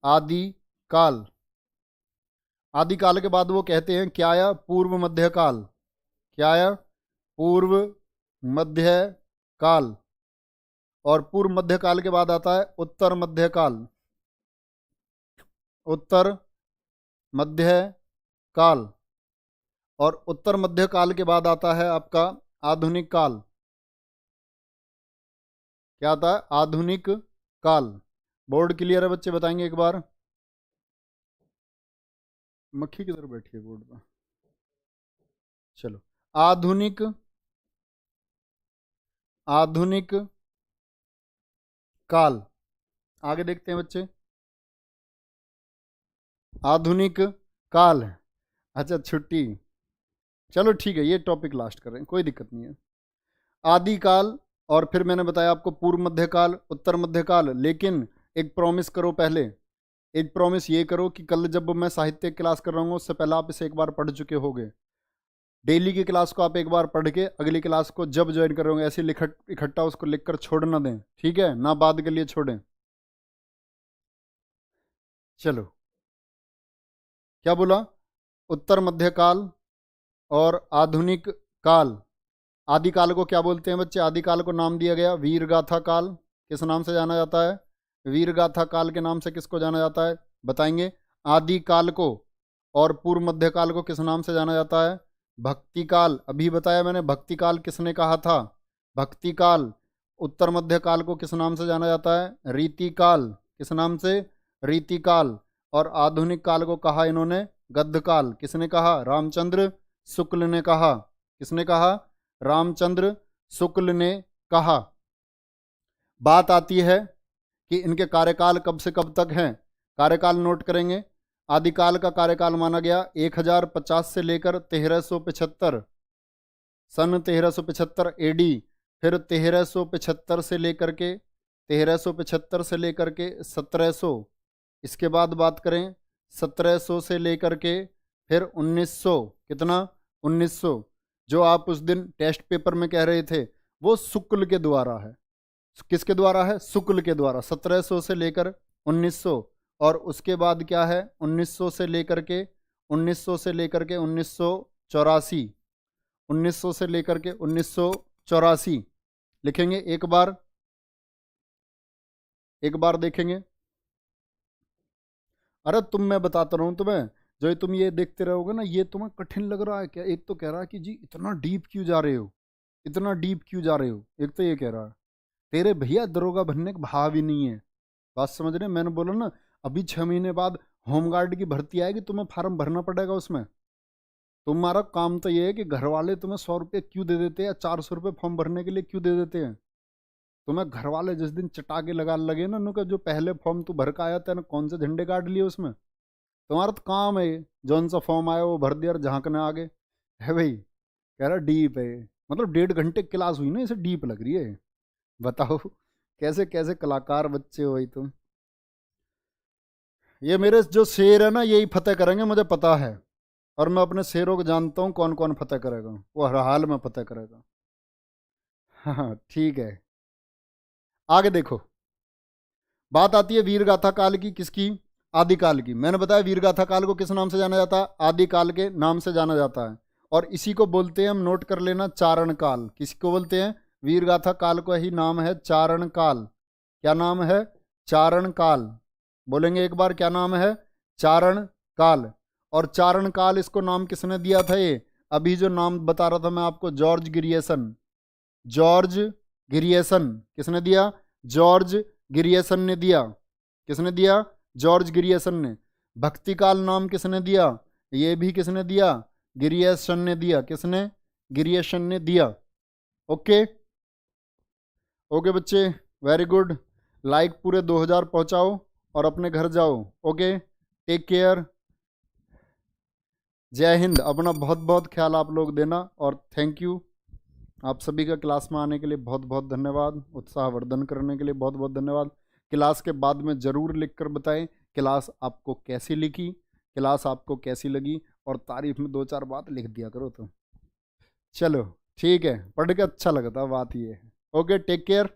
आदिकाल। आदिकाल के बाद वो कहते हैं क्या आया? पूर्व मध्य काल। क्या आया? पूर्व मध्य काल। और पूर्व मध्य काल के बाद आता है उत्तर मध्य काल। उत्तर मध्य काल। और उत्तर मध्य काल के बाद आता है आपका आधुनिक काल। क्या आता है? आधुनिक काल। बोर्ड क्लियर है बच्चे? बताएंगे एक बार। मक्खी किधर बैठी है बोर्ड पर? चलो, आधुनिक आधुनिक काल। आगे देखते हैं बच्चे, आधुनिक काल। अच्छा छुट्टी, चलो ठीक है, ये टॉपिक लास्ट कर रहे हैं, कोई दिक्कत नहीं है। आदिकाल, और फिर मैंने बताया आपको पूर्व मध्यकाल, उत्तर मध्यकाल। लेकिन एक प्रॉमिस करो पहले, एक प्रॉमिस ये करो कि कल जब मैं साहित्य क्लास कर रहा हूँ उससे पहले आप इसे एक बार पढ़ चुके होगे। डेली की क्लास को आप एक बार पढ़ के अगली क्लास को जब ज्वाइन कर रहे होंगे ऐसे इकट्ठा उसको लिखकर छोड़ ना दें, ठीक है ना, बाद के लिए छोड़ें। चलो, क्या बोला, उत्तर मध्यकाल और आधुनिक काल। आदिकाल को क्या बोलते हैं बच्चे, आदिकाल को नाम दिया गया वीर गाथा काल। किस नाम से जाना जाता है, वीर गाथा काल के नाम से किसको जाना जाता है, बताएंगे। आदिकाल को और पूर्व मध्यकाल को किस नाम से जाना जाता है, भक्ति काल। अभी बताया मैंने, भक्ति काल किसने कहा था, भक्ति काल। उत्तर मध्यकाल को किस नाम से जाना जाता है, रीति काल। किस नाम से, रीति काल। और आधुनिक काल को कहा इन्होंने गद्य काल। किसने कहा, रामचंद्र शुक्ल ने कहा। किसने कहा, रामचंद्र शुक्ल ने कहा। बात आती है कि इनके कार्यकाल कब से कब तक हैं, कार्यकाल नोट करेंगे। आदिकाल का कार्यकाल माना गया 1050 से लेकर 1375, सन 1375 एडी। फिर 1375 से लेकर के 1375 से लेकर के 1700। इसके बाद बात करें 1700 से लेकर के फिर 1900, कितना, 1900। जो आप उस दिन टेस्ट पेपर में कह रहे थे वो शुक्ल के द्वारा है। किसके द्वारा है, शुक्ल के द्वारा, 1700 से लेकर 1900। और उसके बाद क्या है, 1900 से लेकर के 1900 से लेकर के 1984, 1900 से लेकर के 1984 लिखेंगे। एक बार देखेंगे। अरे मैं बताता रहा हूँ तुम्हें, जो ये तुम ये देखते रहोगे ना, ये तुम्हें कठिन लग रहा है क्या। एक तो कह रहा है कि जी इतना डीप क्यों जा रहे हो, इतना डीप क्यों जा रहे हो। एक तो ये कह रहा है तेरे भैया दरोगा बनने का भाव ही नहीं है। बात समझ रहे, मैंने बोला ना अभी 6 महीने बाद होमगार्ड की भर्ती आएगी, तुम्हें फार्म भरना पड़ेगा उसमें। तुम्हारा काम तो ये है कि घर वाले तुम्हें 100 रुपये क्यों दे देते हैं, 400 रुपये फॉर्म भरने के लिए क्यों दे देते हैं। तुम्हें घर वाले जिस दिन चटाके लगा लगे ना, उनका जो पहले फॉर्म तू भर का आया था ना, कौन से झंडे गाड़ लिए उसमें। तुम्हारा तो काम है ये, जौन सा फॉर्म आया वो भर दिया और झांकने आगे है भाई। कह रहा डीप है, मतलब 1.5 घंटे क्लास हुई ना, इसे डीप लग रही है। बताओ कैसे कैसे कलाकार बच्चे हो भाई तुम। ये मेरे जो शेर है ना यही फतेह करेंगे, मुझे पता है। और मैं अपने शेरों को जानता हूँ कौन कौन फतेह करेगा, वो हर हाल में फतेह करेगा। हाँ ठीक है, आगे देखो। बात आती है वीरगाथा काल की, किसकी, आदिकाल की। मैंने बताया वीरगाथा काल को किस नाम से जाना जाता है, आदिकाल के नाम से जाना जाता है। और इसी को बोलते हैं, हम नोट कर लेना, चारण काल। किसको बोलते हैं, वीरगाथा काल का ही नाम है चारण काल। क्या नाम है, चारण काल। बोलेंगे एक बार, क्या नाम है, चारण काल। और चारण काल इसको नाम किसने दिया था, ये अभी जो नाम बता रहा था मैं आपको, जॉर्ज ग्रियर्सन। जॉर्ज ग्रियर्सन किसने दिया, जॉर्ज ग्रियर्सन ने दिया। किसने दिया, जॉर्ज ग्रियर्सन ने। भक्ति काल नाम किसने दिया, ये भी किसने दिया, ग्रियर्सन ने दिया। किसने, ग्रियर्सन ने दिया। ओके ओके बच्चे, वेरी गुड। लाइक पूरे 2000 पहुंचाओ और अपने घर जाओ। ओके, टेक केयर, जय हिंद। अपना बहुत बहुत ख्याल आप लोग देना, और थैंक यू आप सभी का क्लास में आने के लिए बहुत बहुत धन्यवाद, उत्साहवर्धन करने के लिए बहुत बहुत धन्यवाद। क्लास के बाद में ज़रूर लिख कर बताएं क्लास आपको कैसी लिखी, क्लास आपको कैसी लगी, और तारीफ में 2-4 बात लिख दिया करो। तो चलो ठीक है, पढ़ के अच्छा लगता, बात ये है। Okay, take care.